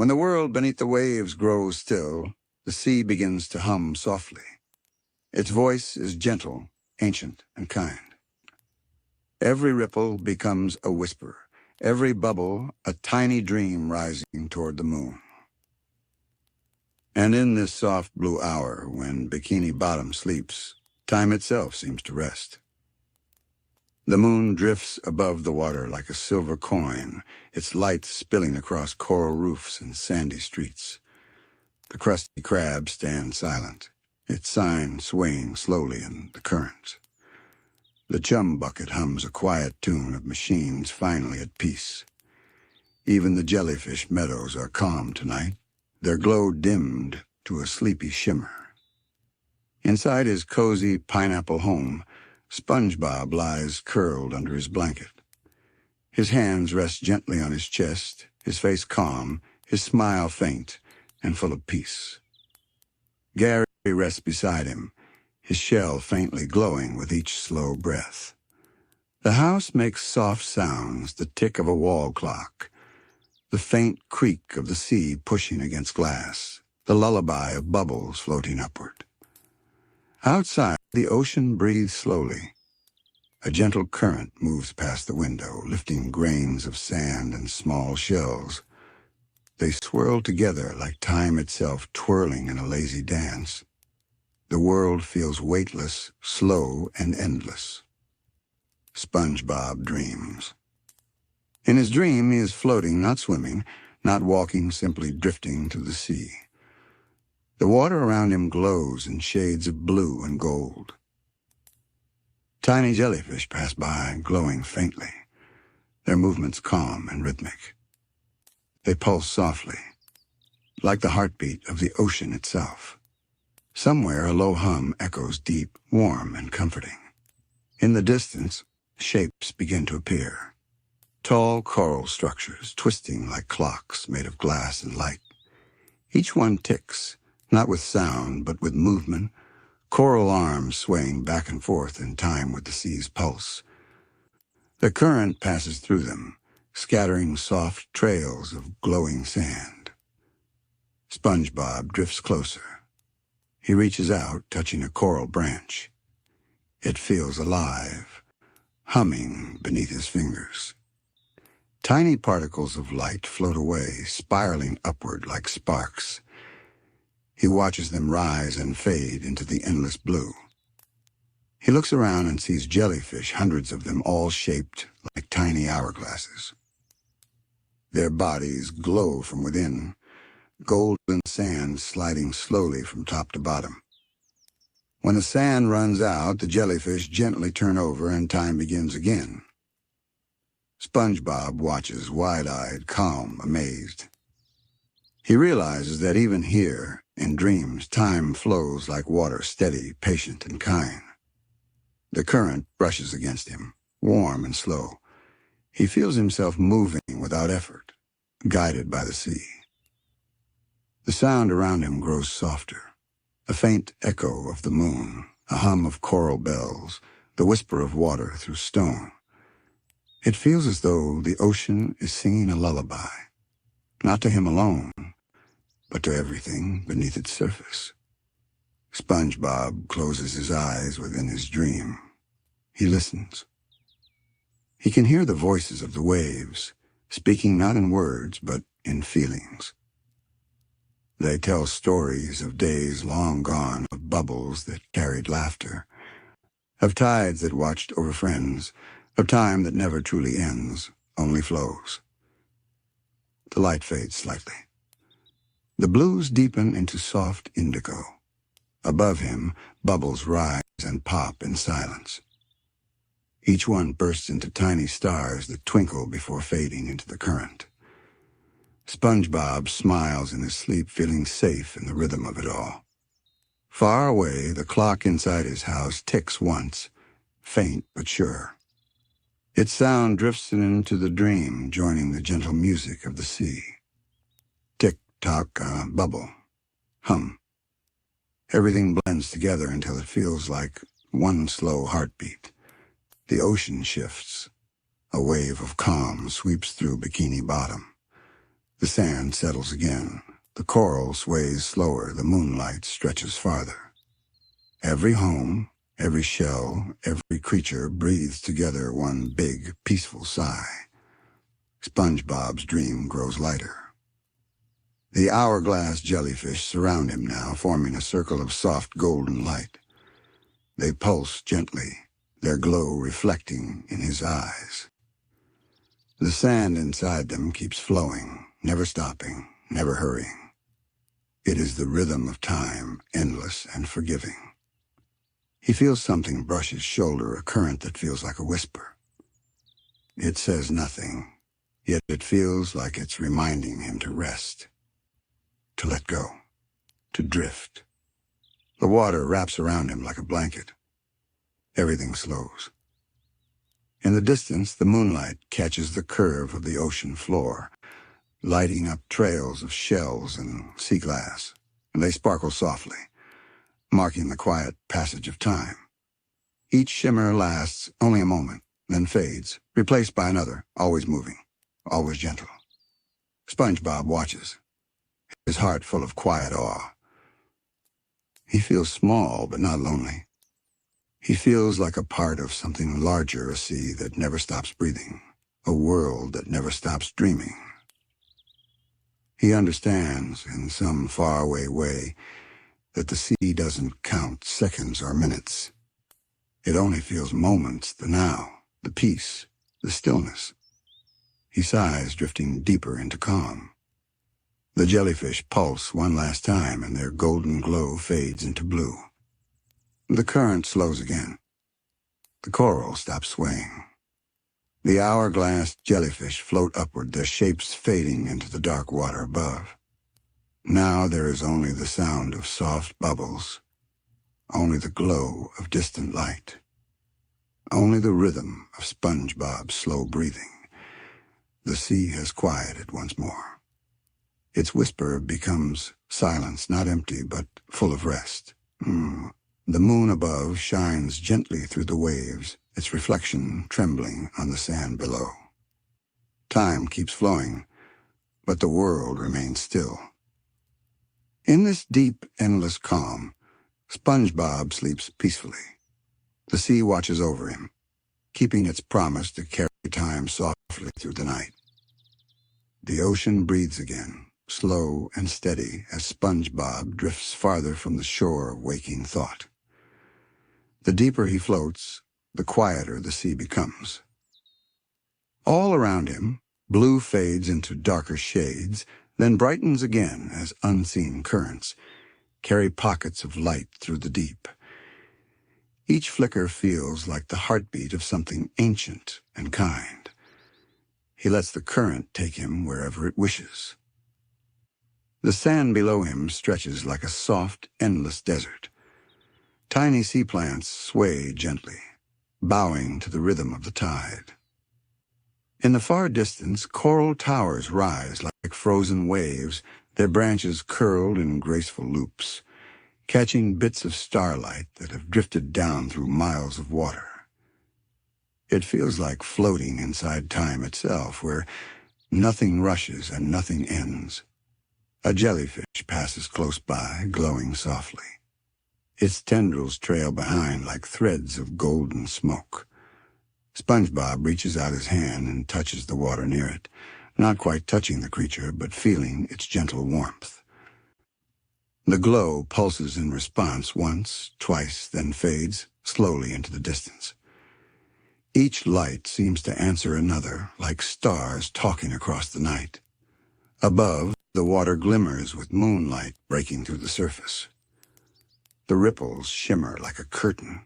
When the world beneath the waves grows still, the sea begins to hum softly. Its voice is gentle, ancient, and kind. Every ripple becomes a whisper, every bubble a tiny dream rising toward the moon. And in this soft blue hour, when Bikini Bottom sleeps, time itself seems to rest. The moon drifts above the water like a silver coin, its light spilling across coral roofs and sandy streets. The Krusty Krab stands silent, its sign swaying slowly in the current. The chum bucket hums a quiet tune of machines finally at peace. Even the jellyfish meadows are calm tonight, their glow dimmed to a sleepy shimmer. Inside his cozy pineapple home, SpongeBob lies curled under his blanket. His hands rest gently on his chest, his face calm, his smile faint and full of peace. Gary rests beside him, his shell faintly glowing with each slow breath. The house makes soft sounds, the tick of a wall clock, the faint creak of the sea pushing against glass, the lullaby of bubbles floating upward. Outside, the ocean breathes slowly. A gentle current moves past the window, lifting grains of sand and small shells. They swirl together like time itself twirling in a lazy dance. The world feels weightless, slow, and endless. SpongeBob dreams. In his dream, he is floating, not swimming, not walking, simply drifting to the sea. The water around him glows in shades of blue and gold. Tiny jellyfish pass by, glowing faintly, their movements calm and rhythmic. They pulse softly, like the heartbeat of the ocean itself. Somewhere a low hum echoes deep, warm, and comforting. In the distance, shapes begin to appear. Tall coral structures, twisting like clocks made of glass and light. Each one ticks, not with sound, but with movement, coral arms swaying back and forth in time with the sea's pulse. The current passes through them, scattering soft trails of glowing sand. SpongeBob drifts closer. He reaches out, touching a coral branch. It feels alive, humming beneath his fingers. Tiny particles of light float away, spiraling upward like sparks. He watches them rise and fade into the endless blue. He looks around and sees jellyfish, hundreds of them, all shaped like tiny hourglasses. Their bodies glow from within, golden sand sliding slowly from top to bottom. When the sand runs out, the jellyfish gently turn over and time begins again. SpongeBob watches, wide-eyed, calm, amazed. He realizes that even here, in dreams, time flows like water, steady, patient, and kind. The current brushes against him, warm and slow. He feels himself moving without effort, guided by the sea. The sound around him grows softer, a faint echo of the moon, a hum of coral bells, the whisper of water through stone. It feels as though the ocean is singing a lullaby, not to him alone, but to everything beneath its surface. SpongeBob closes his eyes within his dream. He listens. He can hear the voices of the waves, speaking not in words, but in feelings. They tell stories of days long gone, of bubbles that carried laughter, of tides that watched over friends, of time that never truly ends, only flows. The light fades slightly. The blues deepen into soft indigo. Above him, bubbles rise and pop in silence. Each one bursts into tiny stars that twinkle before fading into the current. SpongeBob smiles in his sleep, feeling safe in the rhythm of it all. Far away, the clock inside his house ticks once, faint but sure. Its sound drifts into the dream, joining the gentle music of the sea. Tick-tock, bubble, hum. Everything blends together until it feels like one slow heartbeat. The ocean shifts. A wave of calm sweeps through Bikini Bottom. The sand settles again. The coral sways slower. The moonlight stretches farther. Every home, every shell, every creature breathes together one big, peaceful sigh. SpongeBob's dream grows lighter. The hourglass jellyfish surround him now, forming a circle of soft golden light. They pulse gently, their glow reflecting in his eyes. The sand inside them keeps flowing, never stopping, never hurrying. It is the rhythm of time, endless and forgiving. He feels something brush his shoulder, a current that feels like a whisper. It says nothing, yet it feels like it's reminding him to rest, to let go, to drift. The water wraps around him like a blanket. Everything slows. In the distance, the moonlight catches the curve of the ocean floor, lighting up trails of shells and sea glass. They sparkle softly, marking the quiet passage of time. Each shimmer lasts only a moment, then fades, replaced by another, always moving, always gentle. SpongeBob watches, his heart full of quiet awe. He feels small, but not lonely. He feels like a part of something larger, a sea that never stops breathing, a world that never stops dreaming. He understands, in some faraway way, that the sea doesn't count seconds or minutes. It only feels moments, the now, the peace, the stillness. He sighs, drifting deeper into calm. The jellyfish pulse one last time, and their golden glow fades into blue. The current slows again. The coral stops swaying. The hourglass jellyfish float upward, their shapes fading into the dark water above. Now there is only the sound of soft bubbles, only the glow of distant light, only the rhythm of SpongeBob's slow breathing. The sea has quieted once more. Its whisper becomes silence, not empty, but full of rest. The moon above shines gently through the waves, its reflection trembling on the sand below. Time keeps flowing, but the world remains still. In this deep, endless calm, SpongeBob sleeps peacefully. The sea watches over him, keeping its promise to carry time softly through the night. The ocean breathes again, slow and steady, as SpongeBob drifts farther from the shore of waking thought. The deeper he floats, the quieter the sea becomes. All around him, blue fades into darker shades, then brightens again as unseen currents carry pockets of light through the deep. Each flicker feels like the heartbeat of something ancient and kind. He lets the current take him wherever it wishes. The sand below him stretches like a soft, endless desert. Tiny sea plants sway gently, bowing to the rhythm of the tide. In the far distance, coral towers rise like frozen waves, their branches curled in graceful loops, catching bits of starlight that have drifted down through miles of water. It feels like floating inside time itself, where nothing rushes and nothing ends. A jellyfish passes close by, glowing softly. Its tendrils trail behind like threads of golden smoke. SpongeBob reaches out his hand and touches the water near it, not quite touching the creature, but feeling its gentle warmth. The glow pulses in response once, twice, then fades slowly into the distance. Each light seems to answer another, like stars talking across the night. Above, the water glimmers with moonlight breaking through the surface. The ripples shimmer like a curtain,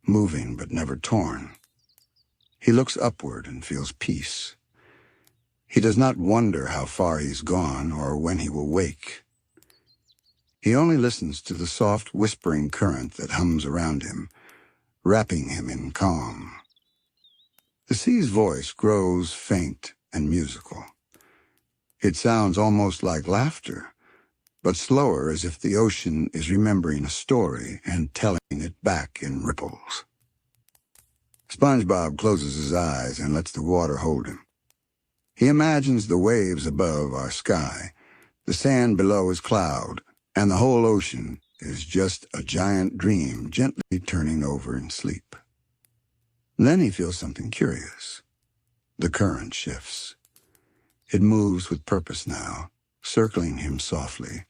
moving but never torn. He looks upward and feels peace. He does not wonder how far he's gone or when he will wake. He only listens to the soft, whispering current that hums around him, wrapping him in calm. The sea's voice grows faint and musical. It sounds almost like laughter, but slower, as if the ocean is remembering a story and telling it back in ripples. SpongeBob closes his eyes and lets the water hold him. He imagines the waves above are sky, the sand below is cloud, and the whole ocean is just a giant dream gently turning over in sleep. Then he feels something curious. The current shifts. It moves with purpose now, circling him softly,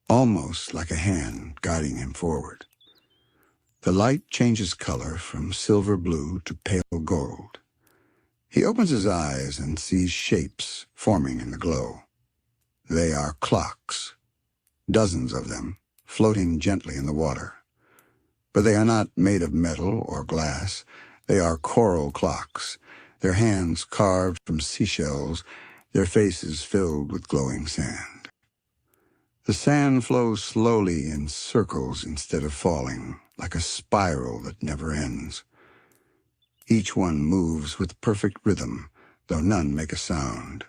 almost like a hand guiding him forward. The light changes color from silver blue to pale gold. He opens his eyes and sees shapes forming in the glow. They are clocks, dozens of them, floating gently in the water. But they are not made of metal or glass. They are coral clocks, their hands carved from seashells, their faces filled with glowing sand. The sand flows slowly in circles instead of falling, like a spiral that never ends. Each one moves with perfect rhythm, though none make a sound.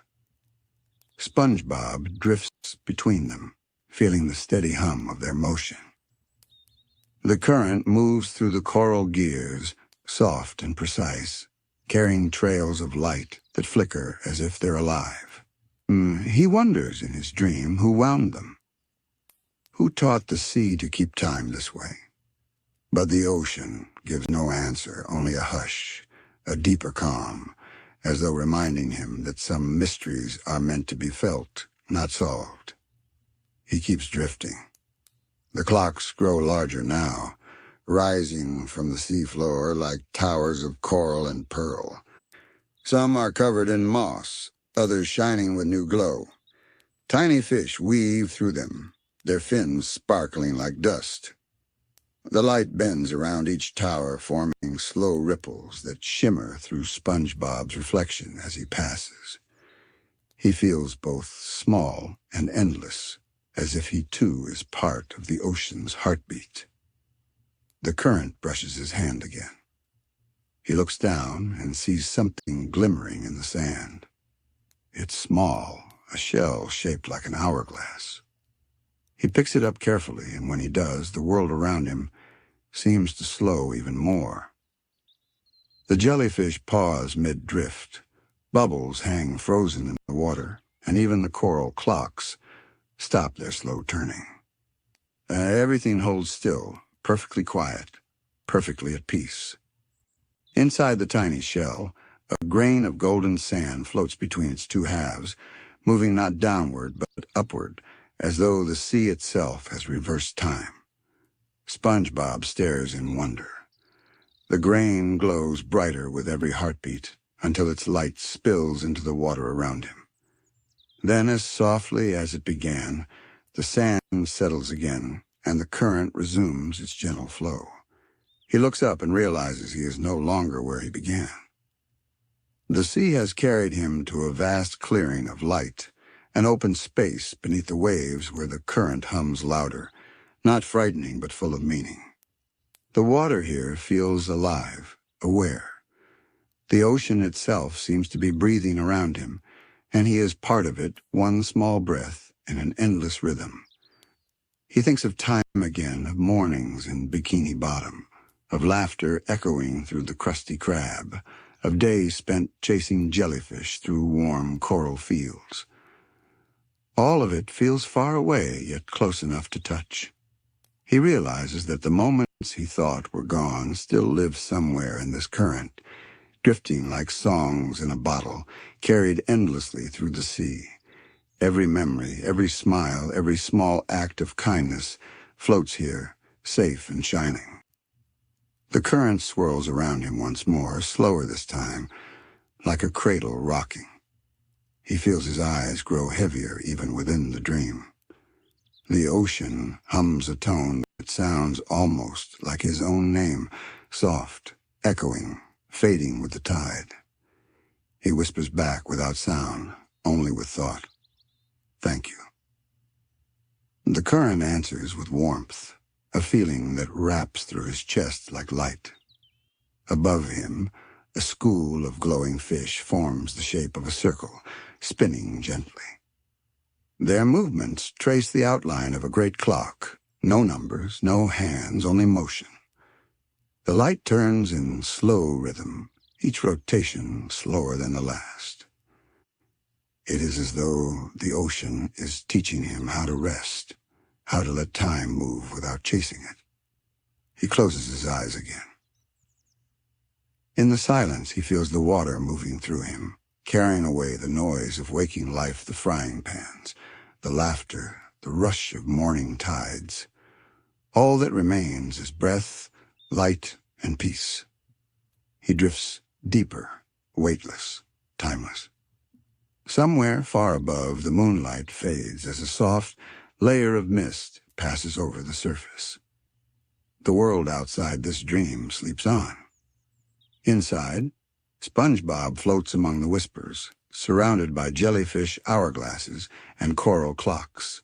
SpongeBob drifts between them, feeling the steady hum of their motion. The current moves through the coral gears, soft and precise, carrying trails of light that flicker as if they're alive. He wonders in his dream who wound them. Who taught the sea to keep time this way? But the ocean gives no answer, only a hush, a deeper calm, as though reminding him that some mysteries are meant to be felt, not solved. He keeps drifting. The clocks grow larger now, rising from the seafloor like towers of coral and pearl. Some are covered in moss, others shining with new glow. Tiny fish weave through them, their fins sparkling like dust. The light bends around each tower, forming slow ripples that shimmer through SpongeBob's reflection as he passes. He feels both small and endless, as if he too is part of the ocean's heartbeat. The current brushes his hand again. He looks down and sees something glimmering in the sand. It's small, a shell shaped like an hourglass. He picks it up carefully, and when he does, the world around him seems to slow even more. The jellyfish pause mid-drift. Bubbles hang frozen in the water, and even the coral clocks stop their slow turning. Everything holds still, perfectly quiet, perfectly at peace. Inside the tiny shell, a grain of golden sand floats between its two halves, moving not downward but upward, as though the sea itself has reversed time. SpongeBob stares in wonder. The grain glows brighter with every heartbeat, until its light spills into the water around him. Then, as softly as it began, the sand settles again, and the current resumes its gentle flow. He looks up and realizes he is no longer where he began. The sea has carried him to a vast clearing of light, an open space beneath the waves where the current hums louder, not frightening but full of meaning. The water here feels alive, aware. The ocean itself seems to be breathing around him, and he is part of it, one small breath in an endless rhythm. He thinks of time again, of mornings in Bikini Bottom, of laughter echoing through the Krusty Krab, of days spent chasing jellyfish through warm coral fields. All of it feels far away, yet close enough to touch. He realizes that the moments he thought were gone still live somewhere in this current, drifting like songs in a bottle, carried endlessly through the sea. Every memory, every smile, every small act of kindness floats here, safe and shining. The current swirls around him once more, slower this time, like a cradle rocking. He feels his eyes grow heavier even within the dream. The ocean hums a tone that sounds almost like his own name, soft, echoing, fading with the tide. He whispers back without sound, only with thought. Thank you. The current answers with warmth, a feeling that wraps through his chest like light. Above him, a school of glowing fish forms the shape of a circle, spinning gently. Their movements trace the outline of a great clock. No numbers, no hands, only motion. The light turns in slow rhythm, each rotation slower than the last. It is as though the ocean is teaching him how to rest, how to let time move without chasing it. He closes his eyes again. In the silence, he feels the water moving through him, carrying away the noise of waking life, the frying pans, the laughter, the rush of morning tides. All that remains is breath, light, and peace. He drifts deeper, weightless, timeless. Somewhere far above, the moonlight fades as a soft layer of mist passes over the surface. The world outside this dream sleeps on. Inside, SpongeBob floats among the whispers, surrounded by jellyfish hourglasses and coral clocks.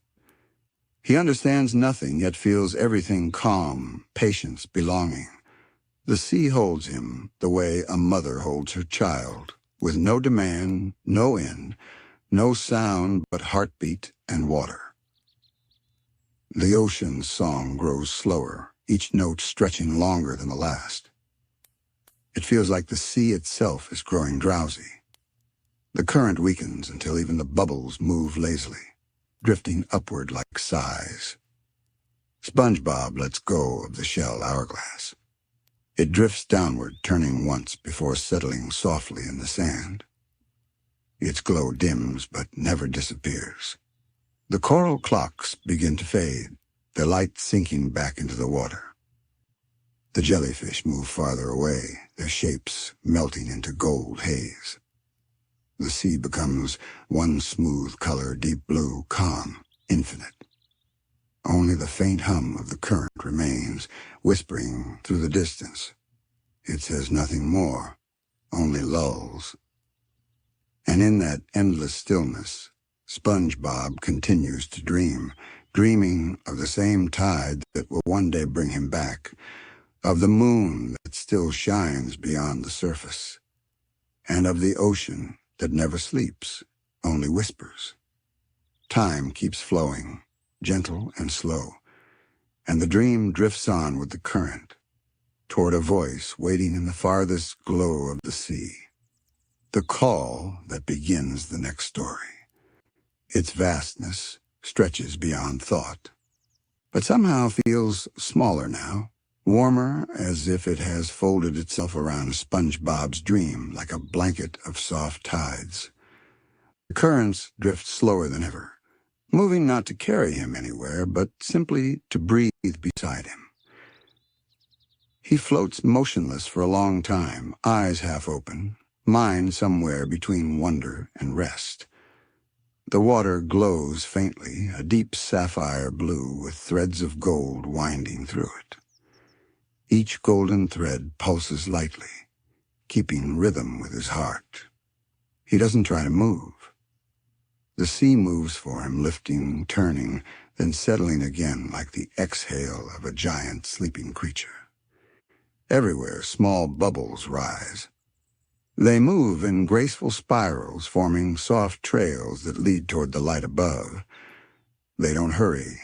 He understands nothing, yet feels everything: calm, patience, belonging. The sea holds him the way a mother holds her child, with no demand, no end, no sound but heartbeat and water. The ocean's song grows slower, each note stretching longer than the last. It feels like the sea itself is growing drowsy. The current weakens until even the bubbles move lazily, drifting upward like sighs. SpongeBob lets go of the shell hourglass. It drifts downward, turning once before settling softly in the sand. Its glow dims but never disappears. The coral clocks begin to fade, their light sinking back into the water. The jellyfish move farther away, their shapes melting into gold haze. The sea becomes one smooth color, deep blue, calm, infinite. Only the faint hum of the current remains, whispering through the distance. It says nothing more, only lulls. And in that endless stillness, SpongeBob continues to dream, dreaming of the same tide that will one day bring him back, of the moon that still shines beyond the surface, and of the ocean that never sleeps, only whispers. Time keeps flowing, gentle and slow, and the dream drifts on with the current, toward a voice waiting in the farthest glow of the sea, the call that begins the next story. Its vastness stretches beyond thought, but somehow feels smaller now, warmer, as if it has folded itself around SpongeBob's dream like a blanket of soft tides. The currents drift slower than ever, moving not to carry him anywhere, but simply to breathe beside him. He floats motionless for a long time, eyes half open, mind somewhere between wonder and rest. The water glows faintly, a deep sapphire blue with threads of gold winding through it. Each golden thread pulses lightly, keeping rhythm with his heart. He doesn't try to move. The sea moves for him, lifting, turning, then settling again like the exhale of a giant sleeping creature. Everywhere, small bubbles rise. They move in graceful spirals, forming soft trails that lead toward the light above. They don't hurry.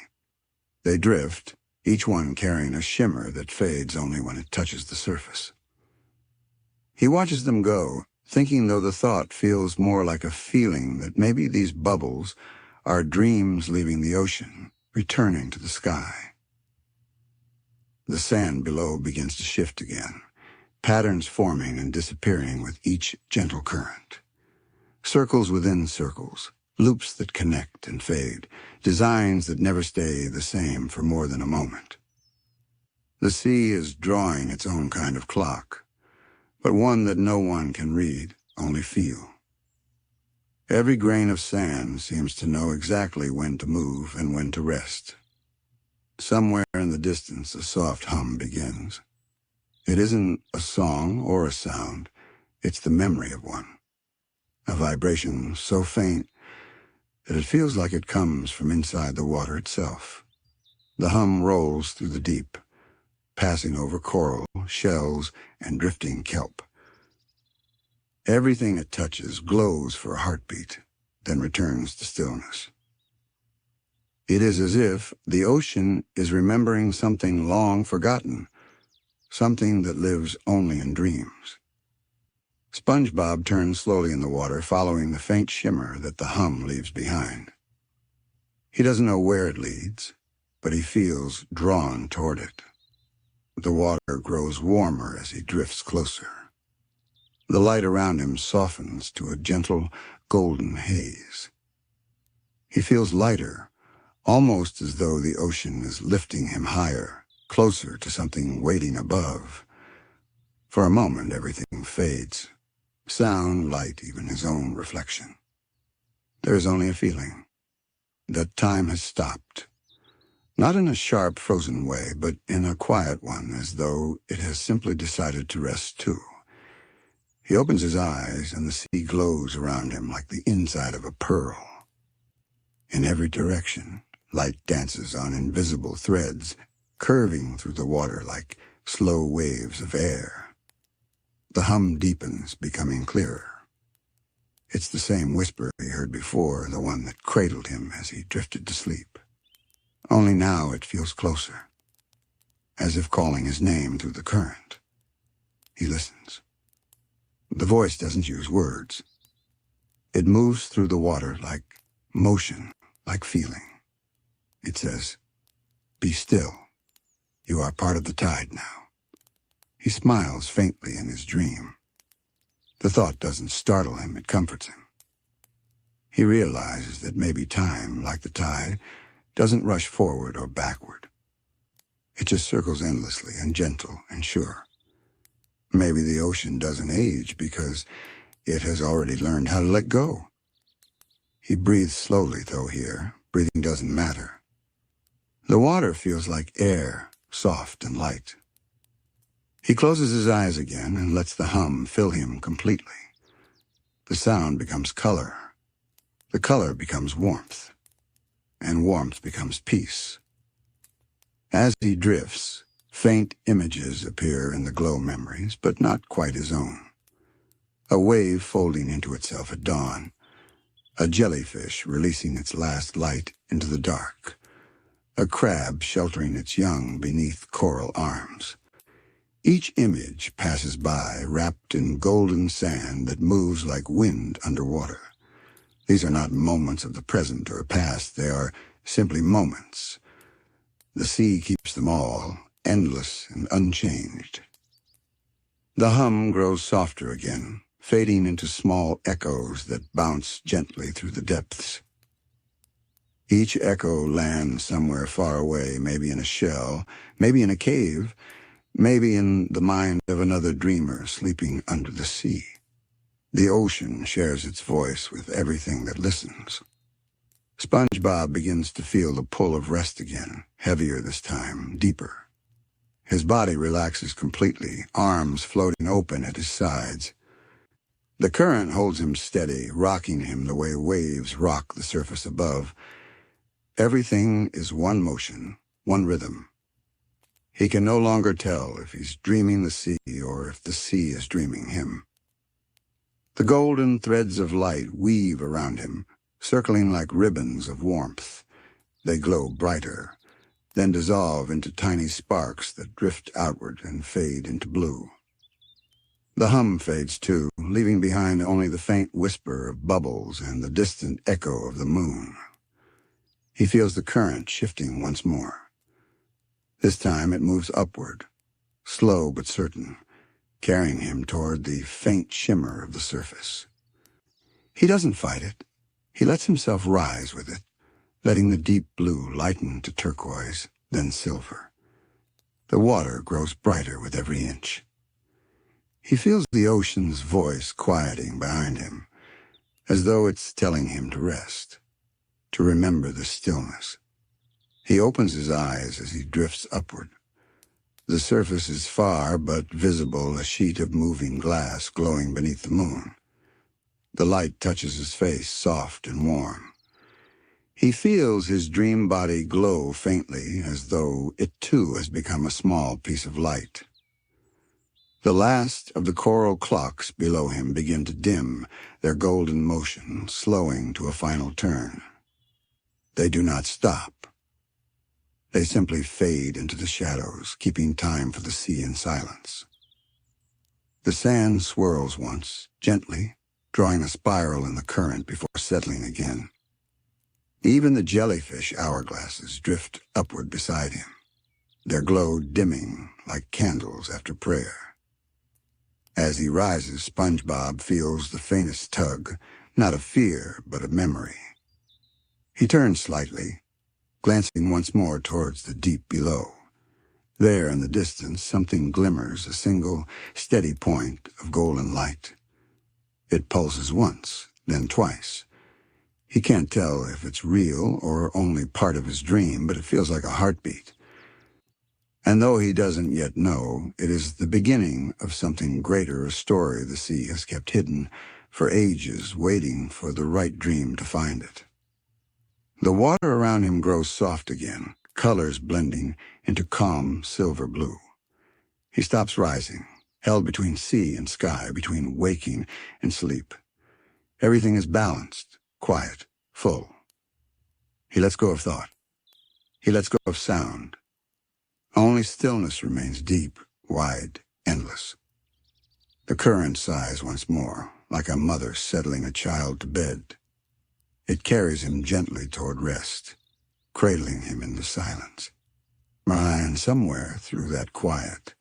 They drift, each one carrying a shimmer that fades only when it touches the surface. He watches them go, thinking, though the thought feels more like a feeling, that maybe these bubbles are dreams leaving the ocean, returning to the sky. The sand below begins to shift again, patterns forming and disappearing with each gentle current. Circles within circles, loops that connect and fade, designs that never stay the same for more than a moment. The sea is drawing its own kind of clock, but one that no one can read, only feel. Every grain of sand seems to know exactly when to move and when to rest. Somewhere in the distance, a soft hum begins. It isn't a song or a sound, it's the memory of one. A vibration so faint that it feels like it comes from inside the water itself. The hum rolls through the deep, passing over coral, shells, and drifting kelp. Everything it touches glows for a heartbeat, then returns to stillness. It is as if the ocean is remembering something long forgotten, something that lives only in dreams. SpongeBob turns slowly in the water, following the faint shimmer that the hum leaves behind. He doesn't know where it leads, but he feels drawn toward it. The water grows warmer as he drifts closer. The light around him softens to a gentle, golden haze. He feels lighter, almost as though the ocean is lifting him higher, closer to something waiting above. For a moment, everything fades. Sound, light, even his own reflection. There is only a feeling that time has stopped. Not in a sharp, frozen way, but in a quiet one, as though it has simply decided to rest too. He opens his eyes, and the sea glows around him like the inside of a pearl. In every direction, light dances on invisible threads, curving through the water like slow waves of air. The hum deepens, becoming clearer. It's the same whisper he heard before, the one that cradled him as he drifted to sleep. Only now it feels closer, as if calling his name through the current. He listens. The voice doesn't use words. It moves through the water like motion, like feeling. It says, "Be still. You are part of the tide now." He smiles faintly in his dream. The thought doesn't startle him, it comforts him. He realizes that maybe time, like the tide, doesn't rush forward or backward. It just circles endlessly and gentle and sure. Maybe the ocean doesn't age because it has already learned how to let go. He breathes slowly, though here, breathing doesn't matter. The water feels like air, soft and light. He closes his eyes again and lets the hum fill him completely. The sound becomes color. The color becomes warmth. And warmth becomes peace. As he drifts, faint images appear in the glow memories, but not quite his own. A wave folding into itself at dawn. A jellyfish releasing its last light into the dark. A crab sheltering its young beneath coral arms. Each image passes by, wrapped in golden sand that moves like wind underwater. These are not moments of the present or past, they are simply moments. The sea keeps them all, endless and unchanged. The hum grows softer again, fading into small echoes that bounce gently through the depths. Each echo lands somewhere far away, maybe in a shell, maybe in a cave, maybe in the mind of another dreamer sleeping under the sea. The ocean shares its voice with everything that listens. SpongeBob begins to feel the pull of rest again, heavier this time, deeper. His body relaxes completely, arms floating open at his sides. The current holds him steady, rocking him the way waves rock the surface above. Everything is one motion, one rhythm. He can no longer tell if he's dreaming the sea or if the sea is dreaming him. The golden threads of light weave around him, circling like ribbons of warmth. They glow brighter, then dissolve into tiny sparks that drift outward and fade into blue. The hum fades too, leaving behind only the faint whisper of bubbles and the distant echo of the moon. He feels the current shifting once more. This time it moves upward, slow but certain, carrying him toward the faint shimmer of the surface. He doesn't fight it. He lets himself rise with it, letting the deep blue lighten to turquoise, then silver. The water grows brighter with every inch. He feels the ocean's voice quieting behind him, as though it's telling him to rest, to remember the stillness. He opens his eyes as he drifts upward. The surface is far, but visible, a sheet of moving glass glowing beneath the moon. The light touches his face, soft and warm. He feels his dream body glow faintly, as though it too has become a small piece of light. The last of the coral clocks below him begin to dim, their golden motion slowing to a final turn. They do not stop. They simply fade into the shadows, keeping time for the sea in silence. The sand swirls once, gently, drawing a spiral in the current before settling again. Even the jellyfish hourglasses drift upward beside him, their glow dimming like candles after prayer. As he rises, SpongeBob feels the faintest tug, not of fear, but of memory. He turns slightly, glancing once more towards the deep below. There in the distance, something glimmers, a single, steady point of golden light. It pulses once, then twice. He can't tell if it's real or only part of his dream, but it feels like a heartbeat. And though he doesn't yet know, it is the beginning of something greater, a story the sea has kept hidden for ages, waiting for the right dream to find it. The water around him grows soft again, colors blending into calm silver blue. He stops rising, held between sea and sky, between waking and sleep. Everything is balanced, quiet, full. He lets go of thought. He lets go of sound. Only stillness remains deep, wide, endless. The current sighs once more, like a mother settling a child to bed. It carries him gently toward rest, cradling him in the silence. And somewhere through that quiet,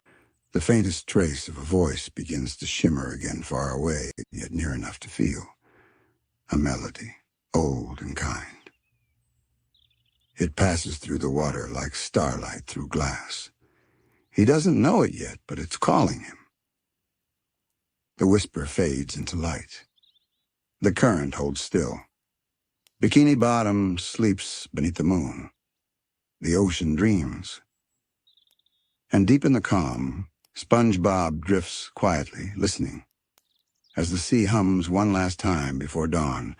the faintest trace of a voice begins to shimmer again far away, yet near enough to feel. A melody, old and kind. It passes through the water like starlight through glass. He doesn't know it yet, but it's calling him. The whisper fades into light. The current holds still. Bikini Bottom sleeps beneath the moon. The ocean dreams. And deep in the calm, SpongeBob drifts quietly, listening, as the sea hums one last time before dawn,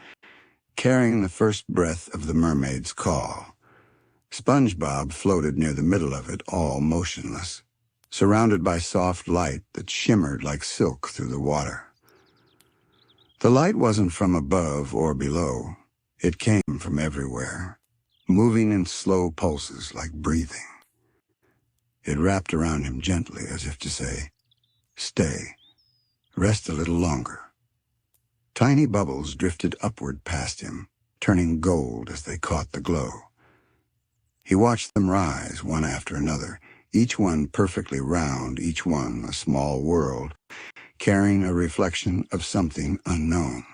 carrying the first breath of the mermaid's call. SpongeBob floated near the middle of it, all motionless, surrounded by soft light that shimmered like silk through the water. The light wasn't from above or below. It came from everywhere, moving in slow pulses like breathing. It wrapped around him gently as if to say, "Stay, rest a little longer." Tiny bubbles drifted upward past him, turning gold as they caught the glow. He watched them rise one after another, each one perfectly round, each one a small world, carrying a reflection of something unknown.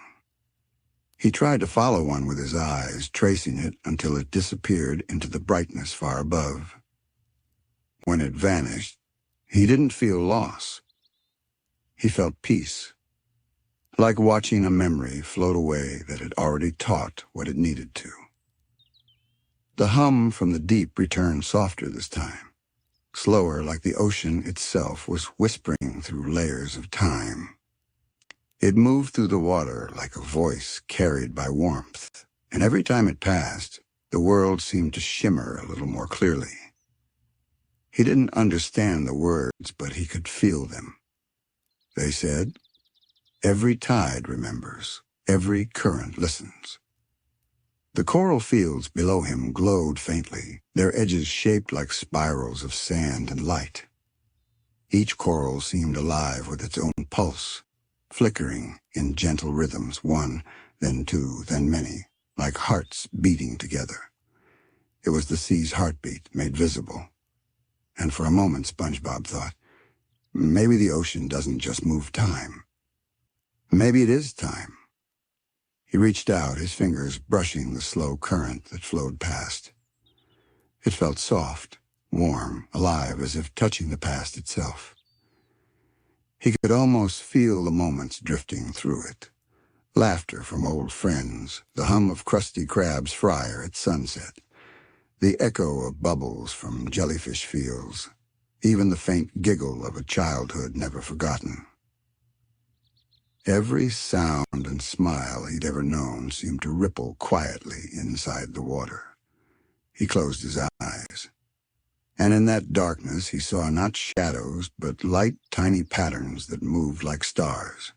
He tried to follow one with his eyes, tracing it until it disappeared into the brightness far above. When it vanished, he didn't feel loss. He felt peace, like watching a memory float away that had already taught what it needed to. The hum from the deep returned softer this time, slower, like the ocean itself was whispering through layers of time. It moved through the water like a voice carried by warmth, and every time it passed, the world seemed to shimmer a little more clearly. He didn't understand the words, but he could feel them. They said, "Every tide remembers, every current listens." The coral fields below him glowed faintly, their edges shaped like spirals of sand and light. Each coral seemed alive with its own pulse, flickering in gentle rhythms, one, then two, then many, like hearts beating together. It was the sea's heartbeat made visible. And for a moment, SpongeBob thought, maybe the ocean doesn't just move time. Maybe it is time. He reached out, his fingers brushing the slow current that flowed past. It felt soft, warm, alive, as if touching the past itself. He could almost feel the moments drifting through it. Laughter from old friends, the hum of Krusty Krab's fryer at sunset, the echo of bubbles from jellyfish fields, even the faint giggle of a childhood never forgotten. Every sound and smile he'd ever known seemed to ripple quietly inside the water. He closed his eyes. And in that darkness he saw not shadows, but light, tiny patterns that moved like stars.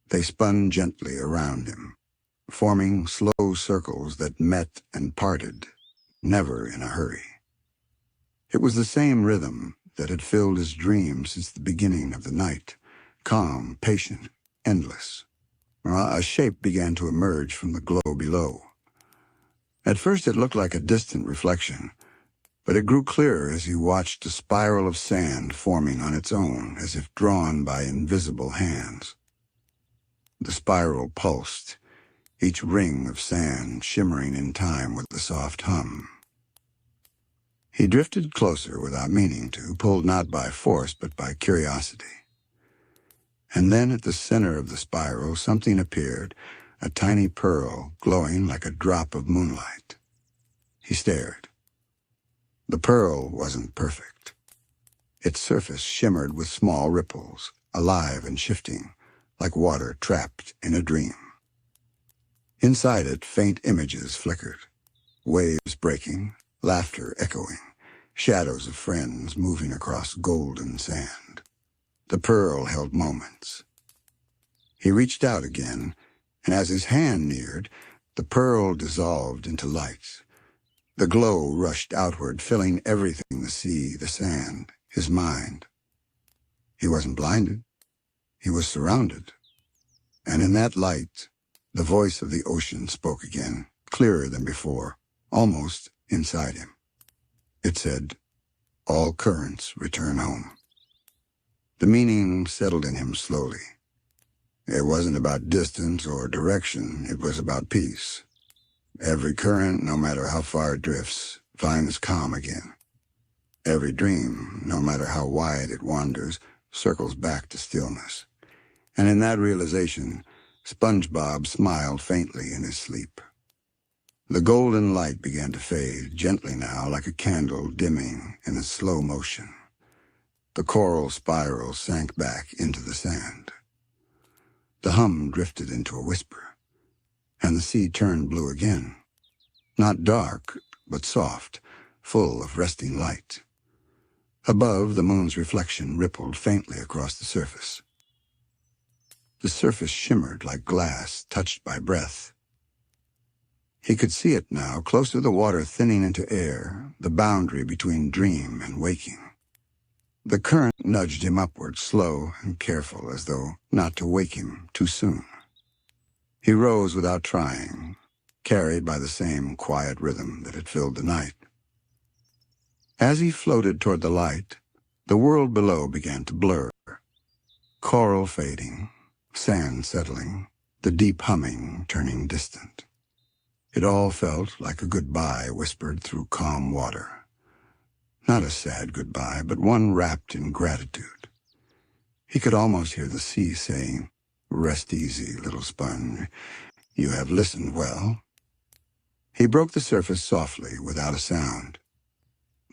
They spun gently around him, forming slow circles that met and parted, never in a hurry. It was the same rhythm that had filled his dream since the beginning of the night, calm, patient, endless. A shape began to emerge from the glow below. At first it looked like a distant reflection, but it grew clearer as he watched a spiral of sand forming on its own, as if drawn by invisible hands. The spiral pulsed, each ring of sand shimmering in time with a soft hum. He drifted closer without meaning to, pulled not by force but by curiosity. And then at the center of the spiral something appeared, a tiny pearl glowing like a drop of moonlight. He stared. The pearl wasn't perfect. Its surface shimmered with small ripples, alive and shifting, like water trapped in a dream. Inside it, faint images flickered, waves breaking, laughter echoing, shadows of friends moving across golden sand. The pearl held moments. He reached out again, and as his hand neared, the pearl dissolved into light. The glow rushed outward, filling everything, the sea, the sand, his mind. He wasn't blinded. He was surrounded. And in that light, the voice of the ocean spoke again, clearer than before, almost inside him. It said, "All currents return home." The meaning settled in him slowly. It wasn't about distance or direction. It was about peace. Every current, no matter how far it drifts, finds calm again. Every dream, no matter how wide it wanders, circles back to stillness. And in that realization, SpongeBob smiled faintly in his sleep. The golden light began to fade, gently now, like a candle dimming in a slow motion. The coral spiral sank back into the sand. The hum drifted into a whisper, and the sea turned blue again. Not dark, but soft, full of resting light. Above, the moon's reflection rippled faintly across the surface. The surface shimmered like glass touched by breath. He could see it now, close to the water thinning into air, the boundary between dream and waking. The current nudged him upward, slow and careful, as though not to wake him too soon. He rose without trying, carried by the same quiet rhythm that had filled the night. As he floated toward the light, the world below began to blur. Coral fading, sand settling, the deep humming turning distant. It all felt like a goodbye whispered through calm water. Not a sad goodbye, but one wrapped in gratitude. He could almost hear the sea saying, "Rest easy, little sponge. You have listened well." He broke the surface softly, without a sound.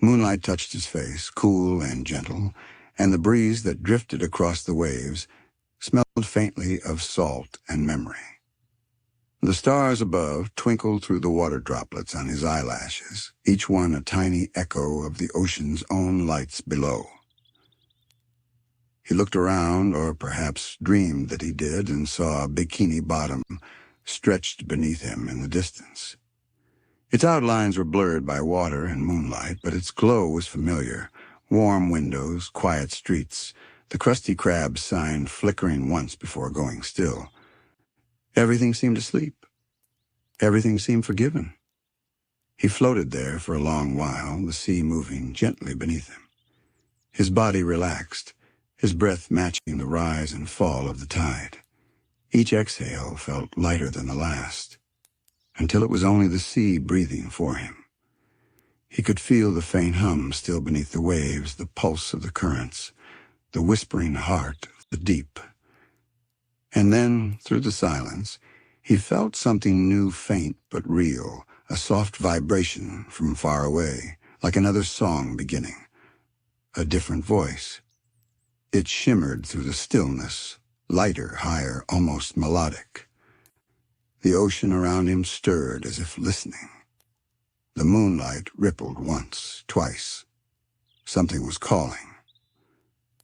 Moonlight touched his face, cool and gentle, and the breeze that drifted across the waves smelled faintly of salt and memory. The stars above twinkled through the water droplets on his eyelashes, each one a tiny echo of the ocean's own lights below. He looked around, or perhaps dreamed that he did, and saw Bikini Bottom stretched beneath him in the distance. Its outlines were blurred by water and moonlight, but its glow was familiar. Warm windows, quiet streets, the Krusty Krab sign flickering once before going still. Everything seemed asleep. Everything seemed forgiven. He floated there for a long while, the sea moving gently beneath him. His body relaxed, his breath matching the rise and fall of the tide. Each exhale felt lighter than the last, until it was only the sea breathing for him. He could feel the faint hum still beneath the waves, the pulse of the currents, the whispering heart of the deep. And then, through the silence, he felt something new, faint but real, a soft vibration from far away, like another song beginning. A different voice. It shimmered through the stillness, lighter, higher, almost melodic. The ocean around him stirred as if listening. The moonlight rippled once, twice. Something was calling.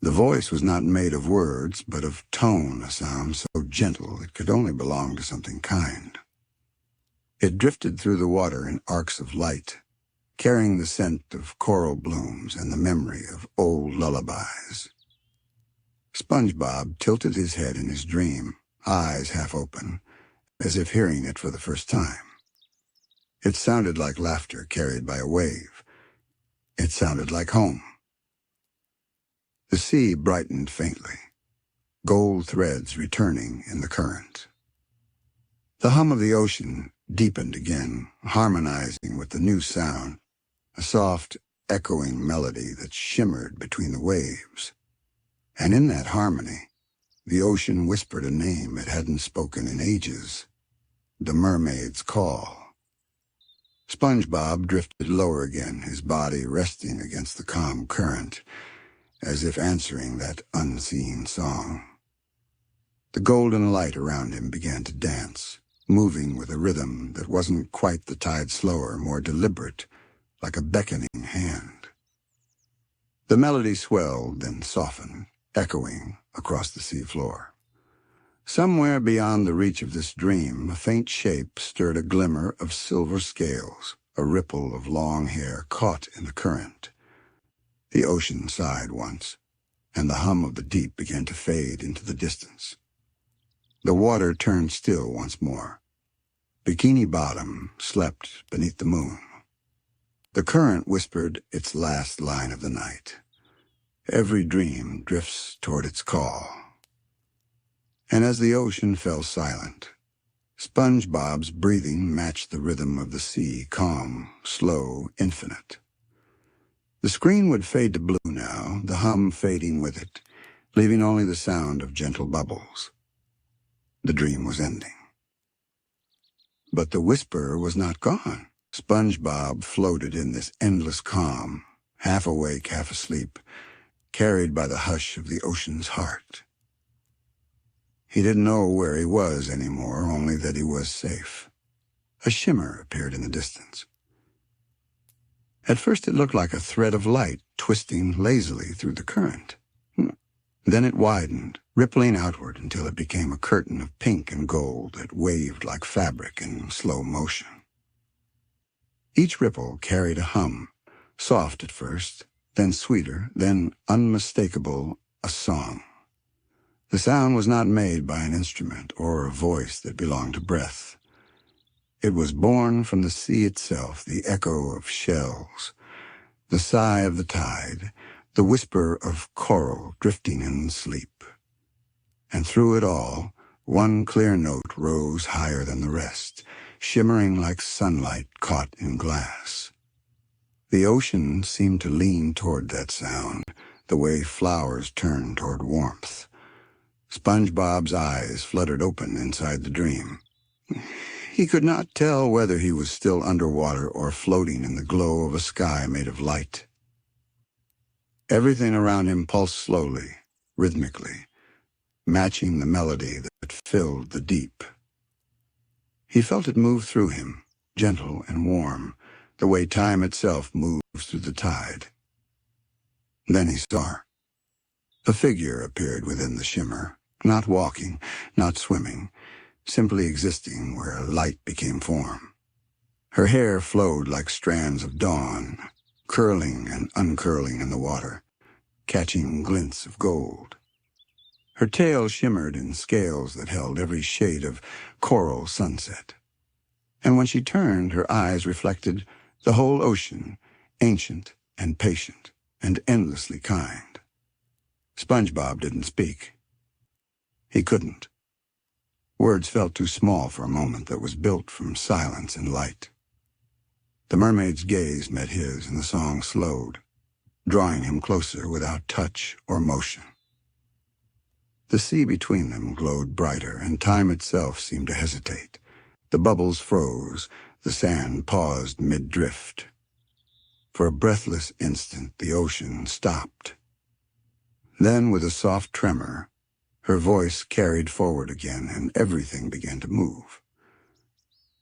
The voice was not made of words, but of tone, a sound so gentle it could only belong to something kind. It drifted through the water in arcs of light, carrying the scent of coral blooms and the memory of old lullabies. SpongeBob tilted his head in his dream, eyes half open, as if hearing it for the first time. It sounded like laughter carried by a wave. It sounded like home. The sea brightened faintly, gold threads returning in the current. The hum of the ocean deepened again, harmonizing with the new sound, a soft, echoing melody that shimmered between the waves. And in that harmony, the ocean whispered a name it hadn't spoken in ages, the mermaid's call. SpongeBob drifted lower again, his body resting against the calm current, as if answering that unseen song. The golden light around him began to dance, moving with a rhythm that wasn't quite the tide slower, more deliberate, like a beckoning hand. The melody swelled, then softened, echoing across the seafloor. Somewhere beyond the reach of this dream, a faint shape stirred a glimmer of silver scales, a ripple of long hair caught in the current. The ocean sighed once, and the hum of the deep began to fade into the distance. The water turned still once more. Bikini Bottom slept beneath the moon. The current whispered its last line of the night. Every dream drifts toward its call. And as the ocean fell silent, SpongeBob's breathing matched the rhythm of the sea, calm, slow, infinite. The screen would fade to blue now, the hum fading with it, leaving only the sound of gentle bubbles. The dream was ending. But the whisper was not gone. SpongeBob floated in this endless calm, half awake, half asleep, carried by the hush of the ocean's heart. He didn't know where he was anymore, only that he was safe. A shimmer appeared in the distance. At first it looked like a thread of light twisting lazily through the current. Then it widened, rippling outward until it became a curtain of pink and gold that waved like fabric in slow motion. Each ripple carried a hum, soft at first, then sweeter, then unmistakable, a song. The sound was not made by an instrument or a voice that belonged to breath. It was born from the sea itself, the echo of shells, the sigh of the tide, the whisper of coral drifting in sleep. And through it all, one clear note rose higher than the rest, shimmering like sunlight caught in glass. The ocean seemed to lean toward that sound, the way flowers turn toward warmth. SpongeBob's eyes fluttered open inside the dream. He could not tell whether he was still underwater or floating in the glow of a sky made of light. Everything around him pulsed slowly, rhythmically, matching the melody that filled the deep. He felt it move through him, gentle and warm, the way time itself moves through the tide. Then he saw her. A figure appeared within the shimmer, not walking, not swimming, simply existing where light became form. Her hair flowed like strands of dawn, curling and uncurling in the water, catching glints of gold. Her tail shimmered in scales that held every shade of coral sunset. And when she turned, her eyes reflected the whole ocean, ancient and patient and endlessly kind. SpongeBob didn't speak. He couldn't. Words felt too small for a moment that was built from silence and light. The mermaid's gaze met his, and the song slowed, drawing him closer without touch or motion. The sea between them glowed brighter, and time itself seemed to hesitate. The bubbles froze, the sand paused mid-drift. For a breathless instant, the ocean stopped. Then, with a soft tremor, her voice carried forward again, and everything began to move.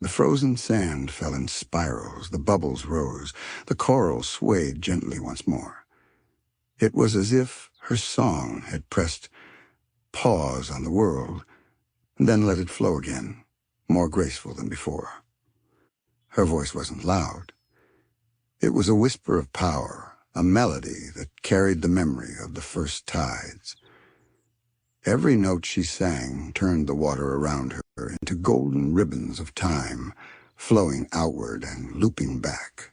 The frozen sand fell in spirals, the bubbles rose, the coral swayed gently once more. It was as if her song had pressed pause on the world, and then let it flow again, more graceful than before. Her voice wasn't loud. It was a whisper of power, a melody that carried the memory of the first tides. Every note she sang turned the water around her into golden ribbons of time, flowing outward and looping back.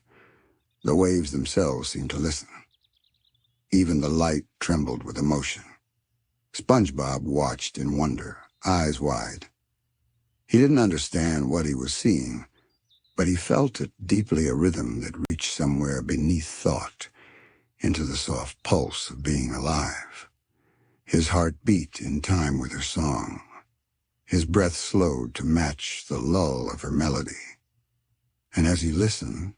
The waves themselves seemed to listen. Even the light trembled with emotion. SpongeBob watched in wonder, eyes wide. He didn't understand what he was seeing, but he felt it deeply, a rhythm that reached somewhere beneath thought, into the soft pulse of being alive. His heart beat in time with her song. His breath slowed to match the lull of her melody. And as he listened,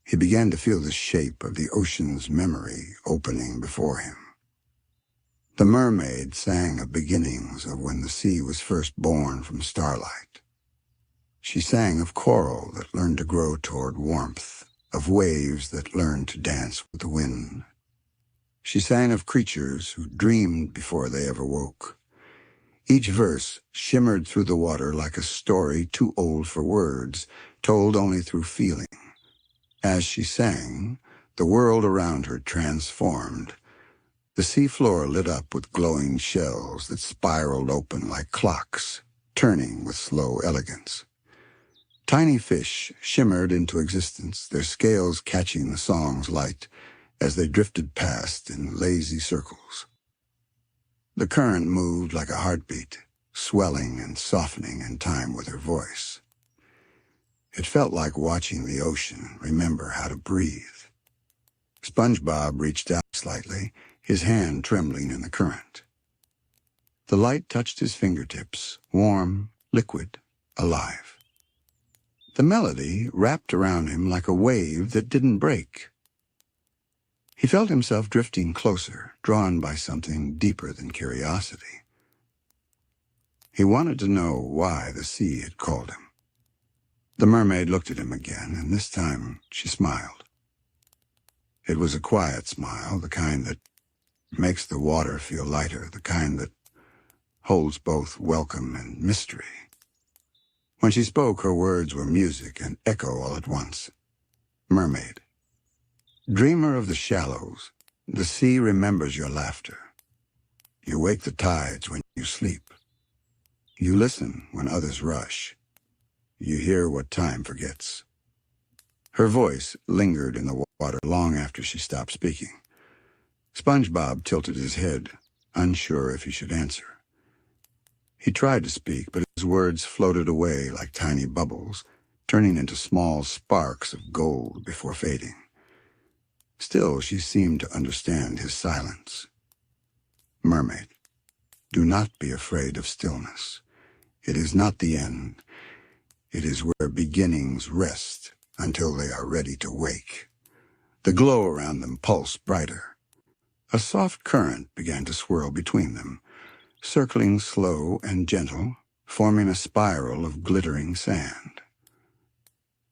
he began to feel the shape of the ocean's memory opening before him. The mermaid sang of beginnings, of when the sea was first born from starlight. She sang of coral that learned to grow toward warmth, of waves that learned to dance with the wind. She sang of creatures who dreamed before they ever woke. Each verse shimmered through the water like a story too old for words, told only through feeling. As she sang, the world around her transformed. The seafloor lit up with glowing shells that spiraled open like clocks, turning with slow elegance. Tiny fish shimmered into existence, their scales catching the song's light as they drifted past in lazy circles. The current moved like a heartbeat, swelling and softening in time with her voice. It felt like watching the ocean remember how to breathe. SpongeBob reached out slightly, his hand trembling in the current. The light touched his fingertips, warm, liquid, alive. The melody wrapped around him like a wave that didn't break. He felt himself drifting closer, drawn by something deeper than curiosity. He wanted to know why the sea had called him. The mermaid looked at him again, and this time she smiled. It was a quiet smile, the kind that makes the water feel lighter, the kind that holds both welcome and mystery. When she spoke, her words were music and echo all at once. Mermaid. Dreamer of the shallows, the sea remembers your laughter. You wake the tides when you sleep. You listen when others rush. You hear what time forgets. Her voice lingered in the water long after she stopped speaking. SpongeBob tilted his head, unsure if he should answer. He tried to speak, but his words floated away like tiny bubbles, turning into small sparks of gold before fading. Still, she seemed to understand his silence. Mermaid, do not be afraid of stillness. It is not the end. It is where beginnings rest until they are ready to wake. The glow around them pulsed brighter. A soft current began to swirl between them, circling slow and gentle, forming a spiral of glittering sand.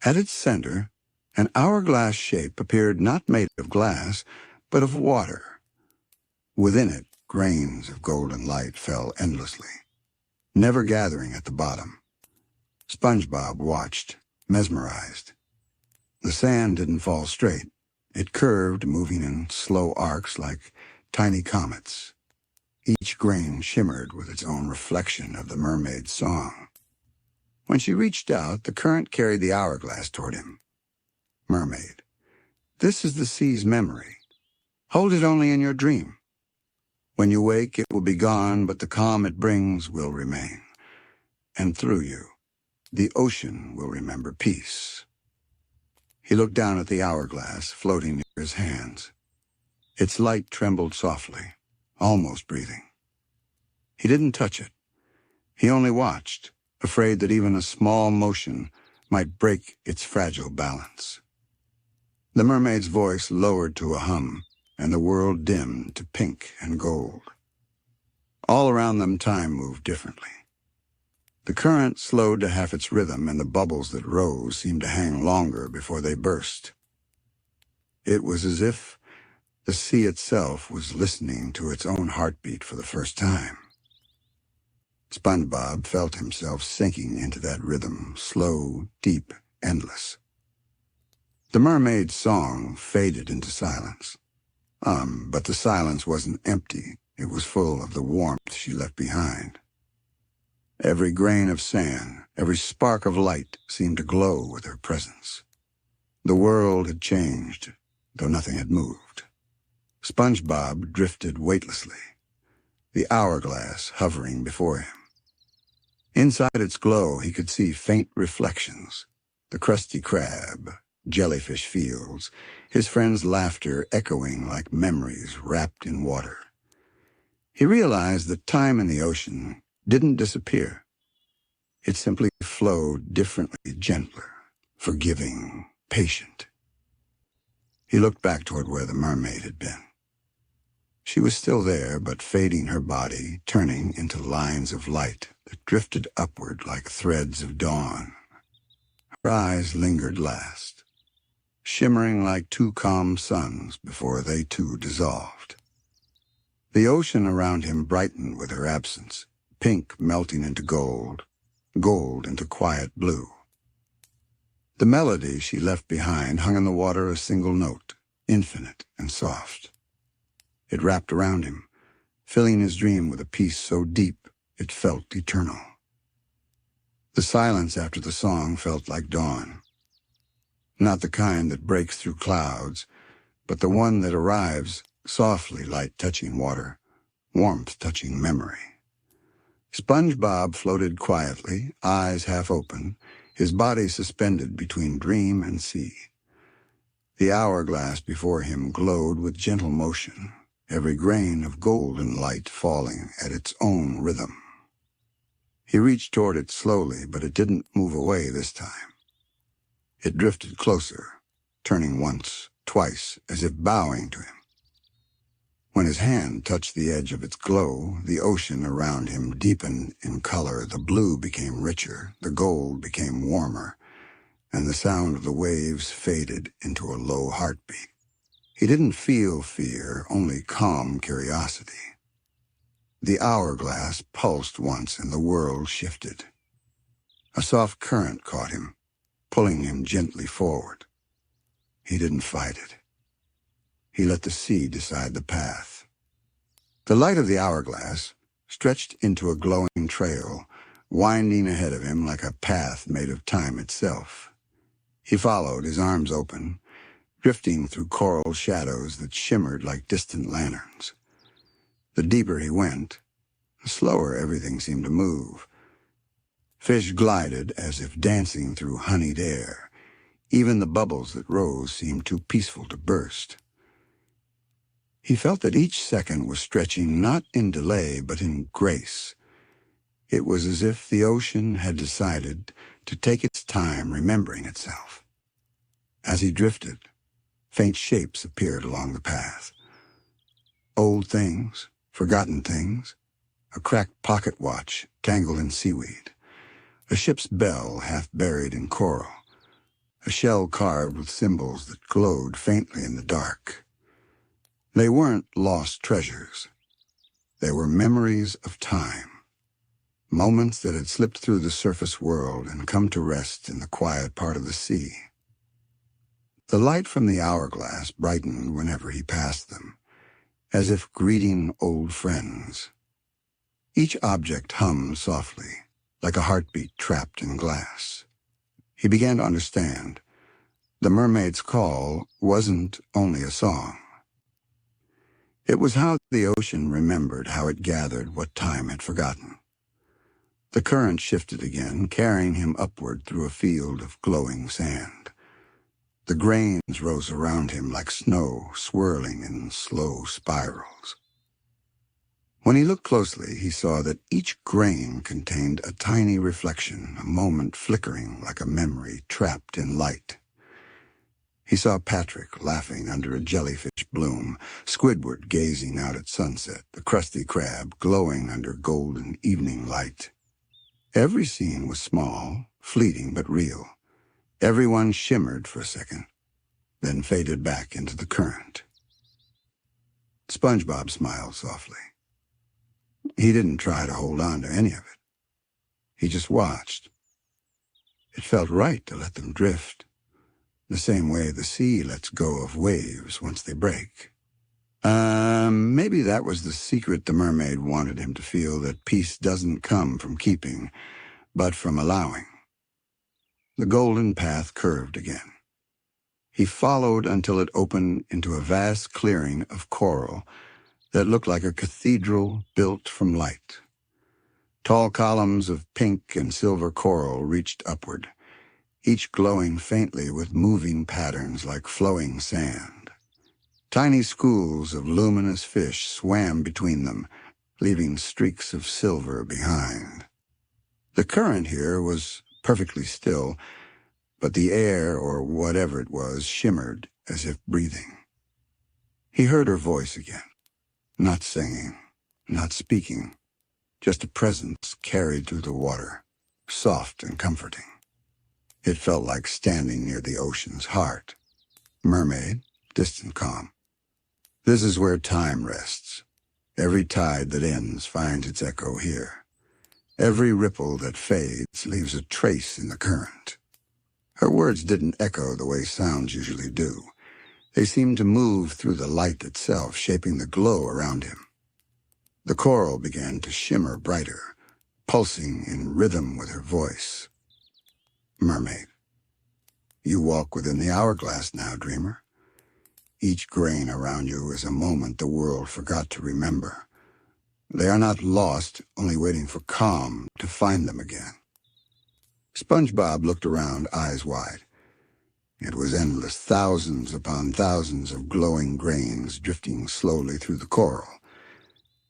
At its center, an hourglass shape appeared, not made of glass, but of water. Within it, grains of golden light fell endlessly, never gathering at the bottom. SpongeBob watched, mesmerized. The sand didn't fall straight. It curved, moving in slow arcs like tiny comets. Each grain shimmered with its own reflection of the mermaid's song. When she reached out, the current carried the hourglass toward him. Mermaid, this is the sea's memory. Hold it only in your dream. When you wake, it will be gone, but the calm it brings will remain. And through you, the ocean will remember peace. He looked down at the hourglass floating near his hands. Its light trembled softly, almost breathing. He didn't touch it. He only watched, afraid that even a small motion might break its fragile balance. The mermaid's voice lowered to a hum, and the world dimmed to pink and gold. All around them time moved differently. The current slowed to half its rhythm, and the bubbles that rose seemed to hang longer before they burst. It was as if the sea itself was listening to its own heartbeat for the first time. SpongeBob felt himself sinking into that rhythm, slow, deep, endless. The mermaid's song faded into silence. But the silence wasn't empty. It was full of the warmth she left behind. Every grain of sand, every spark of light seemed to glow with her presence. The world had changed, though nothing had moved. SpongeBob drifted weightlessly, the hourglass hovering before him. Inside its glow, he could see faint reflections, the Krusty Krab, jellyfish fields, his friends' laughter echoing like memories wrapped in water. He realized that time in the ocean didn't disappear. It simply flowed differently, gentler, forgiving, patient. He looked back toward where the mermaid had been. She was still there, but fading her body, turning into lines of light that drifted upward like threads of dawn. Her eyes lingered last, shimmering like two calm suns before they too dissolved. The ocean around him brightened with her absence, pink melting into gold, gold into quiet blue. The melody she left behind hung in the water a single note, infinite and soft. It wrapped around him, filling his dream with a peace so deep it felt eternal. The silence after the song felt like dawn. Not the kind that breaks through clouds, but the one that arrives softly, light touching water, warmth touching memory. SpongeBob floated quietly, eyes half open, his body suspended between dream and sea. The hourglass before him glowed with gentle motion, every grain of golden light falling at its own rhythm. He reached toward it slowly, but it didn't move away this time. It drifted closer, turning once, twice, as if bowing to him. When his hand touched the edge of its glow, the ocean around him deepened in color. The blue became richer, the gold became warmer, and the sound of the waves faded into a low heartbeat. He didn't feel fear, only calm curiosity. The hourglass pulsed once and the world shifted. A soft current caught him, pulling him gently forward. He didn't fight it. He let the sea decide the path. The light of the hourglass stretched into a glowing trail, winding ahead of him like a path made of time itself. He followed, his arms open, drifting through coral shadows that shimmered like distant lanterns. The deeper he went, the slower everything seemed to move. Fish glided as if dancing through honeyed air. Even the bubbles that rose seemed too peaceful to burst. He felt that each second was stretching not in delay but in grace. It was as if the ocean had decided to take its time remembering itself. As he drifted, faint shapes appeared along the path. Old things, forgotten things, a cracked pocket watch tangled in seaweed, a ship's bell half buried in coral, a shell carved with symbols that glowed faintly in the dark. They weren't lost treasures. They were memories of time, moments that had slipped through the surface world and come to rest in the quiet part of the sea. The light from the hourglass brightened whenever he passed them, as if greeting old friends. Each object hummed softly, like a heartbeat trapped in glass. He began to understand. The mermaid's call wasn't only a song. It was how the ocean remembered how it gathered what time had forgotten. The current shifted again, carrying him upward through a field of glowing sand. The grains rose around him like snow, swirling in slow spirals. When he looked closely, he saw that each grain contained a tiny reflection, a moment flickering like a memory trapped in light. He saw Patrick laughing under a jellyfish bloom, Squidward gazing out at sunset, the Krusty Krab glowing under golden evening light. Every scene was small, fleeting but real. Everyone shimmered for a second, then faded back into the current. SpongeBob smiled softly. He didn't try to hold on to any of it. He just watched. It felt right to let them drift, the same way the sea lets go of waves once they break. Maybe that was the secret the mermaid wanted him to feel, that peace doesn't come from keeping, but from allowing. The golden path curved again. He followed until it opened into a vast clearing of coral that looked like a cathedral built from light. Tall columns of pink and silver coral reached upward, each glowing faintly with moving patterns like flowing sand. Tiny schools of luminous fish swam between them, leaving streaks of silver behind. The current here was perfectly still, but the air, or whatever it was, shimmered as if breathing. He heard her voice again, not singing, not speaking, just a presence carried through the water, soft and comforting. It felt like standing near the ocean's heart. Mermaid, distant calm. This is where time rests. Every tide that ends finds its echo here. Every ripple that fades leaves a trace in the current. Her words didn't echo the way sounds usually do. They seemed to move through the light itself, shaping the glow around him. The coral began to shimmer brighter, pulsing in rhythm with her voice. Mermaid. You walk within the hourglass now, dreamer. Each grain around you is a moment the world forgot to remember. They are not lost, only waiting for calm to find them again. SpongeBob looked around, eyes wide. It was endless, thousands upon thousands of glowing grains drifting slowly through the coral.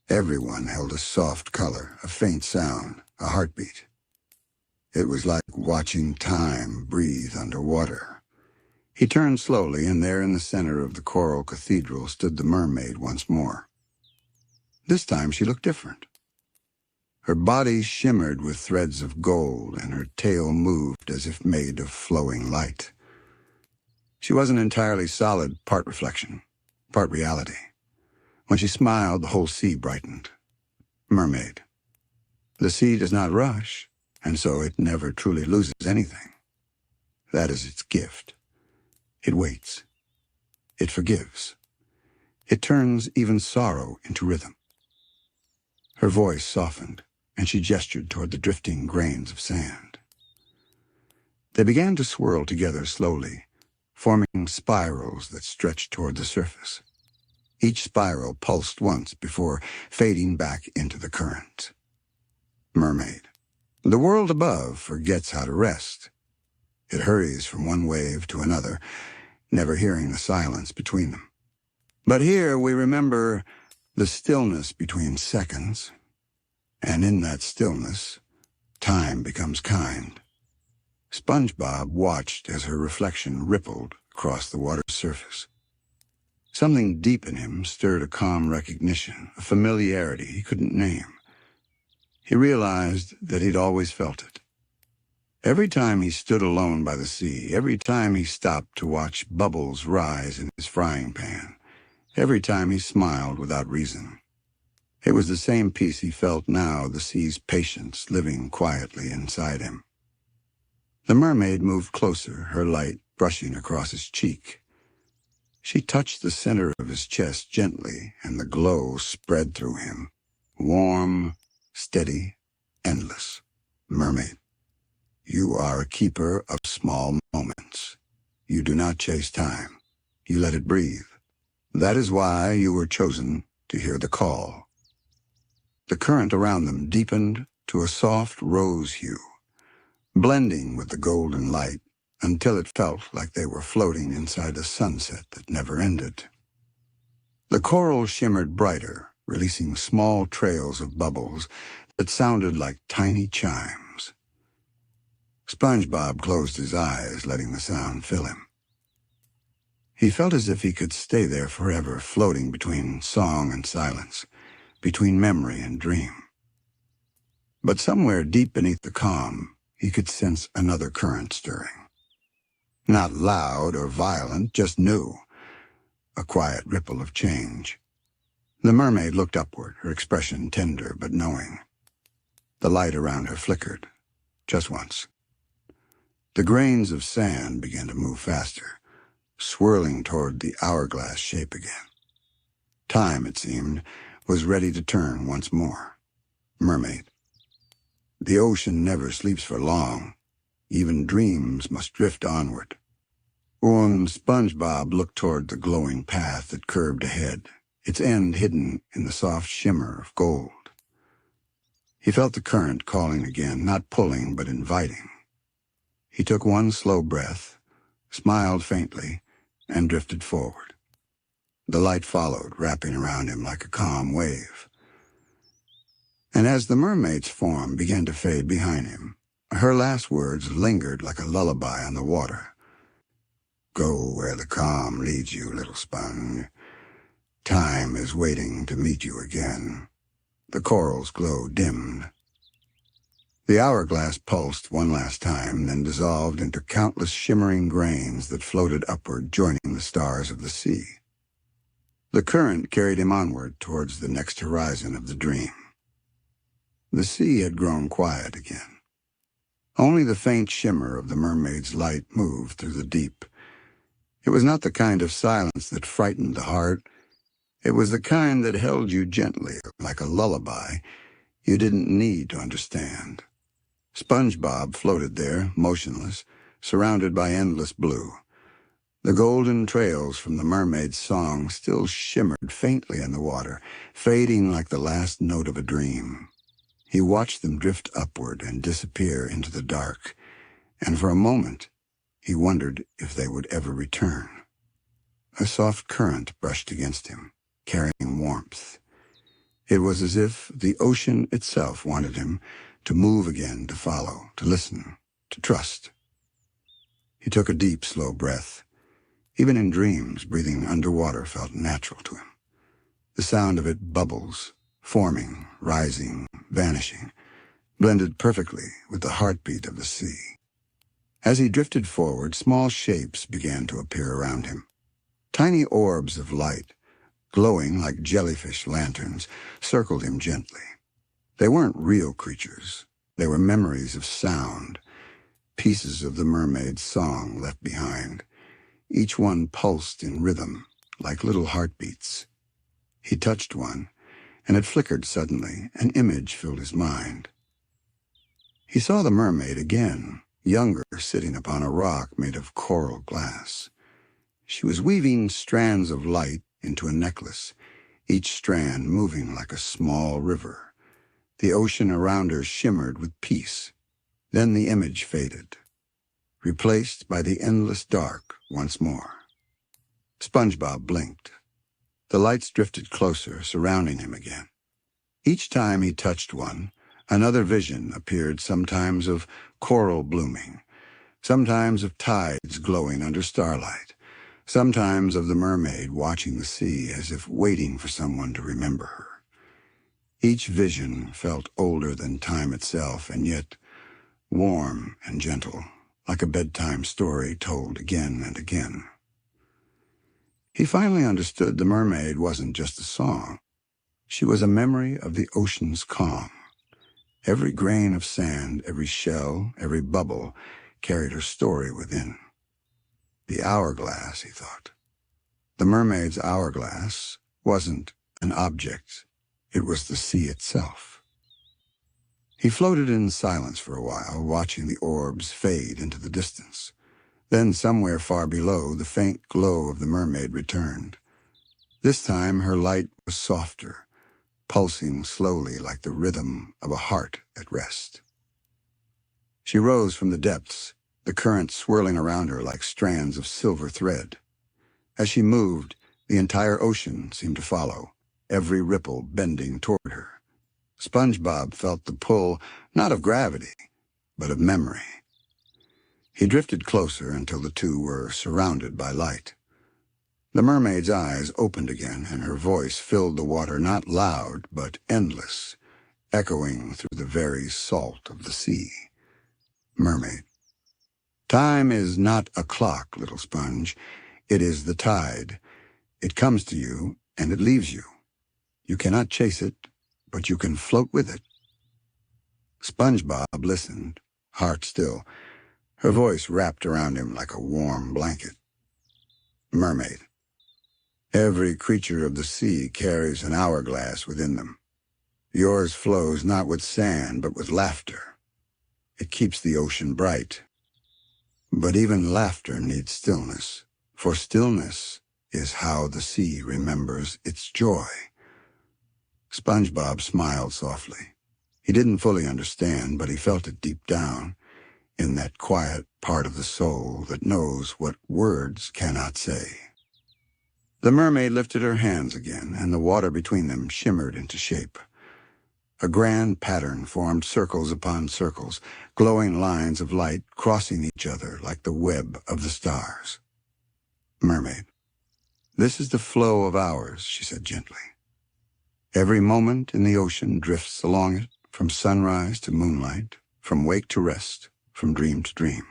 Everyone held a soft color, a faint sound, a heartbeat. It was like watching time breathe underwater. He turned slowly, and there in the center of the coral cathedral stood the mermaid once more. This time she looked different. Her body shimmered with threads of gold, and her tail moved as if made of flowing light. She wasn't entirely solid, part reflection, part reality. When she smiled, the whole sea brightened. Mermaid. The sea does not rush, and so it never truly loses anything. That is its gift. It waits. It forgives. It turns even sorrow into rhythm. Her voice softened, and she gestured toward the drifting grains of sand. They began to swirl together slowly, forming spirals that stretched toward the surface. Each spiral pulsed once before fading back into the current. Mermaid. The world above forgets how to rest. It hurries from one wave to another, never hearing the silence between them. But here we remember the stillness between seconds, and in that stillness, time becomes kind. SpongeBob watched as her reflection rippled across the water's surface. Something deep in him stirred a calm recognition, a familiarity he couldn't name. He realized that he'd always felt it. Every time he stood alone by the sea, every time he stopped to watch bubbles rise in his frying pan, every time he smiled without reason. It was the same peace he felt now, the sea's patience living quietly inside him. The mermaid moved closer, her light brushing across his cheek. She touched the center of his chest gently, and the glow spread through him. Warm, steady, endless. Mermaid. You are a keeper of small moments. You do not chase time. You let it breathe. That is why you were chosen to hear the call. The current around them deepened to a soft rose hue, blending with the golden light until it felt like they were floating inside a sunset that never ended. The coral shimmered brighter, releasing small trails of bubbles that sounded like tiny chimes. SpongeBob closed his eyes, letting the sound fill him. He felt as if he could stay there forever, floating between song and silence, between memory and dream. But somewhere deep beneath the calm, he could sense another current stirring. Not loud or violent, just new, a quiet ripple of change. The mermaid looked upward, her expression tender but knowing. The light around her flickered, just once. The grains of sand began to move faster, swirling toward the hourglass shape again. Time, it seemed, was ready to turn once more. Mermaid. The ocean never sleeps for long. Even dreams must drift onward. When SpongeBob looked toward the glowing path that curved ahead, its end hidden in the soft shimmer of gold. He felt the current calling again, not pulling but inviting. He took one slow breath, smiled faintly, and drifted forward. The light followed, wrapping around him like a calm wave. And as the mermaid's form began to fade behind him, her last words lingered like a lullaby on the water. Go where the calm leads you, little sponge. Time is waiting to meet you again. The coral's glow dimmed. The hourglass pulsed one last time, then dissolved into countless shimmering grains that floated upward, joining the stars of the sea. The current carried him onward towards the next horizon of the dream. The sea had grown quiet again. Only the faint shimmer of the mermaid's light moved through the deep. It was not the kind of silence that frightened the heart. It was the kind that held you gently, like a lullaby you didn't need to understand. SpongeBob floated there, motionless, surrounded by endless blue. The golden trails from the mermaid's song still shimmered faintly in the water, fading like the last note of a dream. He watched them drift upward and disappear into the dark, and for a moment he wondered if they would ever return. A soft current brushed against him, carrying warmth. It was as if the ocean itself wanted him to move again, to follow, to listen, to trust. He took a deep, slow breath. Even in dreams, breathing underwater felt natural to him. The sound of it bubbles, forming, rising, vanishing, blended perfectly with the heartbeat of the sea. As he drifted forward, small shapes began to appear around him. Tiny orbs of light, glowing like jellyfish lanterns, circled him gently. They weren't real creatures. They were memories of sound, pieces of the mermaid's song left behind. Each one pulsed in rhythm, like little heartbeats. He touched one, and it flickered suddenly. An image filled his mind. He saw the mermaid again, younger, sitting upon a rock made of coral glass. She was weaving strands of light into a necklace, each strand moving like a small river. The ocean around her shimmered with peace. Then the image faded, replaced by the endless dark once more. SpongeBob blinked. The lights drifted closer, surrounding him again. Each time he touched one, another vision appeared, sometimes of coral blooming, sometimes of tides glowing under starlight, sometimes of the mermaid watching the sea as if waiting for someone to remember her. Each vision felt older than time itself, and yet warm and gentle, like a bedtime story told again and again. He finally understood the mermaid wasn't just a song. She was a memory of the ocean's calm. Every grain of sand, every shell, every bubble carried her story within. The hourglass, he thought. The mermaid's hourglass wasn't an object. It was the sea itself. He floated in silence for a while, watching the orbs fade into the distance. Then, somewhere far below, the faint glow of the mermaid returned. This time her light was softer, pulsing slowly like the rhythm of a heart at rest. She rose from the depths, the current swirling around her like strands of silver thread. As she moved, the entire ocean seemed to follow, every ripple bending toward her. SpongeBob felt the pull, not of gravity, but of memory. He drifted closer until the two were surrounded by light. The mermaid's eyes opened again, and her voice filled the water, not loud, but endless, echoing through the very salt of the sea. Mermaid. Time is not a clock, little sponge. It is the tide. It comes to you, and it leaves you. You cannot chase it, but you can float with it. SpongeBob listened, heart still. Her voice wrapped around him like a warm blanket. Mermaid. Every creature of the sea carries an hourglass within them. Yours flows not with sand, but with laughter. It keeps the ocean bright. But even laughter needs stillness, for stillness is how the sea remembers its joy. SpongeBob smiled softly. He didn't fully understand, but he felt it deep down, in that quiet part of the soul that knows what words cannot say. The mermaid lifted her hands again, and the water between them shimmered into shape. A grand pattern formed circles upon circles, glowing lines of light crossing each other like the web of the stars. Mermaid. This is the flow of hours, she said gently. Every moment in the ocean drifts along it, from sunrise to moonlight, from wake to rest, from dream to dream.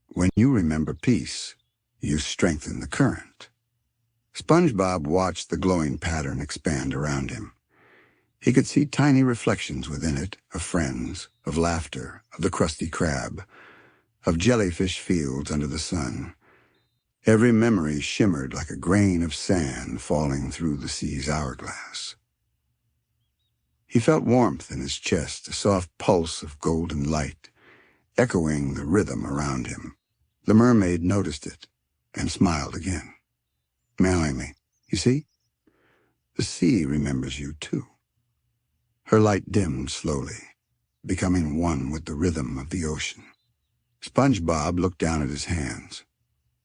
When you remember peace, you strengthen the current. SpongeBob watched the glowing pattern expand around him. He could see tiny reflections within it, of friends, of laughter, of the Krusty Krab, of jellyfish fields under the sun. Every memory shimmered like a grain of sand falling through the sea's hourglass. He felt warmth in his chest, a soft pulse of golden light, echoing the rhythm around him. The mermaid noticed it and smiled again. Marry me, you see? The sea remembers you too. Her light dimmed slowly, becoming one with the rhythm of the ocean. SpongeBob looked down at his hands.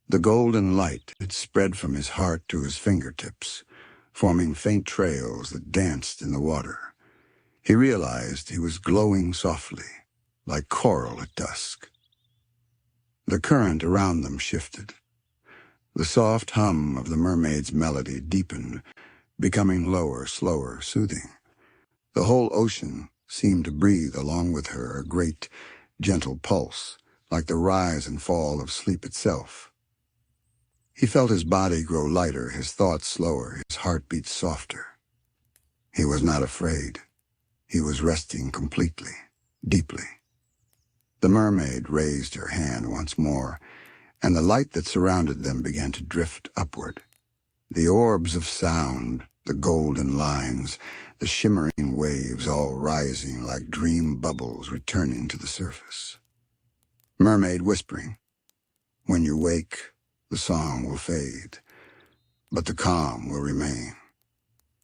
The golden light had spread from his heart to his fingertips, forming faint trails that danced in the water. He realized he was glowing softly, like coral at dusk. The current around them shifted. The soft hum of the mermaid's melody deepened, becoming lower, slower, soothing. The whole ocean seemed to breathe along with her, a great, gentle pulse, like the rise and fall of sleep itself. He felt his body grow lighter, his thoughts slower, his heartbeat softer. He was not afraid. He was resting completely, deeply. The mermaid raised her hand once more, and the light that surrounded them began to drift upward. The orbs of sound, the golden lines, the shimmering waves all rising like dream bubbles returning to the surface. Mermaid whispering, "When you wake, the song will fade, but the calm will remain.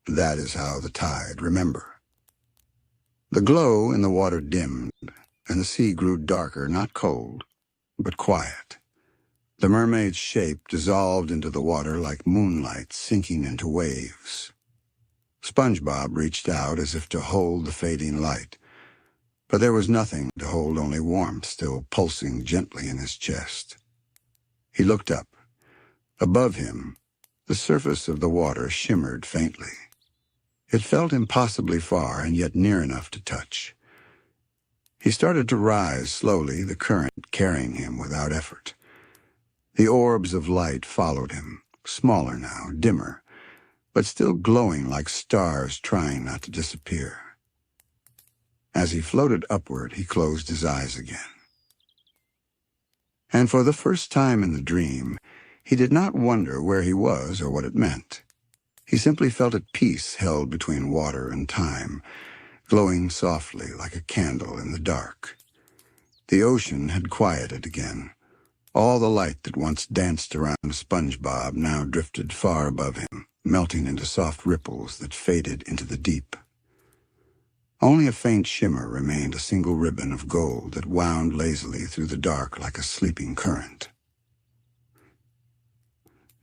That is how the tide remember." The glow in the water dimmed, and the sea grew darker, not cold, but quiet. The mermaid's shape dissolved into the water like moonlight sinking into waves. SpongeBob reached out as if to hold the fading light, but there was nothing to hold, only warmth still pulsing gently in his chest. He looked up. Above him, the surface of the water shimmered faintly. It felt impossibly far and yet near enough to touch. He started to rise slowly, the current carrying him without effort. The orbs of light followed him, smaller now, dimmer, but still glowing like stars trying not to disappear. As he floated upward, he closed his eyes again. And for the first time in the dream, he did not wonder where he was or what it meant. He simply felt at peace held between water and time, glowing softly like a candle in the dark. The ocean had quieted again. All the light that once danced around SpongeBob now drifted far above him, melting into soft ripples that faded into the deep. Only a faint shimmer remained, a single ribbon of gold that wound lazily through the dark like a sleeping current.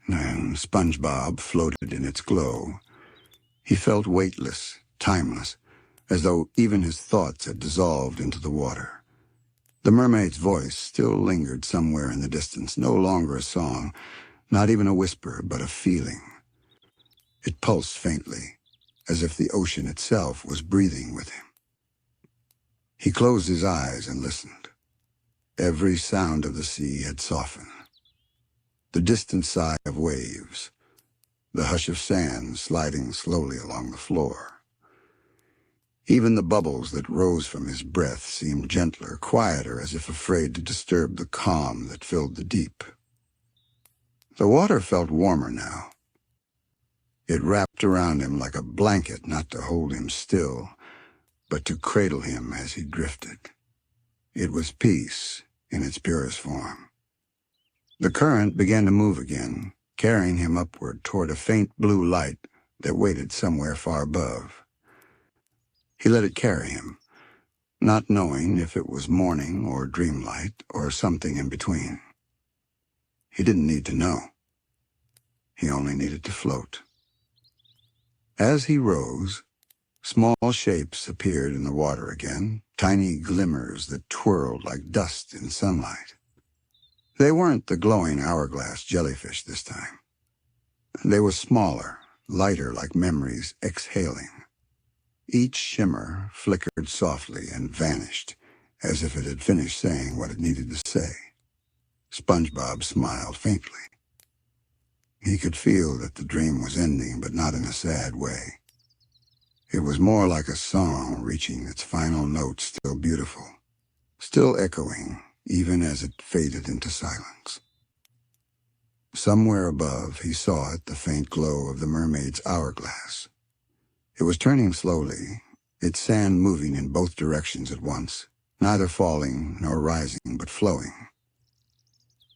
And SpongeBob floated in its glow. He felt weightless, timeless, as though even his thoughts had dissolved into the water. The mermaid's voice still lingered somewhere in the distance, no longer a song, not even a whisper, but a feeling. It pulsed faintly, as if the ocean itself was breathing with him. He closed his eyes and listened. Every sound of the sea had softened. The distant sigh of waves, the hush of sand sliding slowly along the floor. Even the bubbles that rose from his breath seemed gentler, quieter, as if afraid to disturb the calm that filled the deep. The water felt warmer now, It wrapped around him like a blanket, not to hold him still, but to cradle him as he drifted. It was peace in its purest form. The current began to move again, carrying him upward toward a faint blue light that waited somewhere far above. He let it carry him, not knowing if it was morning or dreamlight or something in between. He didn't need to know. He only needed to float. As he rose, small shapes appeared in the water again, tiny glimmers that twirled like dust in sunlight. They weren't the glowing hourglass jellyfish this time. They were smaller, lighter like memories exhaling. Each shimmer flickered softly and vanished, as if it had finished saying what it needed to say. SpongeBob smiled faintly. He could feel that the dream was ending, but not in a sad way. It was more like a song reaching its final note, still beautiful, still echoing, even as it faded into silence. Somewhere above, he saw it, the faint glow of the mermaid's hourglass. It was turning slowly, its sand moving in both directions at once, neither falling nor rising, but flowing.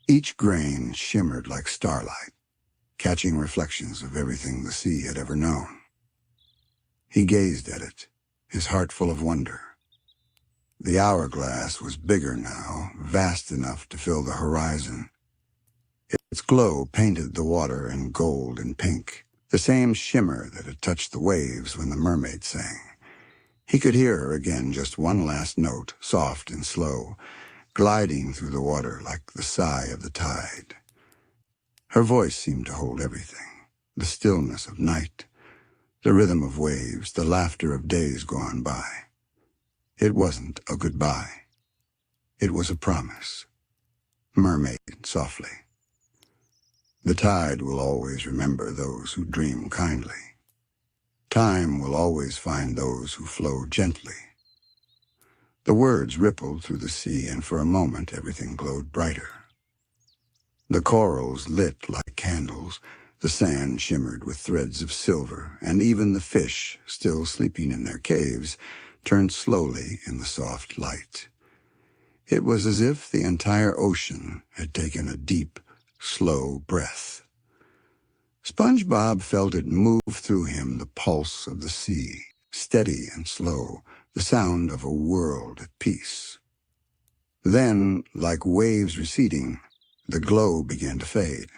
Each grain shimmered like starlight, catching reflections of everything the sea had ever known. He gazed at it, his heart full of wonder. The hourglass was bigger now, vast enough to fill the horizon. Its glow painted the water in gold and pink, the same shimmer that had touched the waves when the mermaid sang. He could hear her again, just one last note, soft and slow, gliding through the water like the sigh of the tide. Her voice seemed to hold everything, the stillness of night, the rhythm of waves, the laughter of days gone by. It wasn't a goodbye. It was a promise. Mermaid softly. The tide will always remember those who dream kindly. Time will always find those who flow gently. The words rippled through the sea, and for a moment everything glowed brighter. The corals lit like candles, the sand shimmered with threads of silver, and even the fish, still sleeping in their caves, turned slowly in the soft light. It was as if the entire ocean had taken a deep, slow breath. SpongeBob felt it move through him, the pulse of the sea, steady and slow, the sound of a world at peace. Then, like waves receding, the glow began to fade.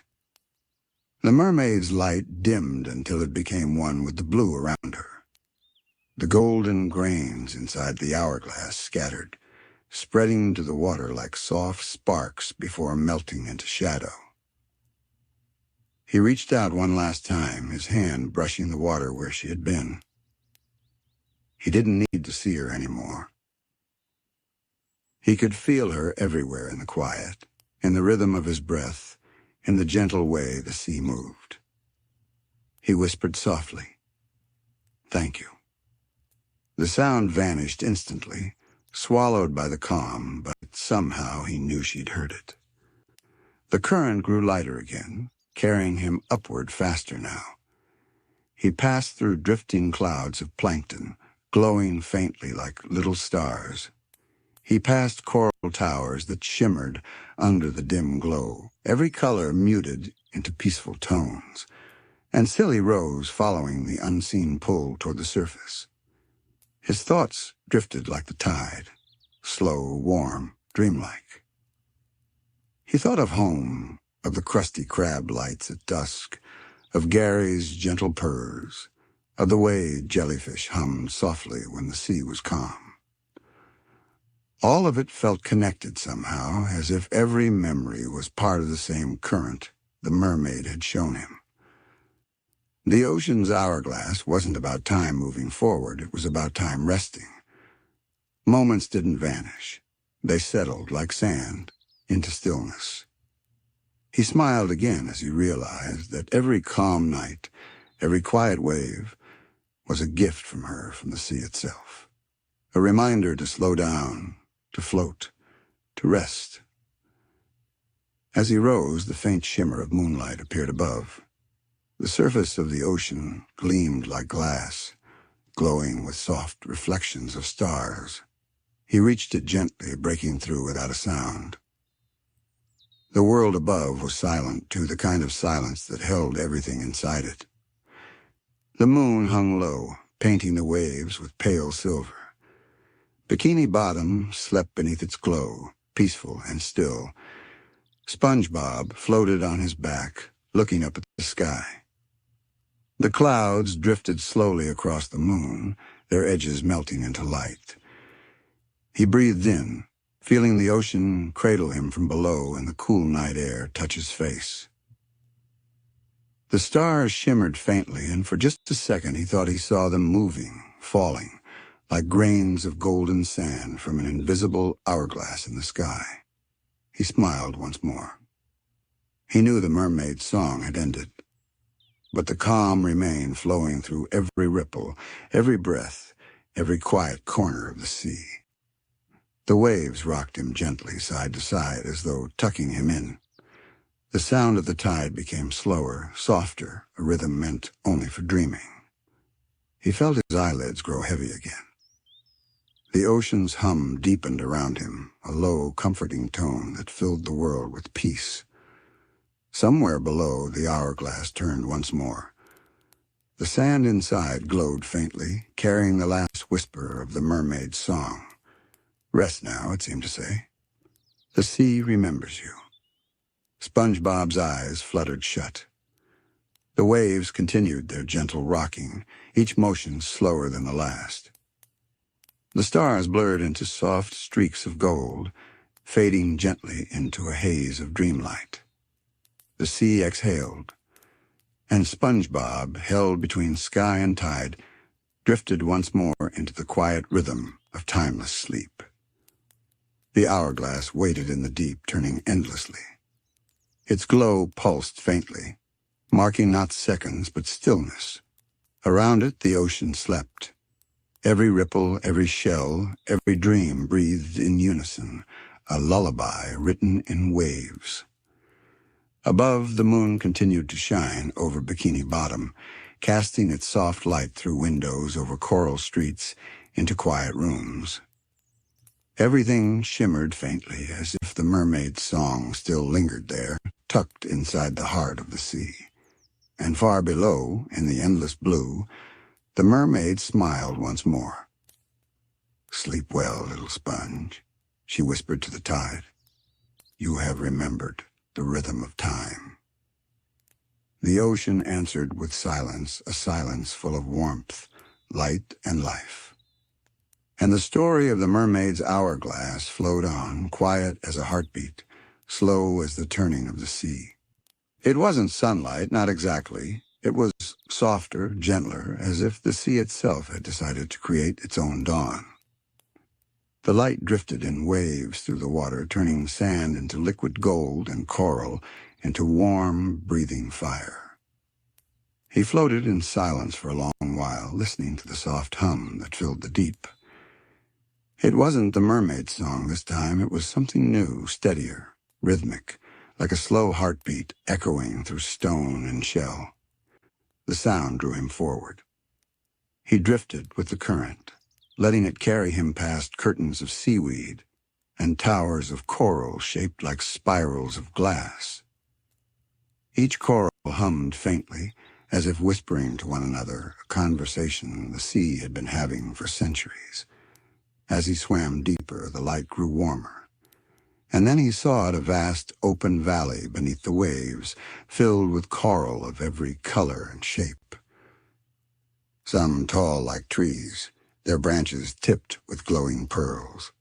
The mermaid's light dimmed until it became one with the blue around her. The golden grains inside the hourglass scattered, spreading to the water like soft sparks before melting into shadow. He reached out one last time, his hand brushing the water where she had been. He didn't need to see her anymore. He could feel her everywhere in the quiet, in the rhythm of his breath, in the gentle way the sea moved. He whispered softly, "Thank you." The sound vanished instantly, swallowed by the calm, but somehow he knew she'd heard it. The current grew lighter again, carrying him upward faster now. He passed through drifting clouds of plankton, glowing faintly like little stars. He passed coral towers that shimmered under the dim glow, every color muted into peaceful tones, and still he rose, following the unseen pull toward the surface. His thoughts drifted like the tide, slow, warm, dreamlike. He thought of home, of the Krusty Krab lights at dusk, of Gary's gentle purrs, of the way jellyfish hummed softly when the sea was calm. All of it felt connected somehow, as if every memory was part of the same current the mermaid had shown him. The ocean's hourglass wasn't about time moving forward, it was about time resting. Moments didn't vanish. They settled like sand into stillness. He smiled again as he realized that every calm night, every quiet wave, was a gift from her, from the sea itself. A reminder to slow down, to float, to rest. As he rose, the faint shimmer of moonlight appeared above. The surface of the ocean gleamed like glass, glowing with soft reflections of stars. He reached it gently, breaking through without a sound. The world above was silent, too, the kind of silence that held everything inside it. The moon hung low, painting the waves with pale silver. Bikini Bottom slept beneath its glow, peaceful and still. SpongeBob floated on his back, looking up at the sky. The clouds drifted slowly across the moon, their edges melting into light. He breathed in, feeling the ocean cradle him from below and the cool night air touch his face. The stars shimmered faintly, and for just a second he thought he saw them moving, falling, like grains of golden sand from an invisible hourglass in the sky. He smiled once more. He knew the mermaid's song had ended, but the calm remained, flowing through every ripple, every breath, every quiet corner of the sea. The waves rocked him gently side to side as though tucking him in. The sound of the tide became slower, softer, a rhythm meant only for dreaming. He felt his eyelids grow heavy again. The ocean's hum deepened around him, a low, comforting tone that filled the world with peace. Somewhere below, the hourglass turned once more. The sand inside glowed faintly, carrying the last whisper of the mermaid's song. Rest now, it seemed to say. The sea remembers you. SpongeBob's eyes fluttered shut. The waves continued their gentle rocking, each motion slower than the last. The stars blurred into soft streaks of gold, fading gently into a haze of dreamlight. The sea exhaled, and SpongeBob, held between sky and tide, drifted once more into the quiet rhythm of timeless sleep. The hourglass waited in the deep, turning endlessly. Its glow pulsed faintly, marking not seconds but stillness. Around it the ocean slept. Every ripple, every shell, every dream breathed in unison, a lullaby written in waves. Above, the moon continued to shine over Bikini Bottom, casting its soft light through windows over coral streets into quiet rooms. Everything shimmered faintly, as if the mermaid's song still lingered there, tucked inside the heart of the sea. And far below, in the endless blue, the mermaid smiled once more. "Sleep well, little sponge," she whispered to the tide. "You have remembered the rhythm of time." The ocean answered with silence, a silence full of warmth, light, and life. And the story of the mermaid's hourglass flowed on, quiet as a heartbeat, slow as the turning of the sea. It wasn't sunlight, not exactly. It was softer, gentler, as if the sea itself had decided to create its own dawn. The light drifted in waves through the water, turning sand into liquid gold and coral into warm, breathing fire. He floated in silence for a long while, listening to the soft hum that filled the deep. It wasn't the mermaid's song this time. It was something new, steadier, rhythmic, like a slow heartbeat echoing through stone and shell. The sound drew him forward. He drifted with the current, letting it carry him past curtains of seaweed and towers of coral shaped like spirals of glass. Each coral hummed faintly, as if whispering to one another, a conversation the sea had been having for centuries. As he swam deeper, the light grew warmer. And then he saw it, a vast open valley beneath the waves, filled with coral of every color and shape. Some tall like trees, their branches tipped with glowing pearls,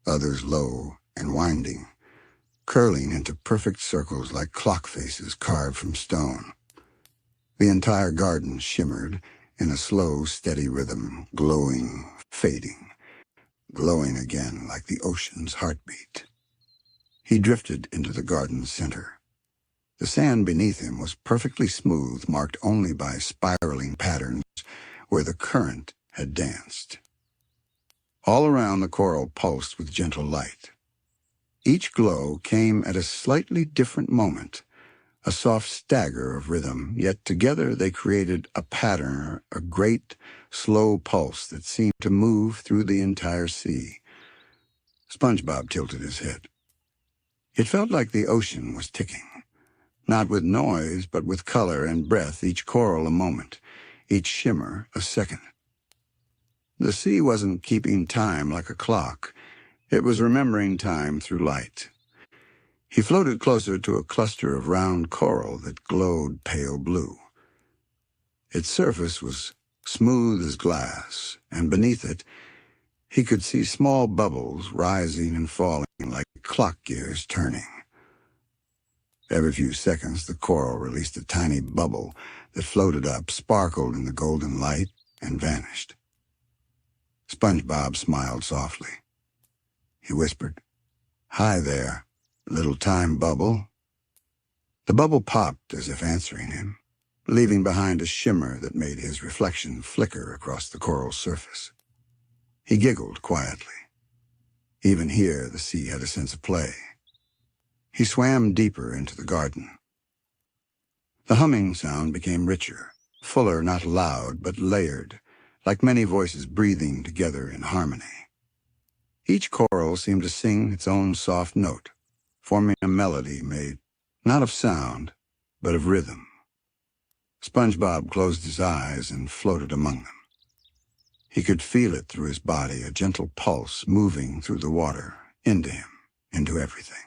others low and winding, curling into perfect circles like clock faces carved from stone. The entire garden shimmered in a slow, steady rhythm, glowing, fading, glowing again like the ocean's heartbeat. He drifted into the garden's center. The sand beneath him was perfectly smooth, marked only by spiraling patterns where the current had danced. All around, the coral pulsed with gentle light. Each glow came at a slightly different moment, a soft stagger of rhythm, yet together they created a pattern, a great, slow pulse that seemed to move through the entire sea. SpongeBob tilted his head. It felt like the ocean was ticking, not with noise, but with color and breath, each coral a moment, each shimmer a second. The sea wasn't keeping time like a clock. It was remembering time through light. He floated closer to a cluster of round coral that glowed pale blue. Its surface was smooth as glass, and beneath it, he could see small bubbles rising and falling like clock gears turning. Every few seconds, the coral released a tiny bubble that floated up, sparkled in the golden light, and vanished. SpongeBob smiled softly. He whispered, "Hi there, little time bubble." The bubble popped as if answering him, leaving behind a shimmer that made his reflection flicker across the coral's surface. He giggled quietly. Even here, the sea had a sense of play. He swam deeper into the garden. The humming sound became richer, fuller, not loud, but layered, like many voices breathing together in harmony. Each coral seemed to sing its own soft note, forming a melody made not of sound, but of rhythm. SpongeBob closed his eyes and floated among them. He could feel it through his body, a gentle pulse moving through the water, into him, into everything.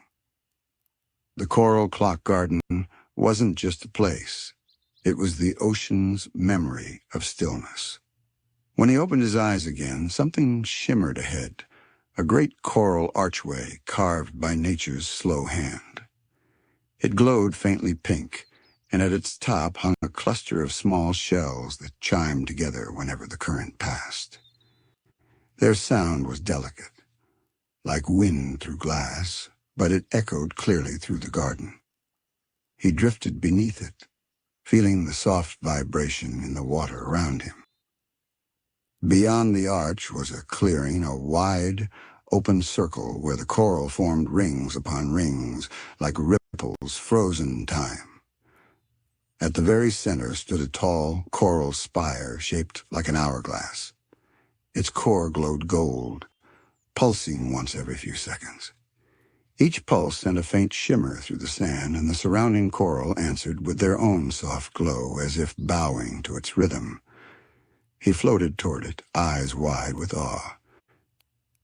The coral clock garden wasn't just a place. It was the ocean's memory of stillness. When he opened his eyes again, something shimmered ahead, a great coral archway carved by nature's slow hand. It glowed faintly pink, and at its top hung a cluster of small shells that chimed together whenever the current passed. Their sound was delicate, like wind through glass, but it echoed clearly through the garden. He drifted beneath it, feeling the soft vibration in the water around him. Beyond the arch was a clearing, a wide, open circle where the coral formed rings upon rings, like ripples frozen in time. At the very center stood a tall coral spire shaped like an hourglass. Its core glowed gold, pulsing once every few seconds. Each pulse sent a faint shimmer through the sand, and the surrounding coral answered with their own soft glow, as if bowing to its rhythm. He floated toward it, eyes wide with awe.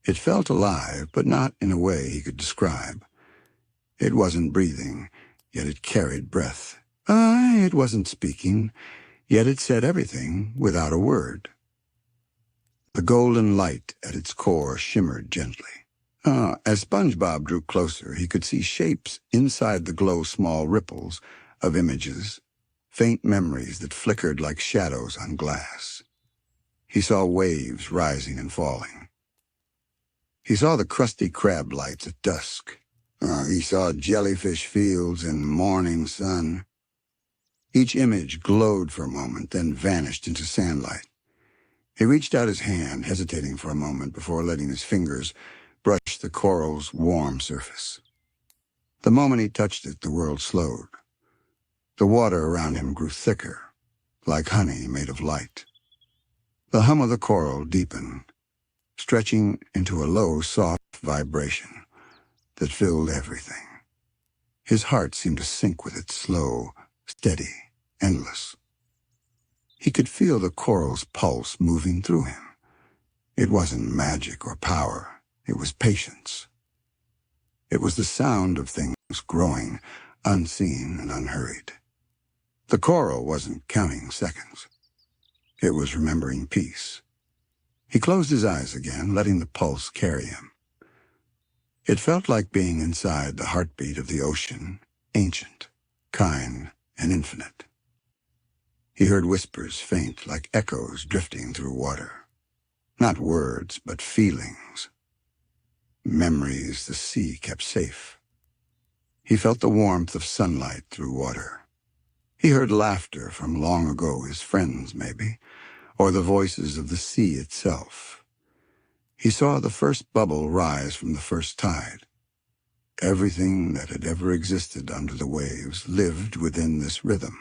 It felt alive, but not in a way he could describe. It wasn't breathing, yet it carried breath. It wasn't speaking, yet it said everything without a word. The golden light at its core shimmered gently. As SpongeBob drew closer, he could see shapes inside the glow, small ripples of images, faint memories that flickered like shadows on glass. He saw waves rising and falling. He saw the Krusty Krab lights at dusk. He saw jellyfish fields in morning sun. Each image glowed for a moment, then vanished into sandlight. He reached out his hand, hesitating for a moment before letting his fingers brush the coral's warm surface. The moment he touched it, the world slowed. The water around him grew thicker, like honey made of light. The hum of the coral deepened, stretching into a low, soft vibration that filled everything. His heart seemed to sink with it, slow, steady, endless. He could feel the coral's pulse moving through him. It wasn't magic or power. It was patience. It was the sound of things growing, unseen and unhurried. The coral wasn't counting seconds. It was remembering peace. He closed his eyes again, letting the pulse carry him. It felt like being inside the heartbeat of the ocean, ancient, kind, and infinite. He heard whispers faint like echoes drifting through water. Not words, but feelings. Memories the sea kept safe. He felt the warmth of sunlight through water. He heard laughter from long ago, his friends maybe, or the voices of the sea itself. He saw the first bubble rise from the first tide. Everything that had ever existed under the waves lived within this rhythm.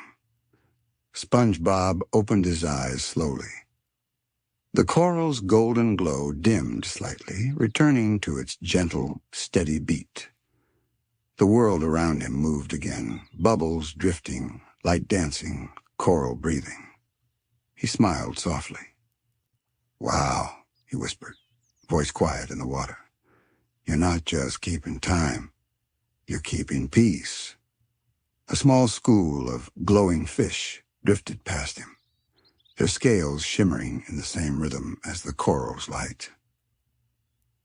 SpongeBob opened his eyes slowly. The coral's golden glow dimmed slightly, returning to its gentle, steady beat. The world around him moved again, bubbles drifting, light dancing, coral breathing. He smiled softly. "Wow," he whispered, voice quiet in the water. "You're not just keeping time. You're keeping peace." A small school of glowing fish drifted past him, their scales shimmering in the same rhythm as the coral's light.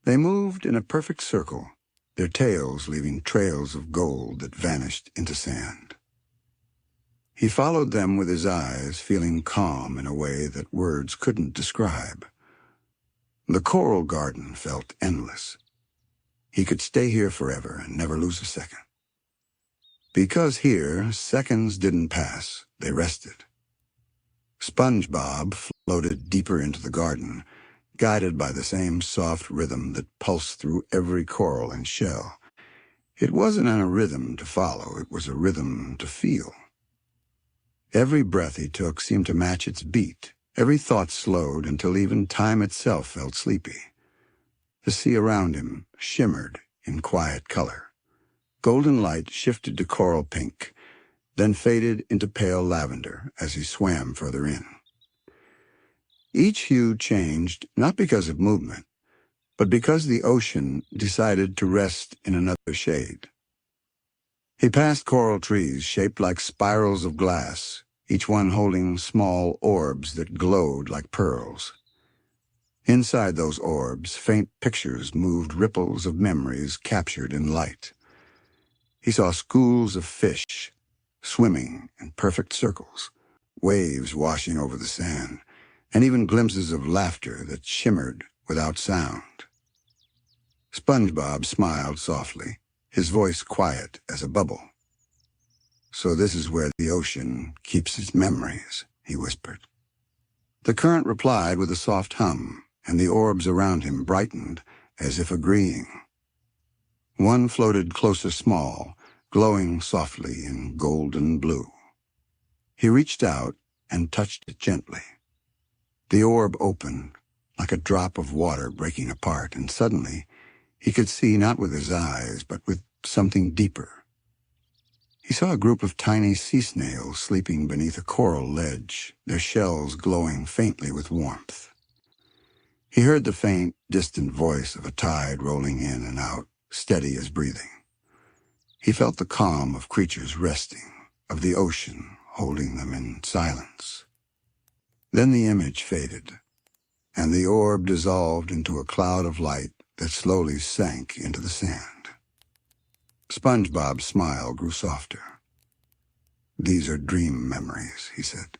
They moved in a perfect circle, their tails leaving trails of gold that vanished into sand. He followed them with his eyes, feeling calm in a way that words couldn't describe. The coral garden felt endless. He could stay here forever and never lose a second. Because here, seconds didn't pass, they rested. SpongeBob floated deeper into the garden, guided by the same soft rhythm that pulsed through every coral and shell. It wasn't a rhythm to follow, it was a rhythm to feel. Every breath he took seemed to match its beat. Every thought slowed until even time itself felt sleepy. The sea around him shimmered in quiet color. Golden light shifted to coral pink, then faded into pale lavender as he swam further in. Each hue changed not because of movement, but because the ocean decided to rest in another shade. He passed coral trees shaped like spirals of glass, each one holding small orbs that glowed like pearls. Inside those orbs, faint pictures moved, ripples of memories captured in light. He saw schools of fish swimming in perfect circles, waves washing over the sand, and even glimpses of laughter that shimmered without sound. SpongeBob smiled softly, his voice quiet as a bubble. "So this is where the ocean keeps its memories," he whispered. The current replied with a soft hum, and the orbs around him brightened as if agreeing. One floated closer small, glowing softly in golden blue. He reached out and touched it gently. The orb opened, like a drop of water breaking apart, and suddenly he could see not with his eyes, but with something deeper. He saw a group of tiny sea snails sleeping beneath a coral ledge, their shells glowing faintly with warmth. He heard the faint, distant voice of a tide rolling in and out, steady as breathing. He felt the calm of creatures resting, of the ocean holding them in silence. Then the image faded, and the orb dissolved into a cloud of light that slowly sank into the sand. SpongeBob's smile grew softer. "These are dream memories," he said.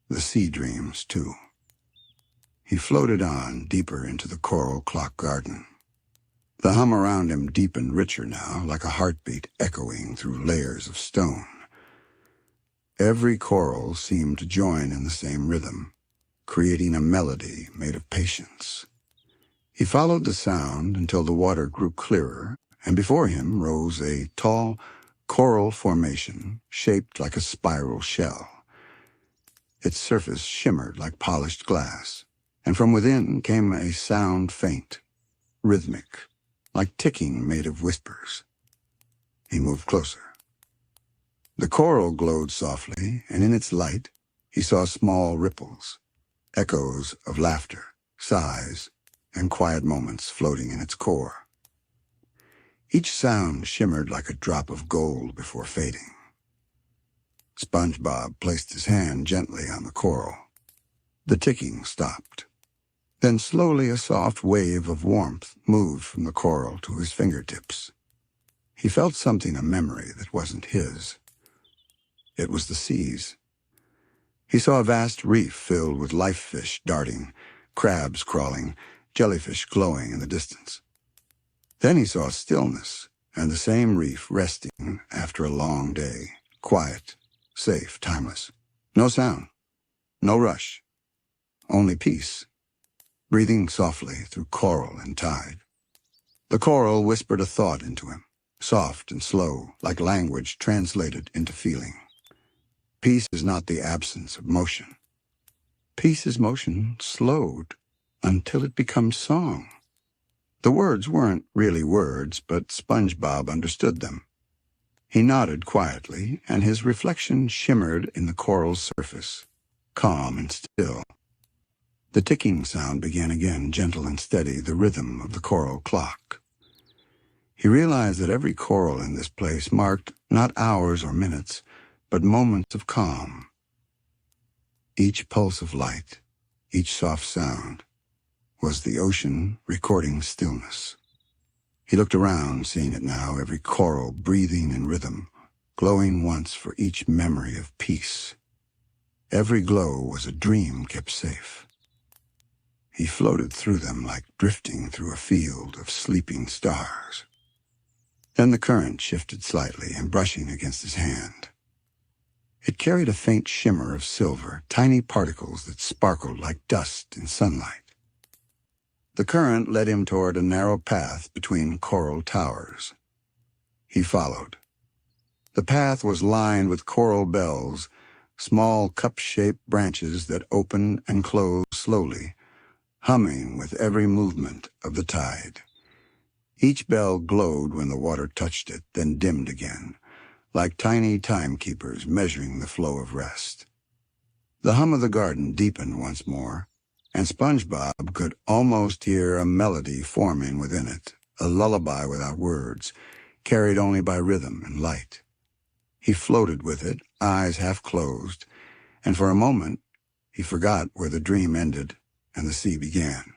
"The sea dreams, too." He floated on, deeper into the coral clock garden. The hum around him deepened richer now, like a heartbeat echoing through layers of stone. Every coral seemed to join in the same rhythm, creating a melody made of patience. He followed the sound until the water grew clearer, and before him rose a tall coral formation shaped like a spiral shell. Its surface shimmered like polished glass, and from within came a sound faint, rhythmic, like ticking made of whispers. He moved closer. The coral glowed softly, and in its light he saw small ripples, echoes of laughter, sighs, and quiet moments floating in its core. Each sound shimmered like a drop of gold before fading. SpongeBob placed his hand gently on the coral. The ticking stopped. Then slowly a soft wave of warmth moved from the coral to his fingertips. He felt something, a memory that wasn't his. It was the sea's. He saw a vast reef filled with life fish darting, crabs crawling, jellyfish glowing in the distance. Then he saw stillness, and the same reef resting after a long day, quiet, safe, timeless. No sound, no rush, only peace, breathing softly through coral and tide. The coral whispered a thought into him, soft and slow, like language translated into feeling. Peace is not the absence of motion. Peace is motion slowed until it becomes song. The words weren't really words, but SpongeBob understood them. He nodded quietly, and his reflection shimmered in the coral's surface, calm and still. The ticking sound began again, gentle and steady, the rhythm of the coral clock. He realized that every coral in this place marked not hours or minutes, but moments of calm. Each pulse of light, each soft sound, was the ocean recording stillness. He looked around, seeing it now, every coral breathing in rhythm, glowing once for each memory of peace. Every glow was a dream kept safe. He floated through them like drifting through a field of sleeping stars. Then the current shifted slightly and brushing against his hand. It carried a faint shimmer of silver, tiny particles that sparkled like dust in sunlight. The current led him toward a narrow path between coral towers. He followed. The path was lined with coral bells, small cup-shaped branches that opened and closed slowly, humming with every movement of the tide. Each bell glowed when the water touched it, then dimmed again, like tiny timekeepers measuring the flow of rest. The hum of the garden deepened once more, and SpongeBob could almost hear a melody forming within it, a lullaby without words, carried only by rhythm and light. He floated with it, eyes half closed, and for a moment he forgot where the dream ended and the sea began.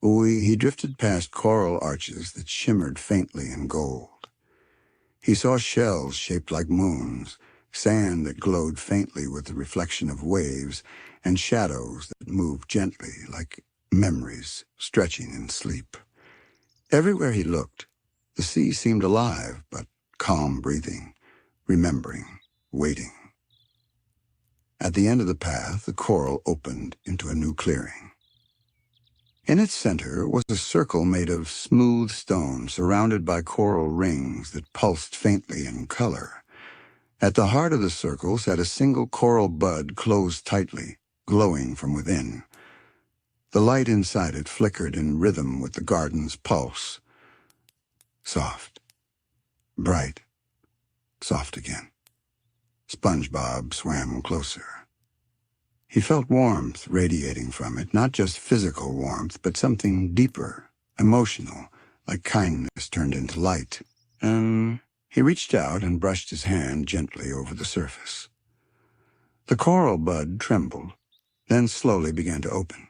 He drifted past coral arches that shimmered faintly in gold. He saw shells shaped like moons, sand that glowed faintly with the reflection of waves, and shadows that moved gently like memories stretching in sleep. Everywhere he looked, the sea seemed alive, but calm breathing, remembering, waiting. At the end of the path, the coral opened into a new clearing. In its center was a circle made of smooth stone surrounded by coral rings that pulsed faintly in color. At the heart of the circle sat a single coral bud closed tightly, glowing from within. The light inside it flickered in rhythm with the garden's pulse. Soft, bright, soft again. SpongeBob swam closer. He felt warmth radiating from it, not just physical warmth, but something deeper, emotional, like kindness turned into light. And he reached out and brushed his hand gently over the surface. The coral bud trembled, then slowly began to open.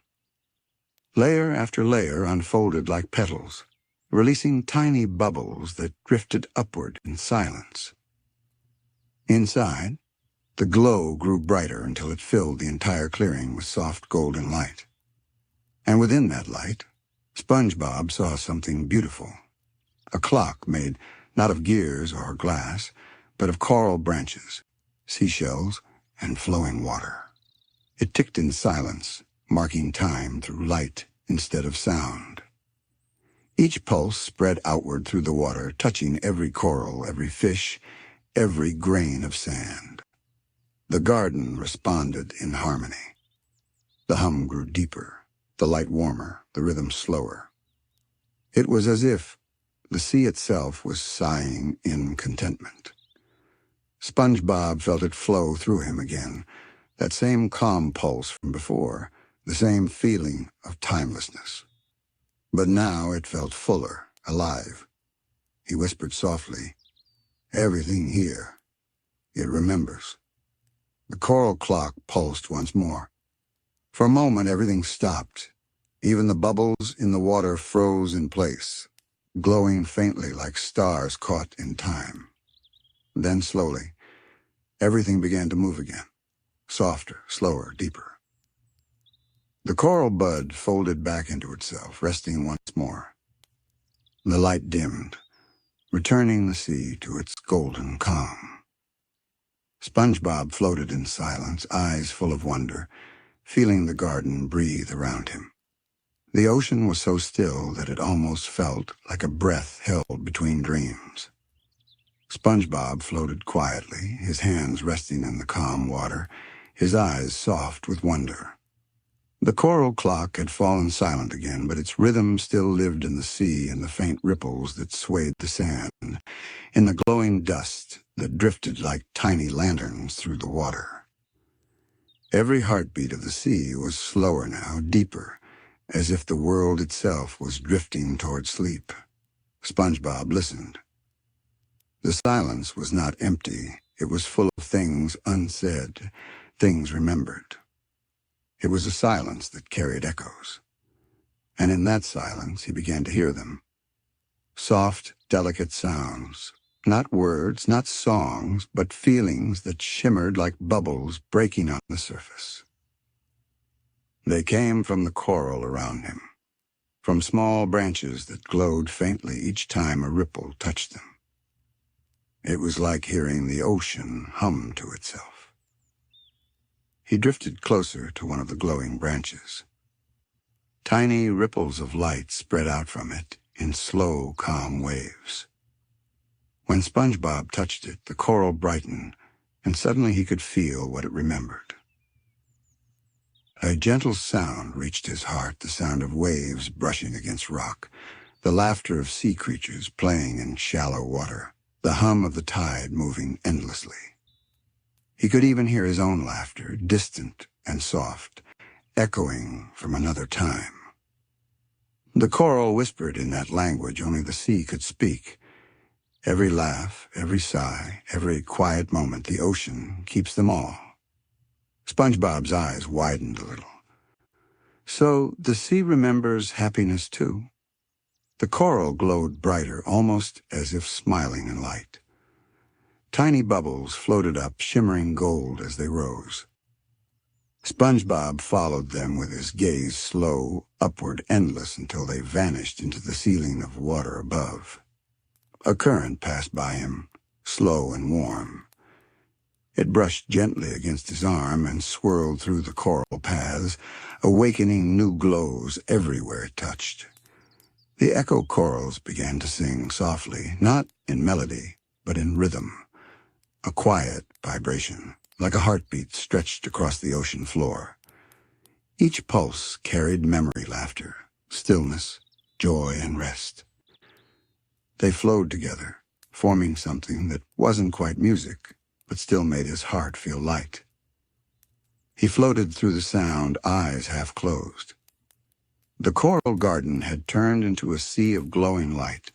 Layer after layer unfolded like petals, releasing tiny bubbles that drifted upward in silence. Inside, the glow grew brighter until it filled the entire clearing with soft golden light. And within that light, SpongeBob saw something beautiful. A clock made not of gears or glass, but of coral branches, seashells, and flowing water. It ticked in silence, marking time through light instead of sound. Each pulse spread outward through the water, touching every coral, every fish, every grain of sand. The garden responded in harmony. The hum grew deeper, the light warmer, the rhythm slower. It was as if the sea itself was sighing in contentment. SpongeBob felt it flow through him again, that same calm pulse from before, the same feeling of timelessness. But now it felt fuller, alive. He whispered softly, "Everything here, it remembers." The coral clock pulsed once more. For a moment, everything stopped. Even the bubbles in the water froze in place, glowing faintly like stars caught in time. Then slowly, everything began to move again, softer, slower, deeper. The coral bud folded back into itself, resting once more. The light dimmed, returning the sea to its golden calm. SpongeBob floated in silence, eyes full of wonder, feeling the garden breathe around him. The ocean was so still that it almost felt like a breath held between dreams. SpongeBob floated quietly, his hands resting in the calm water, his eyes soft with wonder. The coral clock had fallen silent again, but its rhythm still lived in the sea and the faint ripples that swayed the sand, in the glowing dust that drifted like tiny lanterns through the water. Every heartbeat of the sea was slower now, deeper, as if the world itself was drifting toward sleep. SpongeBob listened. The silence was not empty. It was full of things unsaid, things remembered. It was a silence that carried echoes. And in that silence he began to hear them. Soft, delicate sounds. Not words, not songs, but feelings that shimmered like bubbles breaking on the surface. They came from the coral around him, from small branches that glowed faintly each time a ripple touched them. It was like hearing the ocean hum to itself. He drifted closer to one of the glowing branches. Tiny ripples of light spread out from it in slow, calm waves. When SpongeBob touched it, the coral brightened, and suddenly he could feel what it remembered. A gentle sound reached his heart, the sound of waves brushing against rock, the laughter of sea creatures playing in shallow water, the hum of the tide moving endlessly. He could even hear his own laughter, distant and soft, echoing from another time. The coral whispered in that language only the sea could speak. Every laugh, every sigh, every quiet moment, the ocean keeps them all. SpongeBob's eyes widened a little. So the sea remembers happiness too. The coral glowed brighter, almost as if smiling in light. Tiny bubbles floated up, shimmering gold as they rose. SpongeBob followed them with his gaze slow, upward, endless, until they vanished into the ceiling of water above. A current passed by him, slow and warm. It brushed gently against his arm and swirled through the coral paths, awakening new glows everywhere it touched. The echo corals began to sing softly, not in melody, but in rhythm, a quiet vibration, like a heartbeat stretched across the ocean floor. Each pulse carried memory laughter, stillness, joy, and rest. They flowed together, forming something that wasn't quite music, but still made his heart feel light. He floated through the sound, eyes half closed. The coral garden had turned into a sea of glowing light,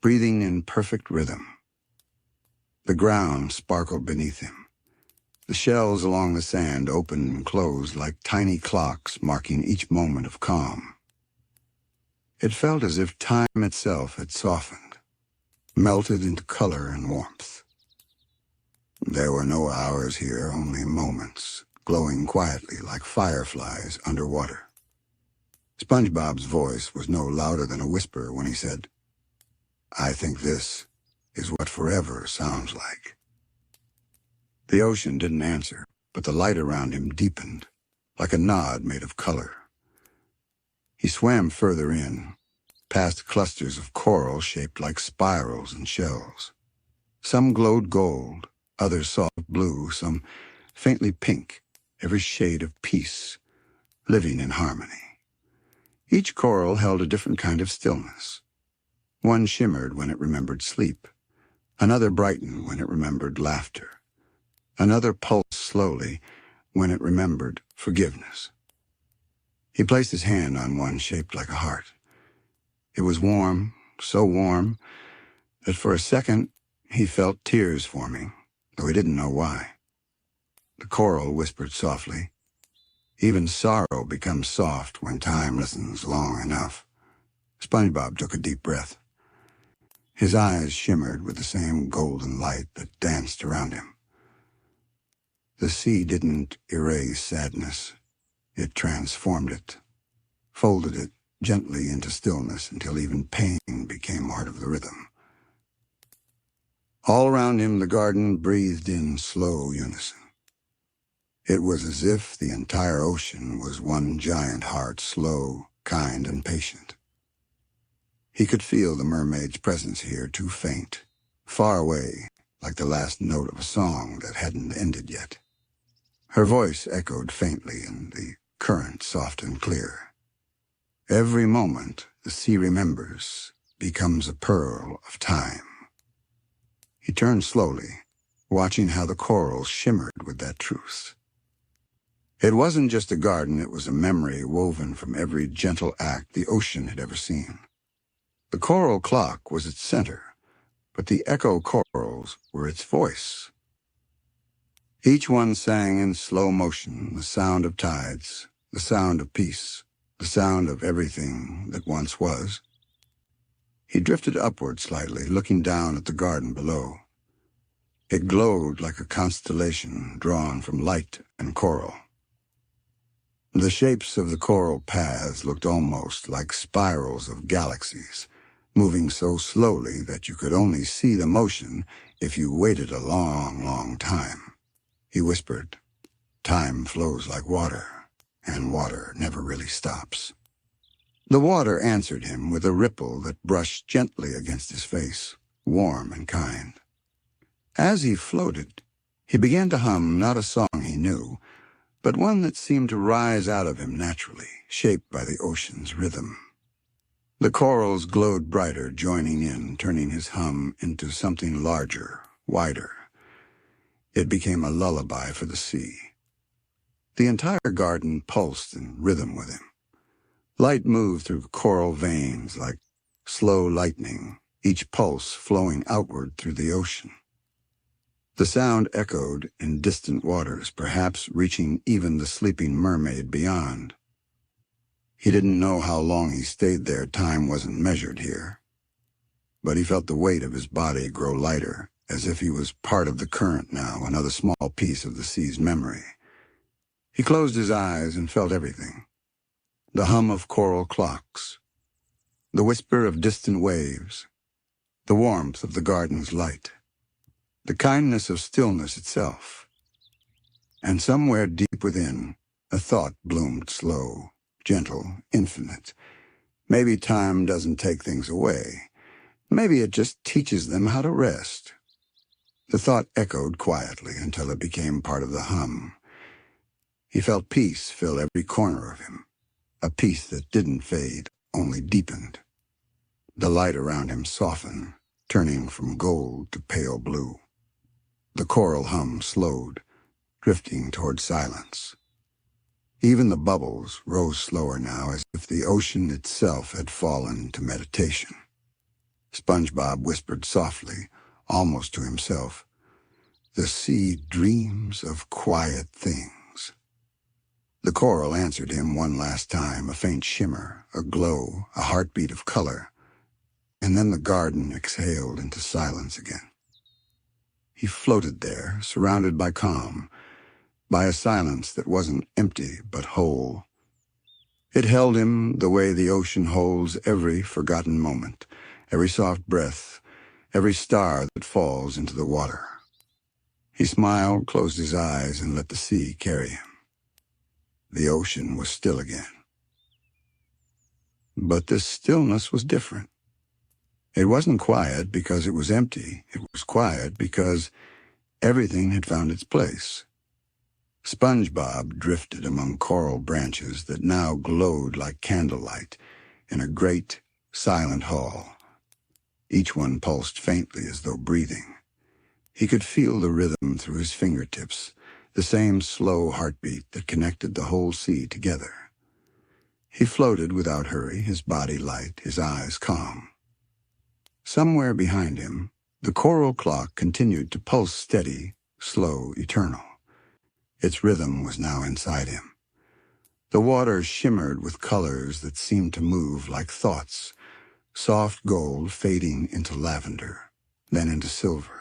breathing in perfect rhythm. The ground sparkled beneath him. The shells along the sand opened and closed like tiny clocks marking each moment of calm. It felt as if time itself had softened, melted into color and warmth. There were no hours here, only moments, glowing quietly like fireflies underwater. SpongeBob's voice was no louder than a whisper when he said, "I think this is what forever sounds like." The ocean didn't answer, but the light around him deepened, like a nod made of color. He swam further in, past clusters of coral shaped like spirals and shells. Some glowed gold, others soft blue, some faintly pink, every shade of peace, living in harmony. Each coral held a different kind of stillness. One shimmered when it remembered sleep. Another brightened when it remembered laughter. Another pulsed slowly when it remembered forgiveness. He placed his hand on one shaped like a heart. It was warm, so warm, that for a second he felt tears forming, though he didn't know why. The coral whispered softly, "Even sorrow becomes soft when time listens long enough." SpongeBob took a deep breath. His eyes shimmered with the same golden light that danced around him. The sea didn't erase sadness. It transformed it, folded it gently into stillness until even pain became part of the rhythm. All around him the garden breathed in slow unison. It was as if the entire ocean was one giant heart, slow, kind, and patient. He could feel the mermaid's presence here, too faint, far away, like the last note of a song that hadn't ended yet. Her voice echoed faintly in the current, soft and clear. Every moment the sea remembers becomes a pearl of time. He turned slowly, watching how the corals shimmered with that truth. It wasn't just a garden, it was a memory woven from every gentle act the ocean had ever seen. The coral clock was its center, but the echo corals were its voice. Each one sang in slow motion the sound of tides, the sound of peace, the sound of everything that once was. He drifted upward slightly, looking down at the garden below. It glowed like a constellation drawn from light and coral. The shapes of the coral paths looked almost like spirals of galaxies, moving so slowly that you could only see the motion if you waited a long, long time. He whispered, "Time flows like water, and water never really stops." The water answered him with a ripple that brushed gently against his face, warm and kind. As he floated, he began to hum not a song he knew, but one that seemed to rise out of him naturally, shaped by the ocean's rhythm. The corals glowed brighter, joining in, turning his hum into something larger, wider. It became a lullaby for the sea. The entire garden pulsed in rhythm with him. Light moved through coral veins like slow lightning, each pulse flowing outward through the ocean. The sound echoed in distant waters, perhaps reaching even the sleeping mermaid beyond. He didn't know how long he stayed there. Time wasn't measured here. But he felt the weight of his body grow lighter, as if he was part of the current now, another small piece of the sea's memory. He closed his eyes and felt everything. The hum of coral clocks, the whisper of distant waves, the warmth of the garden's light, the kindness of stillness itself. And somewhere deep within, a thought bloomed slow, gentle, infinite. Maybe time doesn't take things away. Maybe it just teaches them how to rest. The thought echoed quietly until it became part of the hum. He felt peace fill every corner of him, a peace that didn't fade, only deepened. The light around him softened, turning from gold to pale blue. The choral hum slowed, drifting toward silence. Even the bubbles rose slower now, as if the ocean itself had fallen to meditation. SpongeBob whispered softly, almost to himself, "The sea dreams of quiet things." The coral answered him one last time, a faint shimmer, a glow, a heartbeat of color, and then the garden exhaled into silence again. He floated there, surrounded by calm, by a silence that wasn't empty but whole. It held him the way the ocean holds every forgotten moment, every soft breath, every star that falls into the water. He smiled, closed his eyes, and let the sea carry him. The ocean was still again. But this stillness was different. It wasn't quiet because it was empty. It was quiet because everything had found its place. SpongeBob drifted among coral branches that now glowed like candlelight in a great, silent hall. Each one pulsed faintly as though breathing. He could feel the rhythm through his fingertips, the same slow heartbeat that connected the whole sea together. He floated without hurry, his body light, his eyes calm. Somewhere behind him, the coral clock continued to pulse steady, slow, eternal. Its rhythm was now inside him. The water shimmered with colors that seemed to move like thoughts, soft gold fading into lavender, then into silver.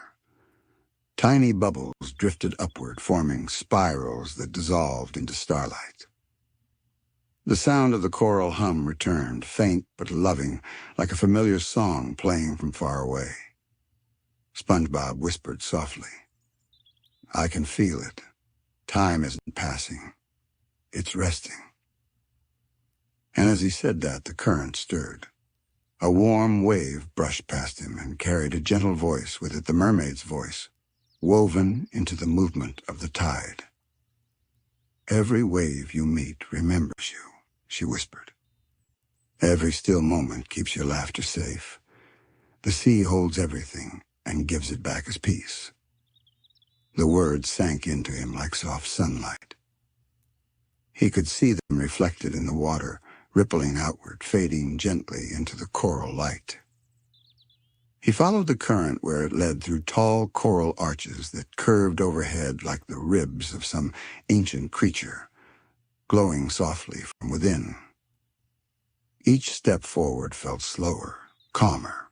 Tiny bubbles drifted upward, forming spirals that dissolved into starlight. The sound of the choral hum returned, faint but loving, like a familiar song playing from far away. SpongeBob whispered softly, "I can feel it. Time isn't passing. It's resting." And as he said that, the current stirred. A warm wave brushed past him and carried a gentle voice with it, the mermaid's voice, woven into the movement of the tide. "Every wave you meet remembers you," she whispered. "Every still moment keeps your laughter safe. The sea holds everything and gives it back as peace." The words sank into him like soft sunlight. He could see them reflected in the water, rippling outward, fading gently into the coral light. He followed the current where it led through tall coral arches that curved overhead like the ribs of some ancient creature, glowing softly from within. Each step forward felt slower, calmer.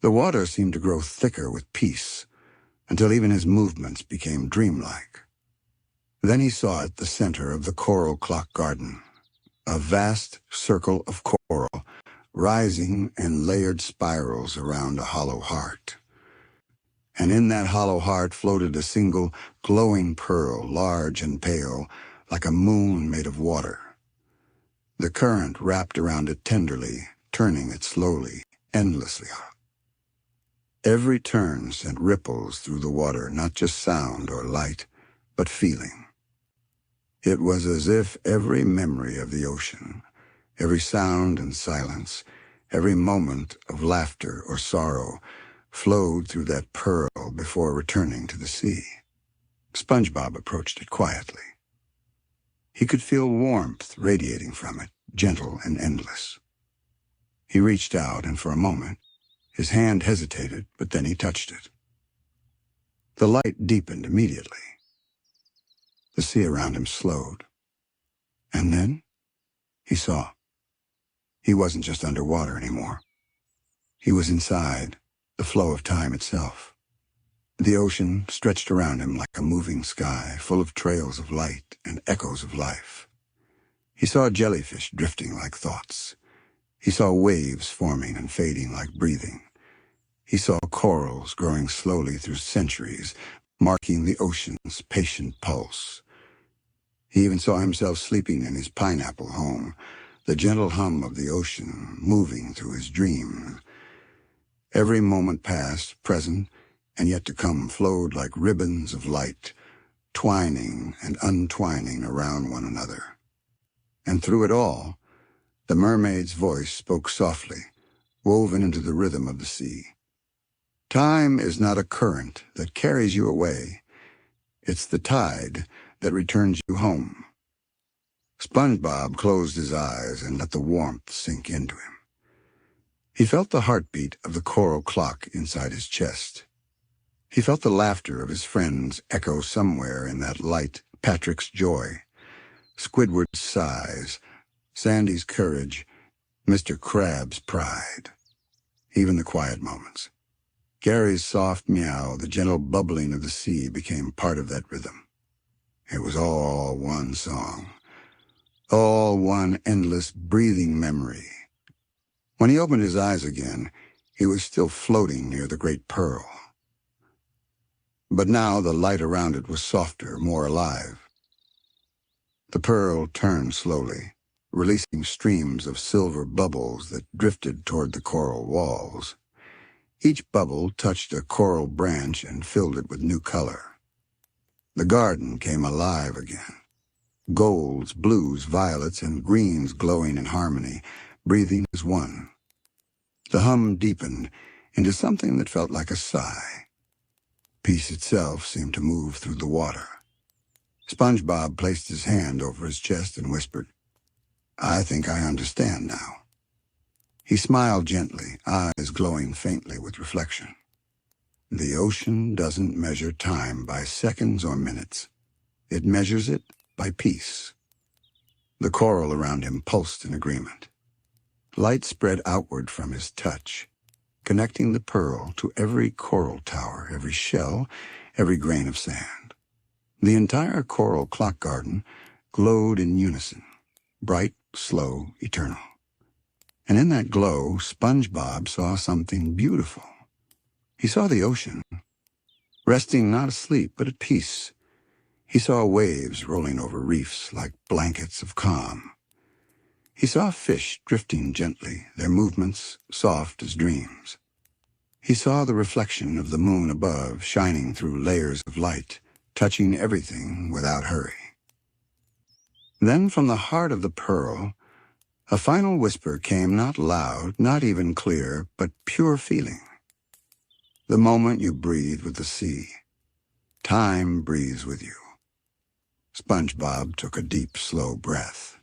The water seemed to grow thicker with peace, until even his movements became dreamlike. Then he saw at the center of the coral clock garden, a vast circle of coral, rising in layered spirals around a hollow heart. And in that hollow heart floated a single glowing pearl, large and pale, like a moon made of water. The current wrapped around it tenderly, turning it slowly, endlessly. Every turn sent ripples through the water, not just sound or light, but feeling. It was as if every memory of the ocean, every sound and silence, every moment of laughter or sorrow flowed through that pearl before returning to the sea. SpongeBob approached it quietly. He could feel warmth radiating from it, gentle and endless. He reached out, and for a moment, his hand hesitated, but then he touched it. The light deepened immediately. The sea around him slowed. And then he saw. He wasn't just underwater anymore. He was inside, the flow of time itself. The ocean stretched around him like a moving sky, full of trails of light and echoes of life. He saw jellyfish drifting like thoughts. He saw waves forming and fading like breathing. He saw corals growing slowly through centuries, marking the ocean's patient pulse. He even saw himself sleeping in his pineapple home, the gentle hum of the ocean moving through his dreams. Every moment past, present, and yet to come flowed like ribbons of light, twining and untwining around one another. And through it all, the mermaid's voice spoke softly, woven into the rhythm of the sea. "Time is not a current that carries you away. It's the tide that returns you home." SpongeBob closed his eyes and let the warmth sink into him. He felt the heartbeat of the coral clock inside his chest. He felt the laughter of his friends echo somewhere in that light, Patrick's joy, Squidward's sighs, Sandy's courage, Mr. Krab's pride. Even the quiet moments. Gary's soft meow, the gentle bubbling of the sea became part of that rhythm. It was all one song, all one endless breathing memory. When he opened his eyes again, he was still floating near the great pearl. But now the light around it was softer, more alive. The pearl turned slowly, releasing streams of silver bubbles that drifted toward the coral walls. Each bubble touched a coral branch and filled it with new color. The garden came alive again. Golds, blues, violets, and greens glowing in harmony, breathing as one. The hum deepened into something that felt like a sigh. Peace itself seemed to move through the water. SpongeBob placed his hand over his chest and whispered, "I think I understand now." He smiled gently, eyes glowing faintly with reflection. The ocean doesn't measure time by seconds or minutes. It measures it by peace. The coral around him pulsed in agreement. Light spread outward from his touch, connecting the pearl to every coral tower, every shell, every grain of sand. The entire coral clock garden glowed in unison, bright, slow, eternal. And in that glow, SpongeBob saw something beautiful. He saw the ocean, resting not asleep but at peace. He saw waves rolling over reefs like blankets of calm. He saw fish drifting gently, their movements soft as dreams. He saw the reflection of the moon above, shining through layers of light, touching everything without hurry. Then from the heart of the pearl, a final whisper came, not loud, not even clear, but pure feeling. The moment you breathe with the sea, time breathes with you. SpongeBob took a deep, slow breath.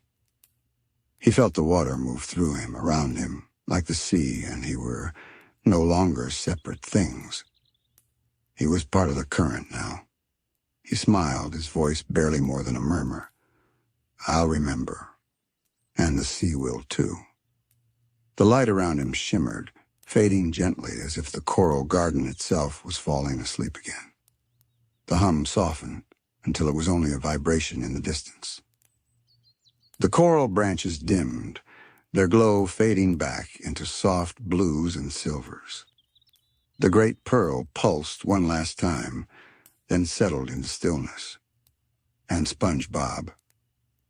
He felt the water move through him, around him, like the sea and he were no longer separate things. He was part of the current now. He smiled, his voice barely more than a murmur. I'll remember. And the sea will too. The light around him shimmered, fading gently as if the coral garden itself was falling asleep again. The hum softened until it was only a vibration in the distance. The coral branches dimmed, their glow fading back into soft blues and silvers. The great pearl pulsed one last time, then settled into stillness. And SpongeBob,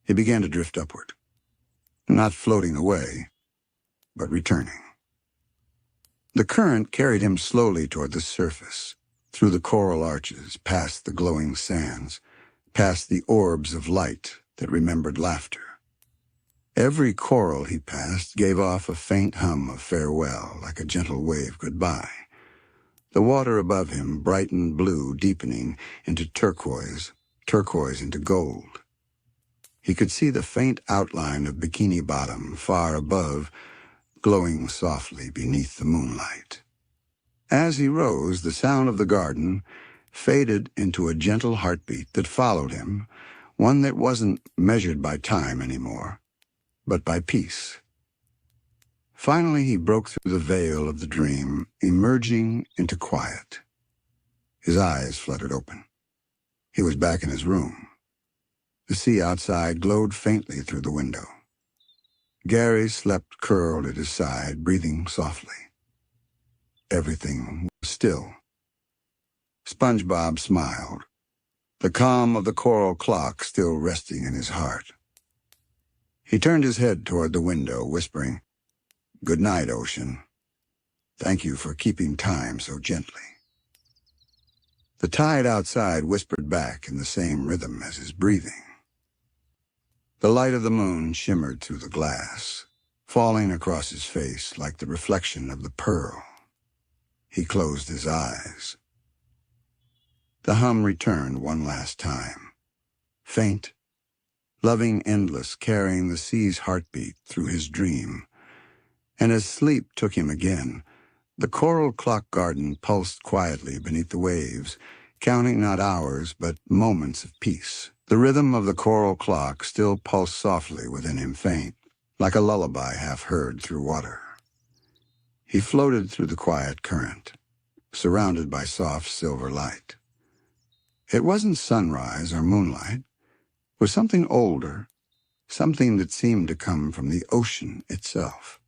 he began to drift upward, not floating away, but returning. The current carried him slowly toward the surface, through the coral arches, past the glowing sands, past the orbs of light that remembered laughter. Every coral he passed gave off a faint hum of farewell, like a gentle wave goodbye. The water above him brightened blue, deepening into turquoise, turquoise into gold. He could see the faint outline of Bikini Bottom far above, glowing softly beneath the moonlight. As he rose, the sound of the garden faded into a gentle heartbeat that followed him, one that wasn't measured by time anymore, but by peace. Finally, he broke through the veil of the dream, emerging into quiet. His eyes fluttered open. He was back in his room. The sea outside glowed faintly through the window. Gary slept curled at his side, breathing softly. Everything was still. SpongeBob smiled, the calm of the coral clock still resting in his heart. He turned his head toward the window, whispering, "Good night, ocean. Thank you for keeping time so gently." The tide outside whispered back in the same rhythm as his breathing. The light of the moon shimmered through the glass, falling across his face like the reflection of the pearl. He closed his eyes. The hum returned one last time, faint, loving, endless, carrying the sea's heartbeat through his dream. And as sleep took him again, the coral clock garden pulsed quietly beneath the waves, counting not hours but moments of peace. The rhythm of the coral clock still pulsed softly within him, faint, like a lullaby half heard through water. He floated through the quiet current, surrounded by soft silver light. It wasn't sunrise or moonlight. It was something older, something that seemed to come from the ocean itself.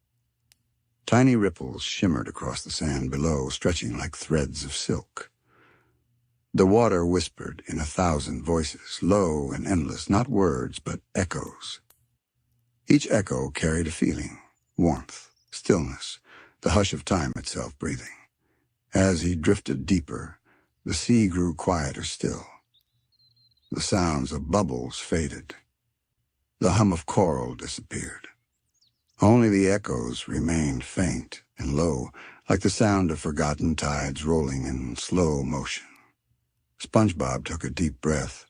Tiny ripples shimmered across the sand below, stretching like threads of silk. The water whispered in 1,000 voices, low and endless, not words, but echoes. Each echo carried a feeling, warmth, stillness, the hush of time itself breathing. As he drifted deeper, the sea grew quieter still. The sounds of bubbles faded. The hum of coral disappeared. Only the echoes remained faint and low, like the sound of forgotten tides rolling in slow motion. SpongeBob took a deep breath,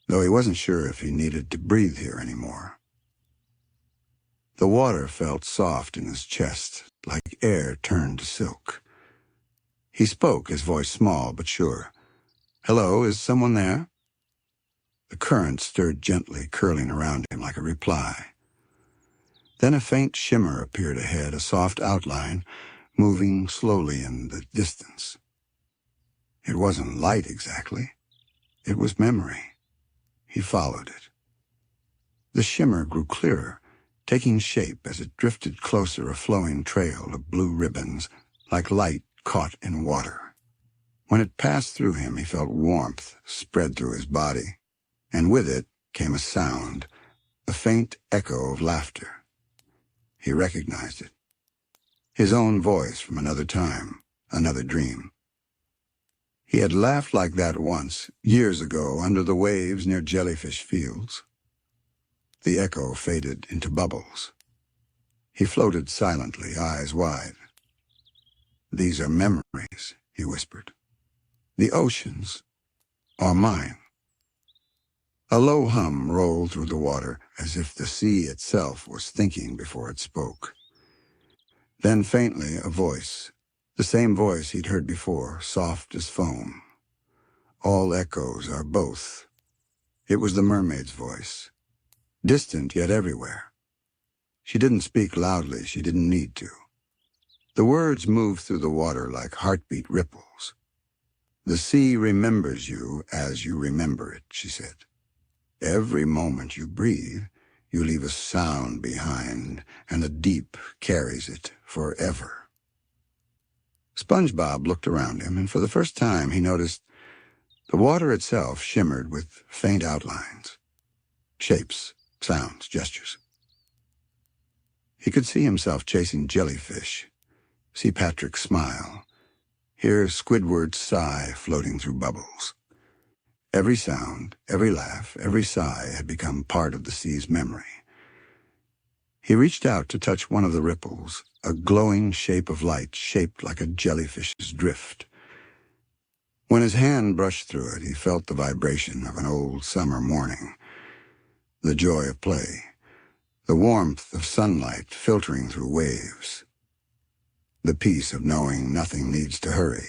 though he wasn't sure if he needed to breathe here anymore. The water felt soft in his chest, like air turned to silk. He spoke, his voice small but sure. "Hello, is someone there?" The current stirred gently, curling around him like a reply. Then a faint shimmer appeared ahead, a soft outline, moving slowly in the distance. It wasn't light exactly. It was memory. He followed it. The shimmer grew clearer, taking shape as it drifted closer, a flowing trail of blue ribbons, like light caught in water. When it passed through him, he felt warmth spread through his body, and with it came a sound, a faint echo of laughter. He recognized it. His own voice from another time, another dream. He had laughed like that once, years ago, under the waves near Jellyfish Fields. The echo faded into bubbles. He floated silently, eyes wide. "These are memories," he whispered. "The oceans are mine." A low hum rolled through the water, as if the sea itself was thinking before it spoke. Then faintly a voice, the same voice he'd heard before, soft as foam. "All echoes are both." It was the mermaid's voice, distant yet everywhere. She didn't speak loudly, she didn't need to. The words moved through the water like heartbeat ripples. "The sea remembers you as you remember it," she said. "Every moment you breathe, you leave a sound behind, and the deep carries it forever." SpongeBob looked around him, and for the first time he noticed the water itself shimmered with faint outlines, shapes, sounds, gestures. He could see himself chasing jellyfish, see Patrick smile, hear Squidward's sigh floating through bubbles. Every sound, every laugh, every sigh had become part of the sea's memory. He reached out to touch one of the ripples, a glowing shape of light shaped like a jellyfish's drift. When his hand brushed through it, he felt the vibration of an old summer morning, the joy of play, the warmth of sunlight filtering through waves, the peace of knowing nothing needs to hurry.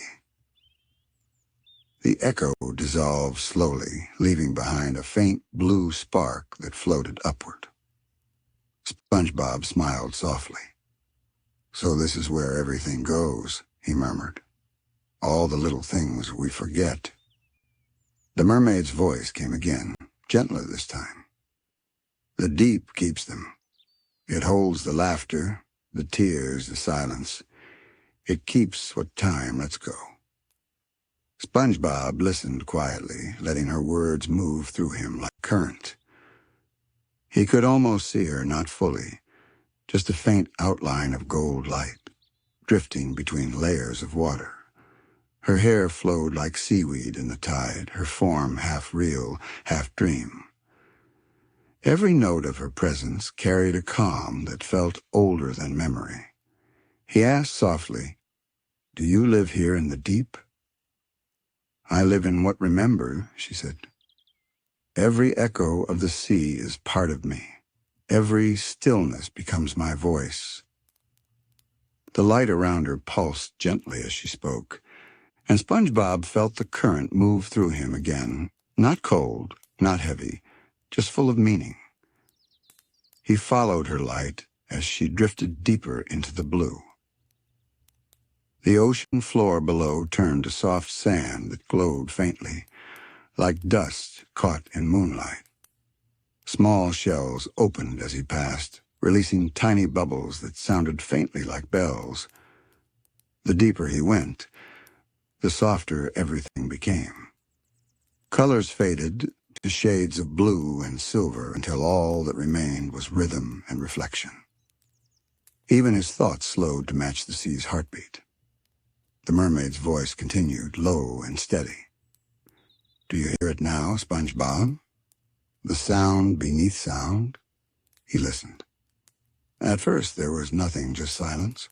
The echo dissolved slowly, leaving behind a faint blue spark that floated upward. SpongeBob smiled softly. "So this is where everything goes," he murmured. "All the little things we forget." The mermaid's voice came again, gentler this time. "The deep keeps them. It holds the laughter, the tears, the silence. It keeps what time lets go." SpongeBob listened quietly, letting her words move through him like current. He could almost see her, not fully, just a faint outline of gold light, drifting between layers of water. Her hair flowed like seaweed in the tide, her form half real, half dream. Every note of her presence carried a calm that felt older than memory. He asked softly, "Do you live here in the deep?" "I live in what remember," she said. "Every echo of the sea is part of me. Every stillness becomes my voice." The light around her pulsed gently as she spoke, and SpongeBob felt the current move through him again, not cold, not heavy, just full of meaning. He followed her light as she drifted deeper into the blue. The ocean floor below turned to soft sand that glowed faintly, like dust caught in moonlight. Small shells opened as he passed, releasing tiny bubbles that sounded faintly like bells. The deeper he went, the softer everything became. Colors faded to shades of blue and silver until all that remained was rhythm and reflection. Even his thoughts slowed to match the sea's heartbeat. The mermaid's voice continued, low and steady. "Do you hear it now, SpongeBob? The sound beneath sound?" He listened. At first there was nothing, just silence.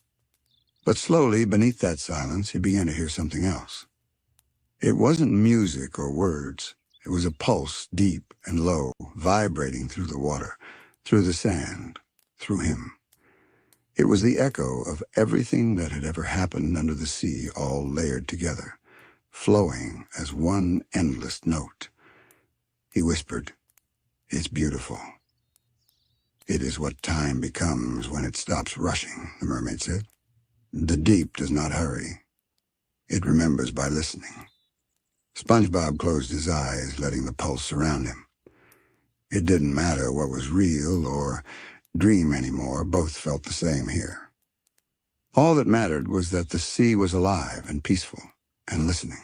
But slowly, beneath that silence, he began to hear something else. It wasn't music or words. It was a pulse, deep and low, vibrating through the water, through the sand, through him. It was the echo of everything that had ever happened under the sea, all layered together, flowing as one endless note. He whispered, "It's beautiful." "It is what time becomes when it stops rushing," the mermaid said. "The deep does not hurry. It remembers by listening." SpongeBob closed his eyes, letting the pulse surround him. It didn't matter what was real or dream anymore, both felt the same here. All that mattered was that the sea was alive and peaceful and listening.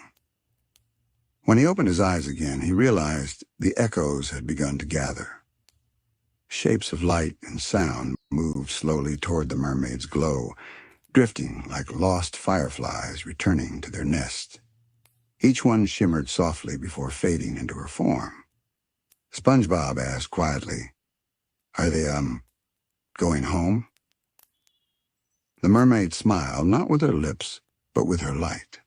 When he opened his eyes again, he realized the echoes had begun to gather. Shapes of light and sound moved slowly toward the mermaid's glow, drifting like lost fireflies returning to their nest. Each one shimmered softly before fading into her form. SpongeBob asked quietly, "Are they, going home?" The mermaid smiled, not with her lips, but with her light.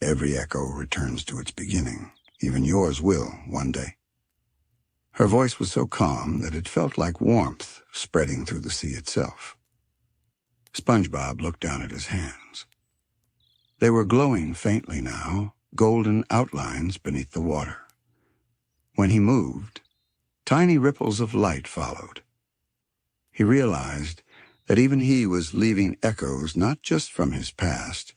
"Every echo returns to its beginning. Even yours will, one day." Her voice was so calm that it felt like warmth spreading through the sea itself. SpongeBob looked down at his hands. They were glowing faintly now, golden outlines beneath the water. When he moved, tiny ripples of light followed. He realized that even he was leaving echoes not just from his past,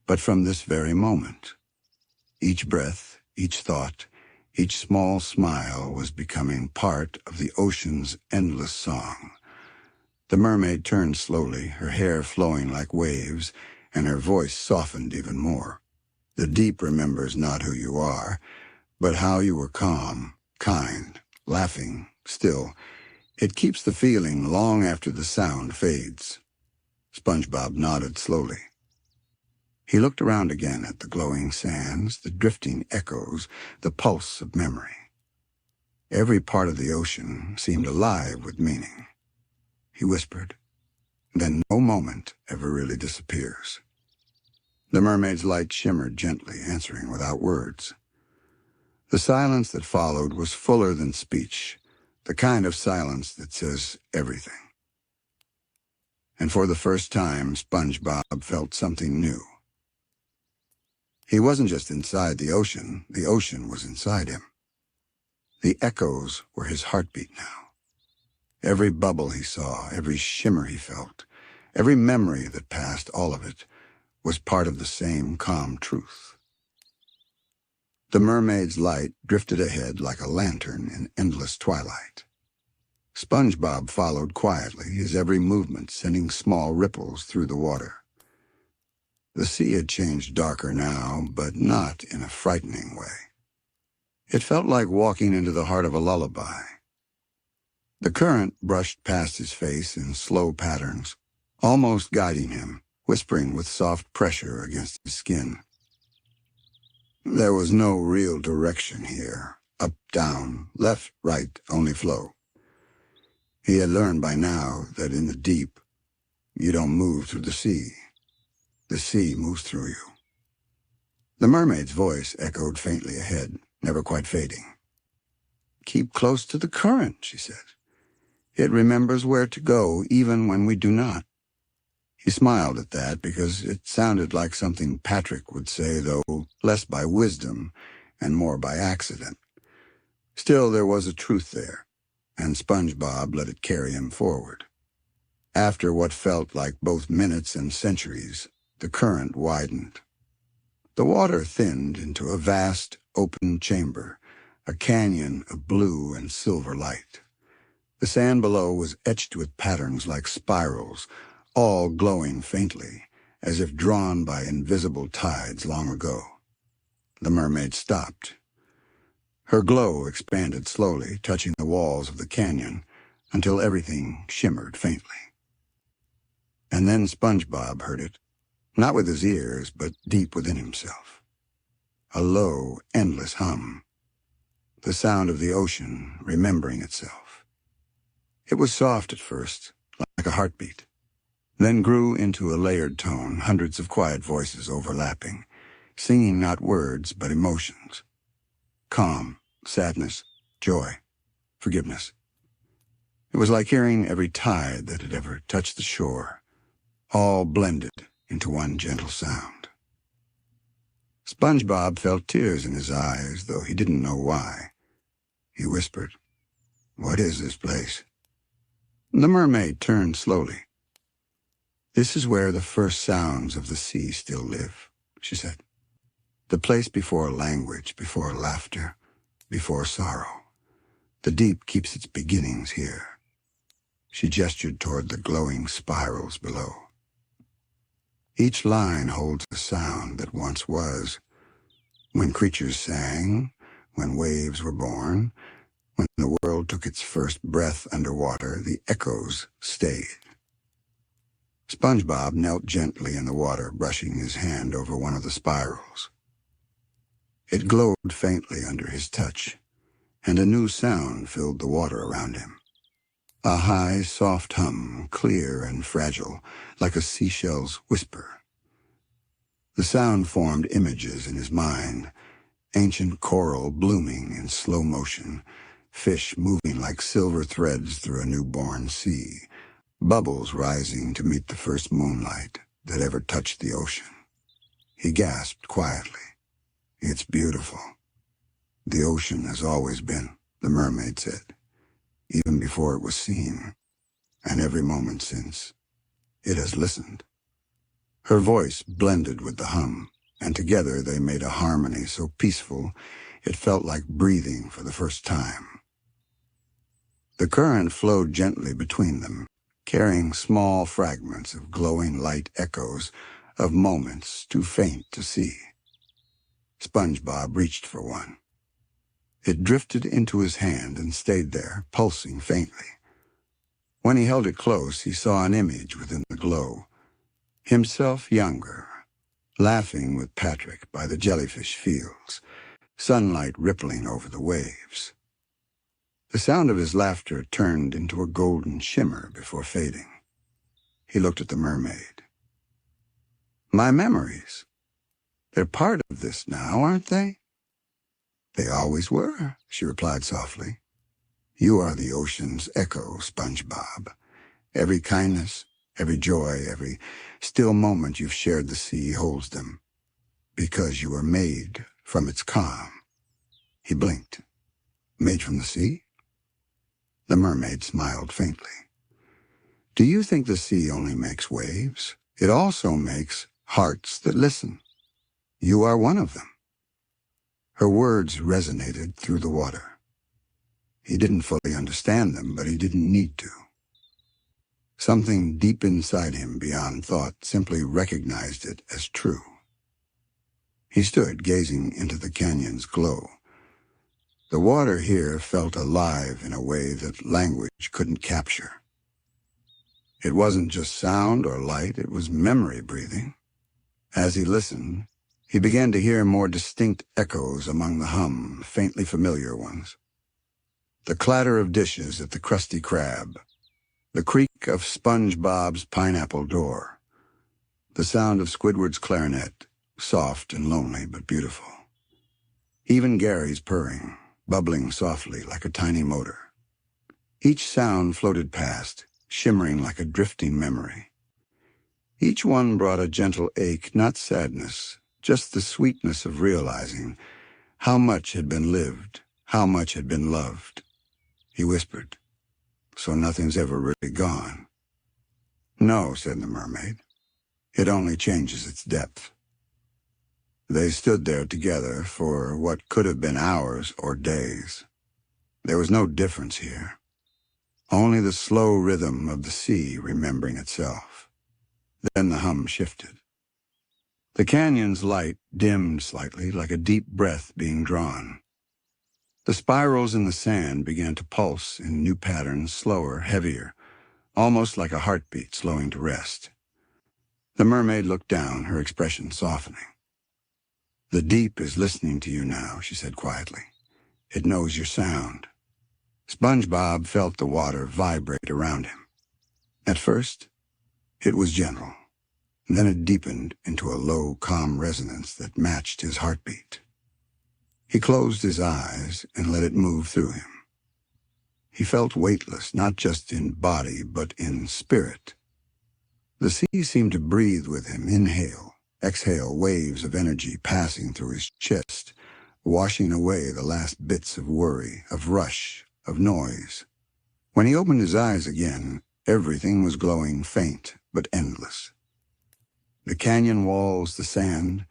but from this very moment. Each breath, each thought, each small smile was becoming part of the ocean's endless song. The mermaid turned slowly, her hair flowing like waves, and her voice softened even more. "The deep remembers not who you are, but how you were calm, kind, laughing, still. It keeps the feeling long after the sound fades." SpongeBob nodded slowly. He looked around again at the glowing sands, the drifting echoes, the pulse of memory. Every part of the ocean seemed alive with meaning. He whispered, "Then no moment ever really disappears." The mermaid's light shimmered gently, answering without words. The silence that followed was fuller than speech, the kind of silence that says everything. And for the first time, SpongeBob felt something new. He wasn't just inside the ocean was inside him. The echoes were his heartbeat now. Every bubble he saw, every shimmer he felt, every memory that passed, all of it, was part of the same calm truth. The mermaid's light drifted ahead like a lantern in endless twilight. SpongeBob followed quietly, his every movement sending small ripples through the water. The sea had changed darker now, but not in a frightening way. It felt like walking into the heart of a lullaby. The current brushed past his face in slow patterns, almost guiding him, whispering with soft pressure against his skin. There was no real direction here. Up, down, left, right, only flow. He had learned by now that in the deep, you don't move through the sea. The sea moves through you. The mermaid's voice echoed faintly ahead, never quite fading. "Keep close to the current," she said. "It remembers where to go, even when we do not." He smiled at that because it sounded like something Patrick would say, though less by wisdom and more by accident. Still, there was a truth there, and SpongeBob let it carry him forward. After what felt like both minutes and centuries, the current widened. The water thinned into a vast, open chamber, a canyon of blue and silver light. The sand below was etched with patterns like spirals, all glowing faintly, as if drawn by invisible tides long ago. The mermaid stopped. Her glow expanded slowly, touching the walls of the canyon, until everything shimmered faintly. And then SpongeBob heard it, not with his ears, but deep within himself. A low, endless hum. The sound of the ocean remembering itself. It was soft at first, like a heartbeat, then grew into a layered tone, hundreds of quiet voices overlapping, singing not words but emotions. Calm, sadness, joy, forgiveness. It was like hearing every tide that had ever touched the shore, all blended into one gentle sound. SpongeBob felt tears in his eyes, though he didn't know why. He whispered, "What is this place?" The mermaid turned slowly. "This is where the first sounds of the sea still live," she said. "The place before language, before laughter, before sorrow. The deep keeps its beginnings here." She gestured toward the glowing spirals below. "Each line holds a sound that once was. When creatures sang, when waves were born, when the world took its first breath underwater, the echoes stayed." SpongeBob knelt gently in the water, brushing his hand over one of the spirals. It glowed faintly under his touch, and a new sound filled the water around him. A high, soft hum, clear and fragile, like a seashell's whisper. The sound formed images in his mind, ancient coral blooming in slow motion, fish moving like silver threads through a newborn sea, bubbles rising to meet the first moonlight that ever touched the ocean. He gasped quietly. "It's beautiful. The ocean has always been," the mermaid said, "even before it was seen, and every moment since, it has listened." Her voice blended with the hum, and together they made a harmony so peaceful it felt like breathing for the first time. The current flowed gently between them, carrying small fragments of glowing light echoes of moments too faint to see. SpongeBob reached for one. It drifted into his hand and stayed there, pulsing faintly. When he held it close, he saw an image within the glow. Himself younger, laughing with Patrick by the jellyfish fields, sunlight rippling over the waves. The sound of his laughter turned into a golden shimmer before fading. He looked at the mermaid. "My memories. They're part of this now, aren't they?" "They always were," she replied softly. "You are the ocean's echo, SpongeBob. Every kindness, every joy, every still moment you've shared the sea holds them, because you were made from its calm." He blinked. "Made from the sea?" The mermaid smiled faintly. "Do you think the sea only makes waves? It also makes hearts that listen. You are one of them." Her words resonated through the water. He didn't fully understand them, but he didn't need to. Something deep inside him, beyond thought, simply recognized it as true. He stood gazing into the canyon's glow. The water here felt alive in a way that language couldn't capture. It wasn't just sound or light, it was memory breathing. As he listened, he began to hear more distinct echoes among the hum, faintly familiar ones. The clatter of dishes at the Krusty Krab, the creak of SpongeBob's pineapple door, the sound of Squidward's clarinet, soft and lonely but beautiful. Even Gary's purring, bubbling softly like a tiny motor. Each sound floated past, shimmering like a drifting memory. Each one brought a gentle ache, not sadness, just the sweetness of realizing how much had been lived, how much had been loved. He whispered, "So nothing's ever really gone?" "No," said the mermaid. "It only changes its depth." They stood there together for what could have been hours or days. There was no difference here. Only the slow rhythm of the sea remembering itself. Then the hum shifted. The canyon's light dimmed slightly, like a deep breath being drawn. The spirals in the sand began to pulse in new patterns, slower, heavier, almost like a heartbeat slowing to rest. The mermaid looked down, her expression softening. "The deep is listening to you now," she said quietly. "It knows your sound." SpongeBob felt the water vibrate around him. At first, it was gentle. Then it deepened into a low, calm resonance that matched his heartbeat. He closed his eyes and let it move through him. He felt weightless, not just in body, but in spirit. The sea seemed to breathe with him, inhale, exhale, waves of energy passing through his chest, washing away the last bits of worry, of rush, of noise. When he opened his eyes again, everything was glowing faint but endless. The canyon walls, the sand,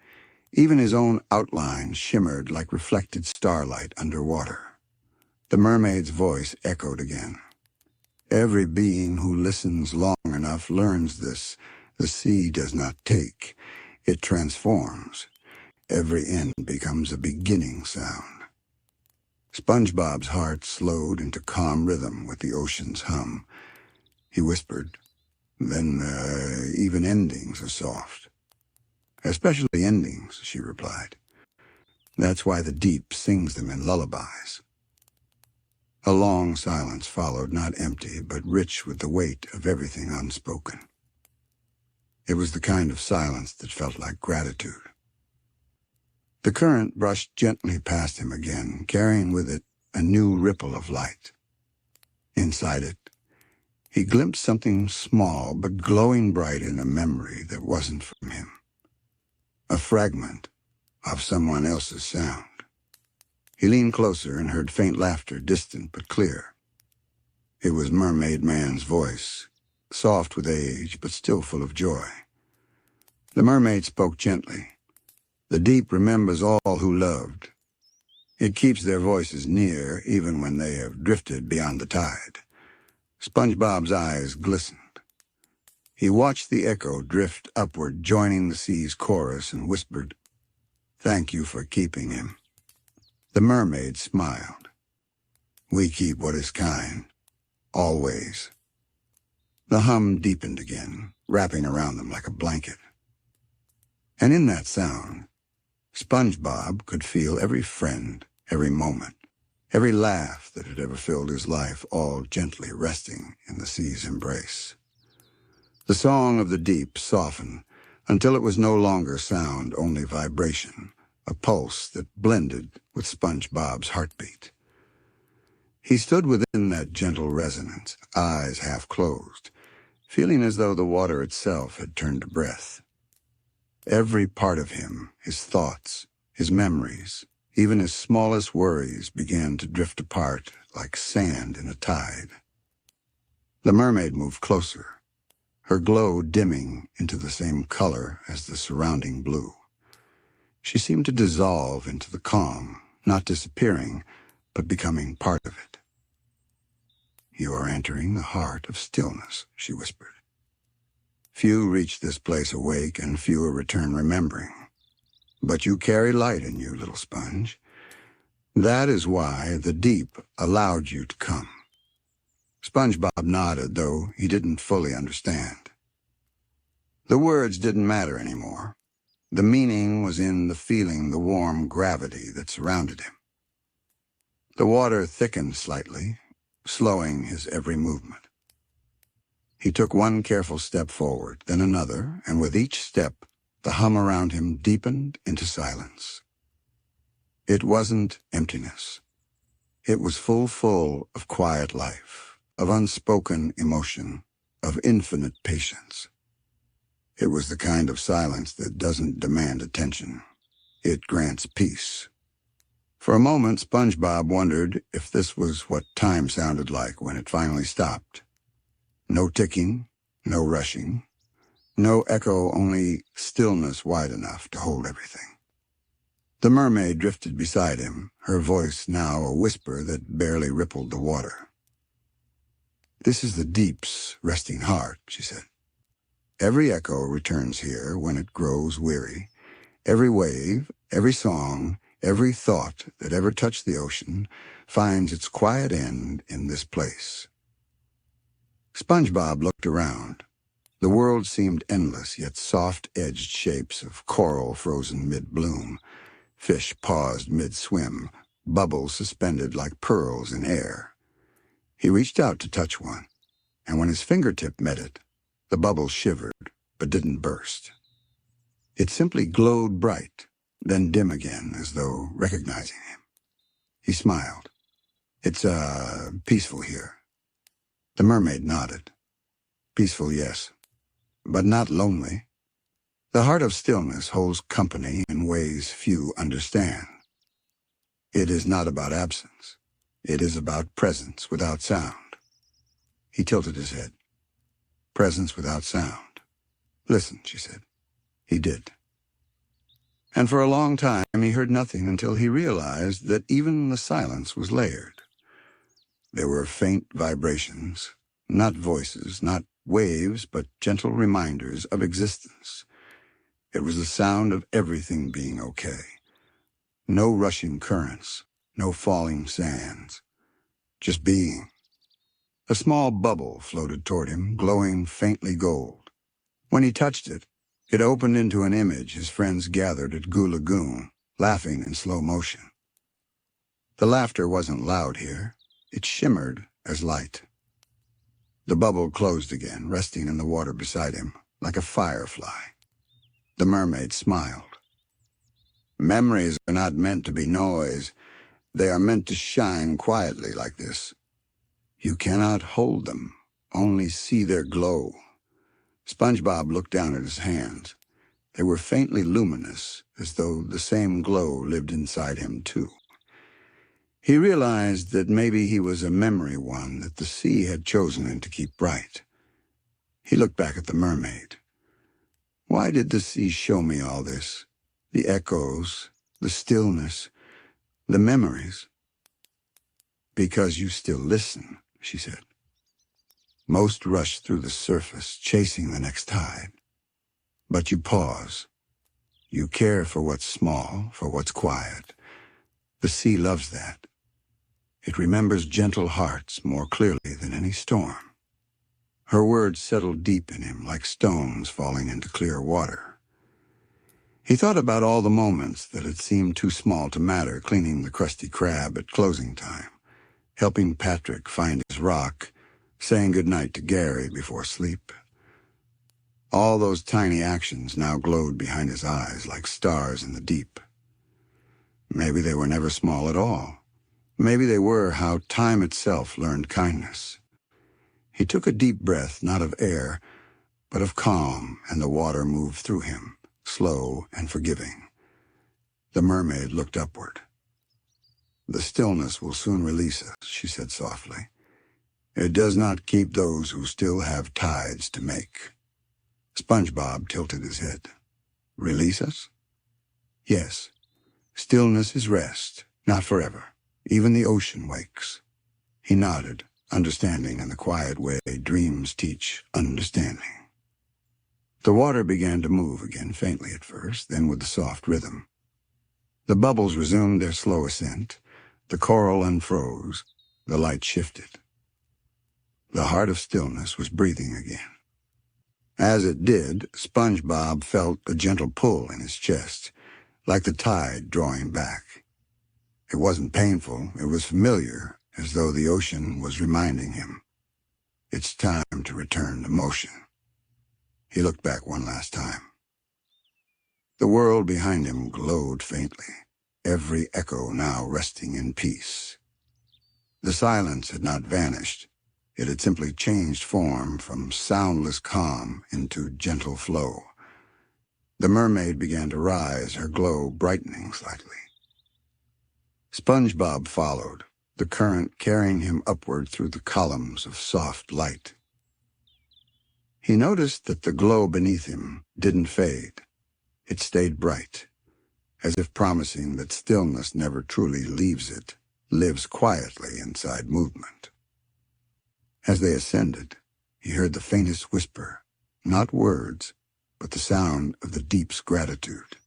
even his own outline shimmered like reflected starlight underwater. The mermaid's voice echoed again. "Every being who listens long enough learns this. The sea does not take. It transforms. Every end becomes a beginning sound." SpongeBob's heart slowed into calm rhythm with the ocean's hum. He whispered, Then even endings are soft. Especially endings, she replied. That's why the deep sings them in lullabies. A long silence followed, not empty, but rich with the weight of everything unspoken. It was the kind of silence that felt like gratitude. The current brushed gently past him again, carrying with it a new ripple of light. Inside it, he glimpsed something small but glowing bright in a memory that wasn't from him. A fragment of someone else's sound. He leaned closer and heard faint laughter, distant but clear. It was Mermaid Man's voice, soft with age but still full of joy. The mermaid spoke gently. The deep remembers all who loved. It keeps their voices near even when they have drifted beyond the tide. SpongeBob's eyes glistened. He watched the echo drift upward, joining the sea's chorus, and whispered, "Thank you for keeping him." The mermaid smiled. "We keep what is kind, always." The hum deepened again, wrapping around them like a blanket. And in that sound, SpongeBob could feel every friend, every moment, every laugh that had ever filled his life, all gently resting in the sea's embrace. The song of the deep softened until it was no longer sound, only vibration, a pulse that blended with SpongeBob's heartbeat. He stood within that gentle resonance, eyes half closed, feeling as though the water itself had turned to breath. Every part of him, his thoughts, his memories, even his smallest worries began to drift apart like sand in a tide. The mermaid moved closer, her glow dimming into the same color as the surrounding blue. She seemed to dissolve into the calm, not disappearing, but becoming part of it. "You are entering the heart of stillness," she whispered. "Few reach this place awake, and fewer return remembering. But you carry light in you, little sponge. That is why the deep allowed you to come." SpongeBob nodded, though he didn't fully understand. The words didn't matter anymore. The meaning was in the feeling, the warm gravity that surrounded him. The water thickened slightly, slowing his every movement. He took one careful step forward, then another, and with each step, the hum around him deepened into silence. It wasn't emptiness. It was full of quiet life, of unspoken emotion, of infinite patience. It was the kind of silence that doesn't demand attention. It grants peace. For a moment, SpongeBob wondered if this was what time sounded like when it finally stopped. No ticking, no rushing, no echo, only stillness wide enough to hold everything. The mermaid drifted beside him, her voice now a whisper that barely rippled the water. "This is the deep's resting heart," she said. "Every echo returns here when it grows weary. Every wave, every song, every thought that ever touched the ocean finds its quiet end in this place." SpongeBob looked around. The world seemed endless, yet soft-edged shapes of coral frozen mid-bloom, fish paused mid-swim, bubbles suspended like pearls in air. He reached out to touch one, and when his fingertip met it, the bubble shivered but didn't burst. It simply glowed bright, then dim again, as though recognizing him. He smiled. "It's, peaceful here." The mermaid nodded. "Peaceful, yes, but not lonely. The heart of stillness holds company in ways few understand. It is not about absence. It is about presence without sound." He tilted his head. "Presence without sound. Listen," she said. He did. And for a long time he heard nothing until he realized that even the silence was layered. There were faint vibrations, not voices, not waves, but gentle reminders of existence. It was the sound of everything being okay. No rushing currents, no falling sands, just being. A small bubble floated toward him, glowing faintly gold. When he touched it, it opened into an image his friends gathered at Goo Lagoon, laughing in slow motion. The laughter wasn't loud here. It shimmered as light. The bubble closed again, resting in the water beside him, like a firefly. The mermaid smiled. Memories are not meant to be noise. They are meant to shine quietly like this. You cannot hold them, only see their glow. SpongeBob looked down at his hands. They were faintly luminous, as though the same glow lived inside him too. He realized that maybe he was a memory one that the sea had chosen to keep bright. He looked back at the mermaid. Why did the sea show me all this? The echoes, the stillness, the memories. Because you still listen, she said. Most rush through the surface, chasing the next tide. But you pause. You care for what's small, for what's quiet. The sea loves that. It remembers gentle hearts more clearly than any storm. Her words settled deep in him like stones falling into clear water. He thought about all the moments that had seemed too small to matter, cleaning the Krusty Krab at closing time, helping Patrick find his rock, saying goodnight to Gary before sleep. All those tiny actions now glowed behind his eyes like stars in the deep. Maybe they were never small at all. Maybe they were how time itself learned kindness. He took a deep breath, not of air, but of calm, and the water moved through him, slow and forgiving. The mermaid looked upward. The stillness will soon release us, she said softly. It does not keep those who still have tides to make. SpongeBob tilted his head. Release us? Yes. Stillness is rest, not forever. Even the ocean wakes. He nodded, understanding in the quiet way dreams teach understanding. The water began to move again, faintly at first, then with a soft rhythm. The bubbles resumed their slow ascent. The coral unfroze. The light shifted. The heart of stillness was breathing again. As it did, SpongeBob felt a gentle pull in his chest, like the tide drawing back. It wasn't painful, it was familiar, as though the ocean was reminding him. It's time to return to motion. He looked back one last time. The world behind him glowed faintly, every echo now resting in peace. The silence had not vanished. It had simply changed form from soundless calm into gentle flow. The mermaid began to rise, her glow brightening slightly. SpongeBob followed, the current carrying him upward through the columns of soft light. He noticed that the glow beneath him didn't fade. It stayed bright, as if promising that stillness never truly leaves it, lives quietly inside movement. As they ascended, he heard the faintest whisper, not words, but the sound of the deep's gratitude.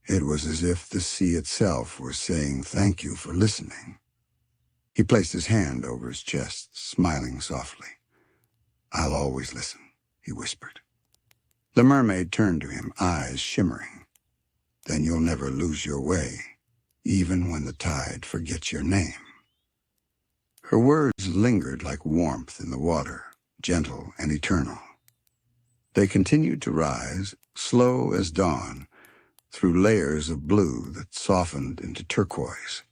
It was as if the sea itself were saying thank you for listening. He placed his hand over his chest, smiling softly. I'll always listen, he whispered. The mermaid turned to him, eyes shimmering. Then you'll never lose your way, even when the tide forgets your name. Her words lingered like warmth in the water, gentle and eternal. They continued to rise, slow as dawn, through layers of blue that softened into turquoise.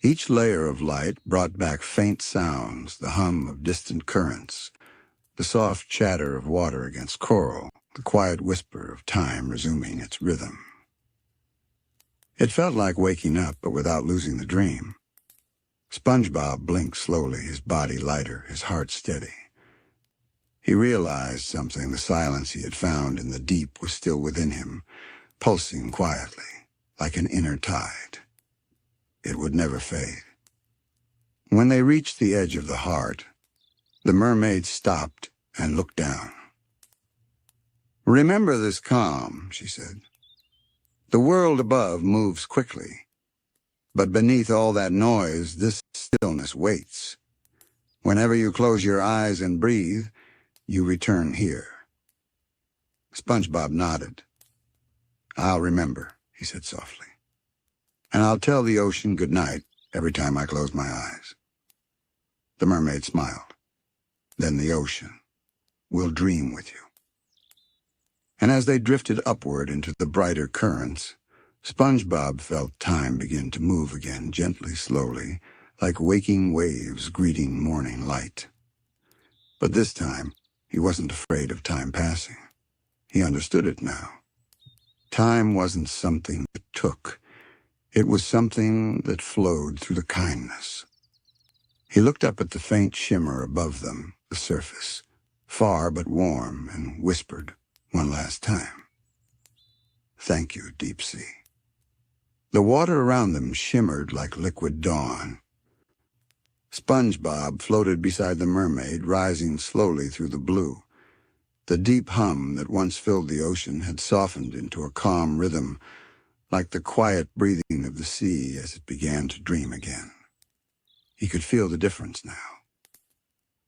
Each layer of light brought back faint sounds, the hum of distant currents, the soft chatter of water against coral, the quiet whisper of time resuming its rhythm. It felt like waking up, but without losing the dream. SpongeBob blinked slowly, his body lighter, his heart steady. He realized something. The silence he had found in the deep was still within him, pulsing quietly, like an inner tide. It would never fade. When they reached the edge of the heart, the mermaid stopped and looked down. Remember this calm, she said. The world above moves quickly, but beneath all that noise, this stillness waits. Whenever you close your eyes and breathe, you return here. SpongeBob nodded. I'll remember, he said softly. And I'll tell the ocean good night every time I close my eyes. The mermaid smiled. Then the ocean will dream with you. And as they drifted upward into the brighter currents, SpongeBob felt time begin to move again, gently, slowly, like waking waves greeting morning light. But this time, he wasn't afraid of time passing. He understood it now. Time wasn't something that took. It was something that flowed through the kindness. He looked up at the faint shimmer above them, the surface, far but warm, and whispered one last time, "Thank you, deep sea." The water around them shimmered like liquid dawn. SpongeBob floated beside the mermaid, rising slowly through the blue. The deep hum that once filled the ocean had softened into a calm rhythm, like the quiet breathing of the sea as it began to dream again. He could feel the difference now.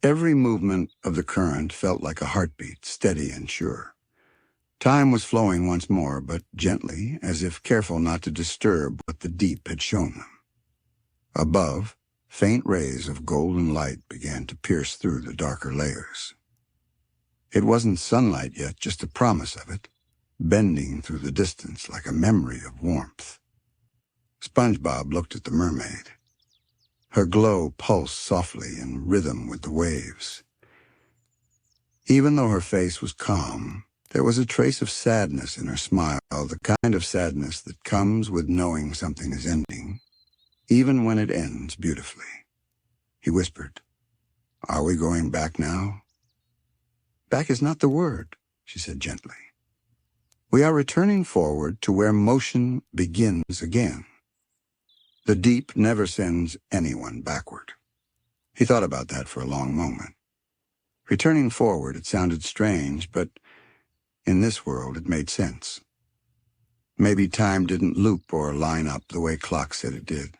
Every movement of the current felt like a heartbeat, steady and sure. Time was flowing once more, but gently, as if careful not to disturb what the deep had shown them. Above, faint rays of golden light began to pierce through the darker layers. It wasn't sunlight yet, just a promise of it, bending through the distance like a memory of warmth. SpongeBob looked at the mermaid. Her glow pulsed softly in rhythm with the waves. Even though her face was calm, there was a trace of sadness in her smile, the kind of sadness that comes with knowing something is ending, even when it ends beautifully. He whispered, "Are we going back now?" "Back is not the word," she said gently. "We are returning forward to where motion begins again. The deep never sends anyone backward." He thought about that for a long moment. Returning forward, it sounded strange, but in this world it made sense. Maybe time didn't loop or line up the way clocks said it did.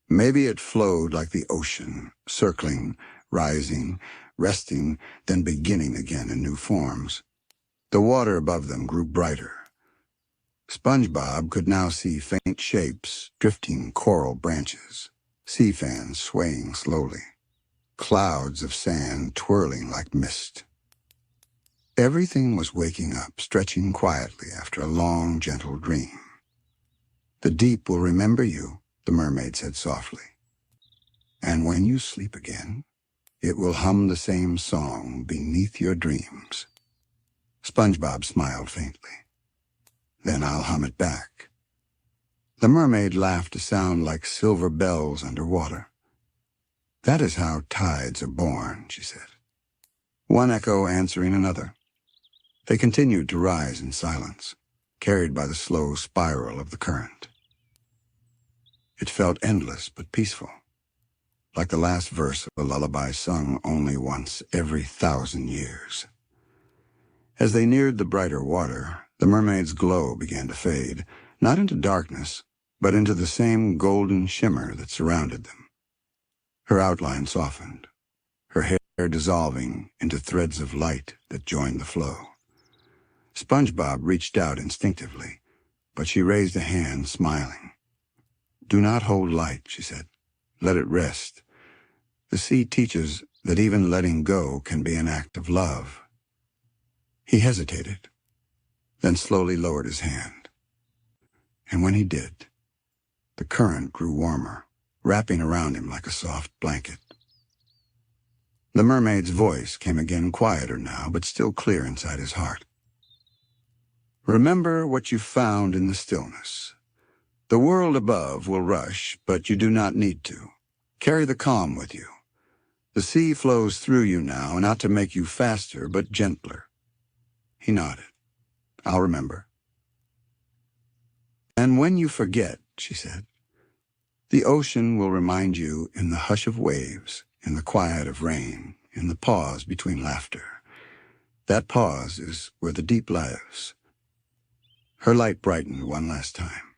Maybe it flowed like the ocean, circling, rising, resting, then beginning again in new forms. The water above them grew brighter. SpongeBob could now see faint shapes, drifting coral branches, sea fans swaying slowly, clouds of sand twirling like mist. Everything was waking up, stretching quietly after a long, gentle dream. "The deep will remember you," the mermaid said softly. "And when you sleep again, it will hum the same song beneath your dreams." SpongeBob smiled faintly. "Then I'll hum it back." The mermaid laughed a sound like silver bells underwater. "That is how tides are born," she said, one echo answering another. They continued to rise in silence, carried by the slow spiral of the current. It felt endless but peaceful, like the last verse of a lullaby sung only once every 1,000 years. As they neared the brighter water, the mermaid's glow began to fade, not into darkness, but into the same golden shimmer that surrounded them. Her outline softened, her hair dissolving into threads of light that joined the flow. SpongeBob reached out instinctively, but she raised a hand, smiling. "Do not hold light," she said. "Let it rest. The sea teaches that even letting go can be an act of love." He hesitated, then slowly lowered his hand. And when he did, the current grew warmer, wrapping around him like a soft blanket. The mermaid's voice came again, quieter now, but still clear inside his heart. "Remember what you found in the stillness. The world above will rush, but you do not need to. Carry the calm with you. The sea flows through you now, not to make you faster, but gentler." He nodded. "I'll remember." "And when you forget," she said, "the ocean will remind you in the hush of waves, in the quiet of rain, in the pause between laughter. That pause is where the deep lives." Her light brightened one last time.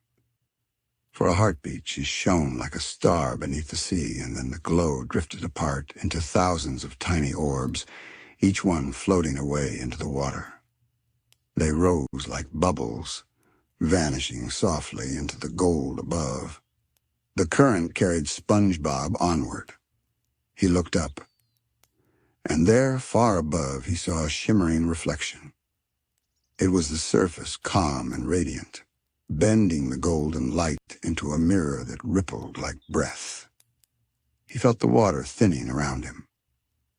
For a heartbeat, she shone like a star beneath the sea, and then the glow drifted apart into thousands of tiny orbs, each one floating away into the water. They rose like bubbles, vanishing softly into the gold above. The current carried SpongeBob onward. He looked up, and there, far above, he saw a shimmering reflection. It was the surface, calm and radiant, bending the golden light into a mirror that rippled like breath. He felt the water thinning around him,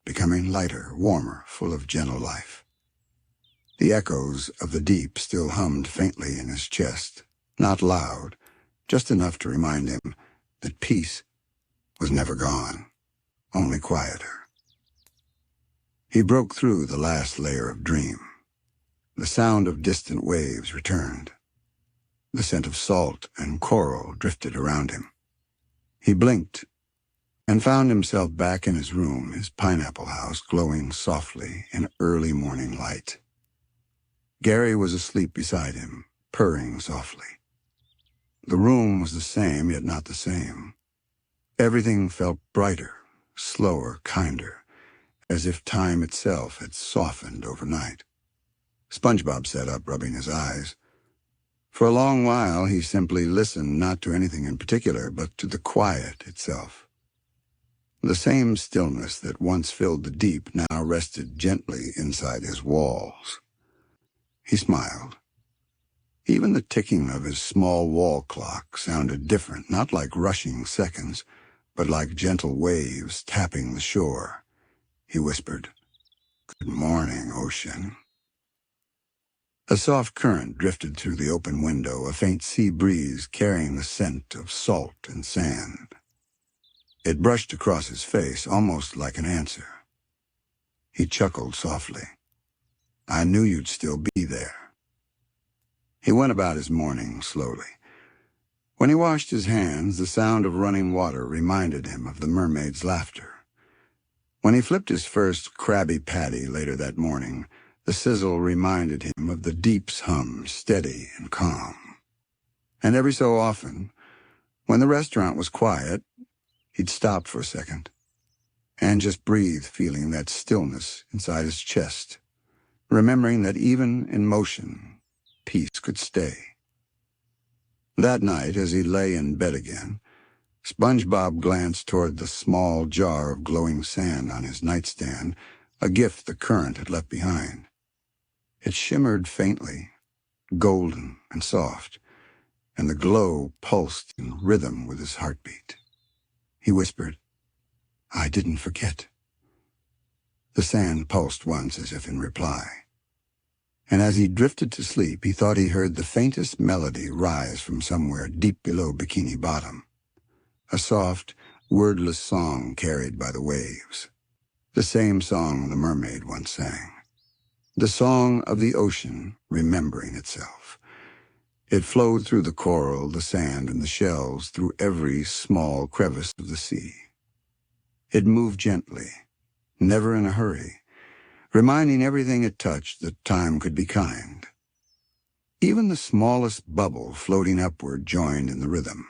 becoming lighter, warmer, full of gentle life. The echoes of the deep still hummed faintly in his chest, not loud, just enough to remind him that peace was never gone, only quieter. He broke through the last layer of dream. The sound of distant waves returned. The scent of salt and coral drifted around him. He blinked and found himself back in his room, his pineapple house glowing softly in early morning light. Gary was asleep beside him, purring softly. The room was the same, yet not the same. Everything felt brighter, slower, kinder, as if time itself had softened overnight. SpongeBob sat up, rubbing his eyes. For a long while, he simply listened not to anything in particular, but to the quiet itself. The same stillness that once filled the deep now rested gently inside his walls. He smiled. Even the ticking of his small wall clock sounded different, not like rushing seconds, but like gentle waves tapping the shore. He whispered, "Good morning, ocean." A soft current drifted through the open window, a faint sea breeze carrying the scent of salt and sand. It brushed across his face, almost like an answer. He chuckled softly. "I knew you'd still be there." He went about his morning slowly. When he washed his hands, the sound of running water reminded him of the mermaid's laughter. When he flipped his first Krabby Patty later that morning, the sizzle reminded him of the deep's hum, steady and calm. And every so often, when the restaurant was quiet, he'd stop for a second and just breathe, feeling that stillness inside his chest, remembering that even in motion, peace could stay. That night, as he lay in bed again, SpongeBob glanced toward the small jar of glowing sand on his nightstand, a gift the current had left behind. It shimmered faintly, golden and soft, and the glow pulsed in rhythm with his heartbeat. He whispered, "I didn't forget." The sand pulsed once as if in reply. And as he drifted to sleep, he thought he heard the faintest melody rise from somewhere deep below Bikini Bottom. A soft, wordless song carried by the waves. The same song the mermaid once sang. The song of the ocean remembering itself. It flowed through the coral, the sand, and the shells, through every small crevice of the sea. It moved gently, never in a hurry, reminding everything it touched that time could be kind. Even the smallest bubble floating upward joined in the rhythm.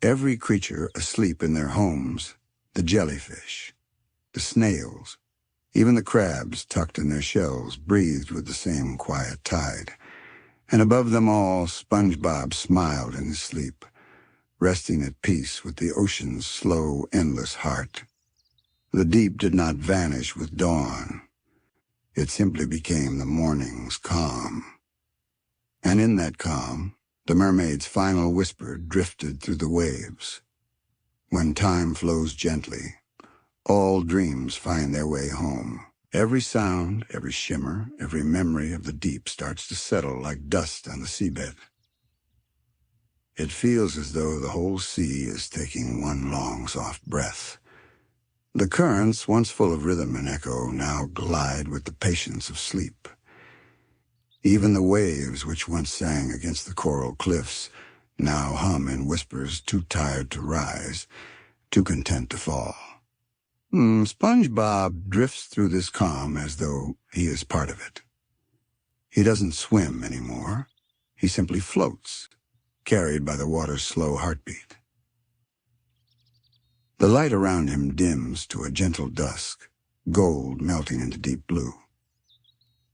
Every creature asleep in their homes, the jellyfish, the snails, even the crabs tucked in their shells, breathed with the same quiet tide. And above them all, SpongeBob smiled in his sleep, resting at peace with the ocean's slow, endless heart. The deep did not vanish with dawn. It simply became the morning's calm. And in that calm, the mermaid's final whisper drifted through the waves. When time flows gently, all dreams find their way home. Every sound, every shimmer, every memory of the deep starts to settle like dust on the seabed. It feels as though the whole sea is taking one long, soft breath. The currents, once full of rhythm and echo, now glide with the patience of sleep. Even the waves, which once sang against the coral cliffs, now hum in whispers too tired to rise, too content to fall. SpongeBob drifts through this calm as though he is part of it. He doesn't swim anymore. He simply floats, carried by the water's slow heartbeat. The light around him dims to a gentle dusk, gold melting into deep blue.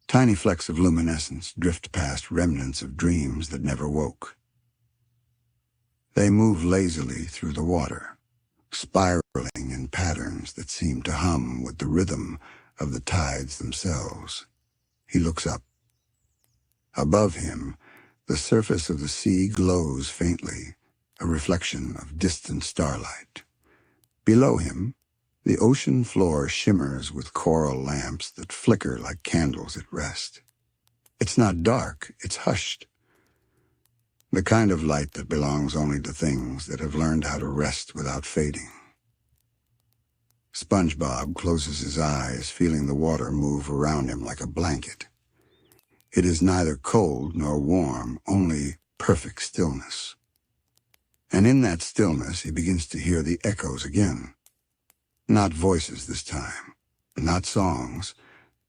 Tiny flecks of luminescence drift past remnants of dreams that never woke. They move lazily through the water, spiraling in patterns that seem to hum with the rhythm of the tides themselves. He looks up. Above him, the surface of the sea glows faintly, a reflection of distant starlight. Below him, the ocean floor shimmers with coral lamps that flicker like candles at rest. It's not dark, it's hushed. The kind of light that belongs only to things that have learned how to rest without fading. SpongeBob closes his eyes, feeling the water move around him like a blanket. It is neither cold nor warm, only perfect stillness. And in that stillness, he begins to hear the echoes again. Not voices this time, not songs,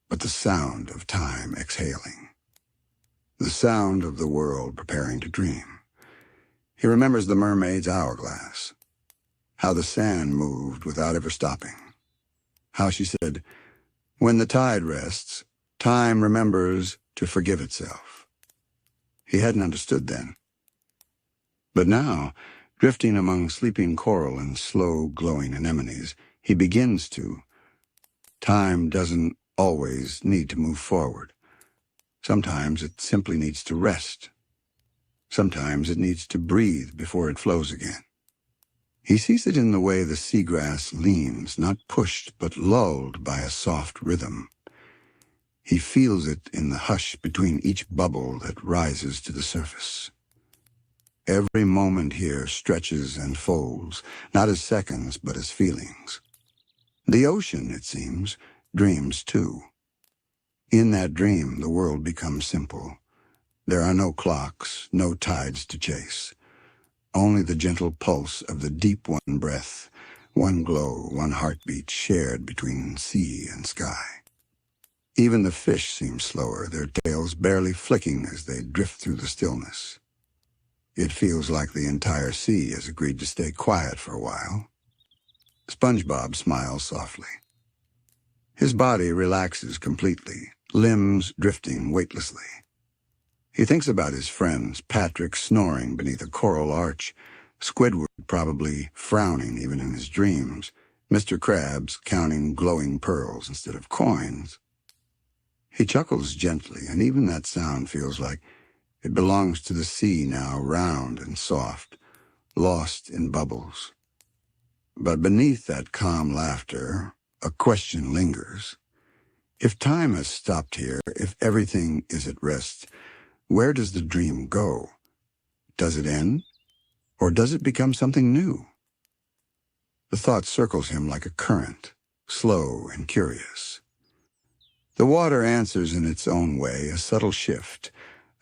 but the sound of time exhaling. The sound of the world preparing to dream. He remembers the mermaid's hourglass, how the sand moved without ever stopping, how she said, "When the tide rests, time remembers to forgive itself." He hadn't understood then. But now, drifting among sleeping coral and slow, glowing anemones, he begins to. Time doesn't always need to move forward. Sometimes it simply needs to rest. Sometimes it needs to breathe before it flows again. He sees it in the way the seagrass leans, not pushed but lulled by a soft rhythm. He feels it in the hush between each bubble that rises to the surface. Every moment here stretches and folds, not as seconds but as feelings. The ocean, it seems, dreams too. In that dream, the world becomes simple. There are no clocks, no tides to chase. Only the gentle pulse of the deep one breath, one glow, one heartbeat shared between sea and sky. Even the fish seem slower, their tails barely flicking as they drift through the stillness. It feels like the entire sea has agreed to stay quiet for a while. SpongeBob smiles softly. His body relaxes completely, limbs drifting weightlessly. He thinks about his friends, Patrick snoring beneath a coral arch, Squidward probably frowning even in his dreams, Mr. Krabs counting glowing pearls instead of coins. He chuckles gently, and even that sound feels like it belongs to the sea now, round and soft, lost in bubbles. But beneath that calm laughter, a question lingers. If time has stopped here, if everything is at rest, where does the dream go? Does it end? Or does it become something new? The thought circles him like a current, slow and curious. The water answers in its own way, a subtle shift,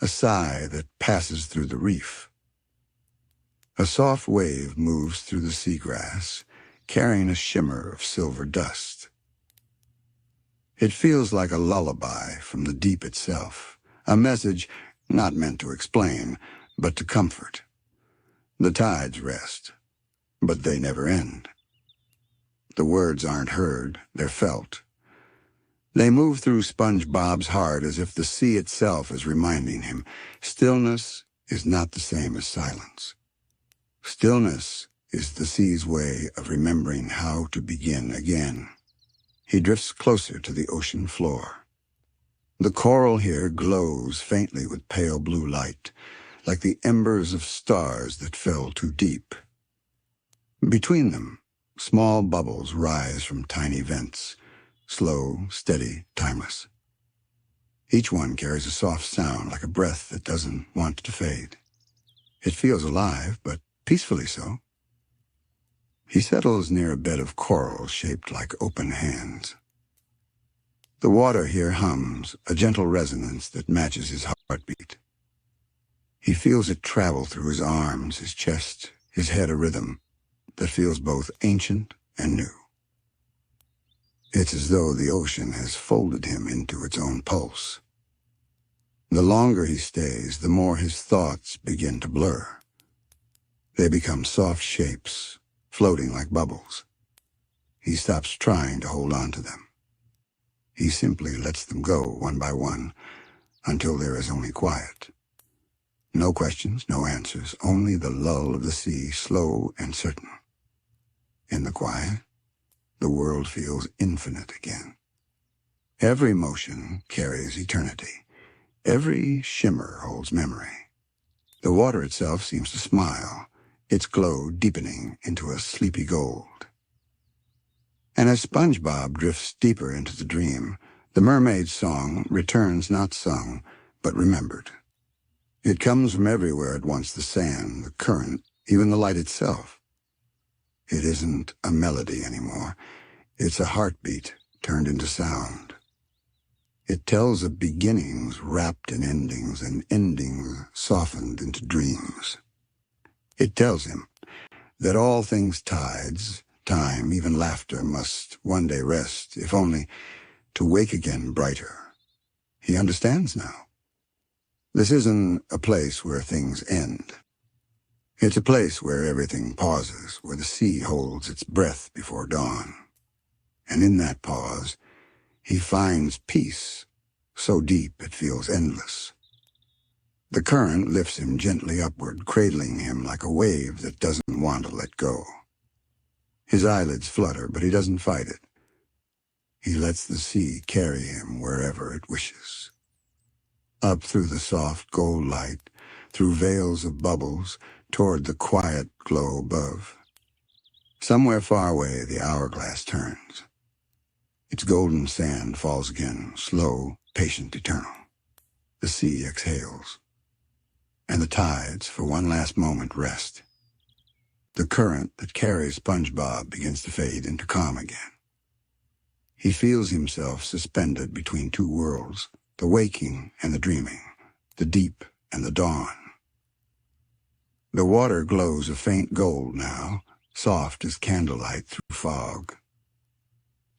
a sigh that passes through the reef. A soft wave moves through the seagrass, carrying a shimmer of silver dust. It feels like a lullaby from the deep itself, a message not meant to explain, but to comfort. The tides rest, but they never end. The words aren't heard, they're felt. They move through SpongeBob's heart as if the sea itself is reminding him, stillness is not the same as silence. Stillness is the sea's way of remembering how to begin again. He drifts closer to the ocean floor. The coral here glows faintly with pale blue light, like the embers of stars that fell too deep. Between them, small bubbles rise from tiny vents, slow, steady, timeless. Each one carries a soft sound like a breath that doesn't want to fade. It feels alive, but peacefully so. He settles near a bed of coral shaped like open hands. The water here hums, a gentle resonance that matches his heartbeat. He feels it travel through his arms, his chest, his head, a rhythm that feels both ancient and new. It's as though the ocean has folded him into its own pulse. The longer he stays, the more his thoughts begin to blur. They become soft shapes, floating like bubbles. He stops trying to hold on to them. He simply lets them go one by one until there is only quiet. No questions, no answers, only the lull of the sea, slow and certain. In the quiet, the world feels infinite again. Every motion carries eternity. Every shimmer holds memory. The water itself seems to smile, its glow deepening into a sleepy gold. And as SpongeBob drifts deeper into the dream, the mermaid's song returns not sung, but remembered. It comes from everywhere at once, the sand, the current, even the light itself. It isn't a melody anymore. It's a heartbeat turned into sound. It tells of beginnings wrapped in endings and endings softened into dreams. It tells him that all things tides, time, even laughter must one day rest, if only to wake again brighter. He understands now. This isn't a place where things end. It's a place where everything pauses, where the sea holds its breath before dawn. And in that pause, he finds peace, so deep it feels endless. The current lifts him gently upward, cradling him like a wave that doesn't want to let go. His eyelids flutter, but he doesn't fight it. He lets the sea carry him wherever it wishes. Up through the soft gold light, through veils of bubbles, toward the quiet glow above. Somewhere far away, the hourglass turns. Its golden sand falls again, slow, patient, eternal. The sea exhales, and the tides, for one last moment, rest. The current that carries SpongeBob begins to fade into calm again. He feels himself suspended between two worlds, the waking and the dreaming, the deep and the dawn. The water glows a faint gold now, soft as candlelight through fog.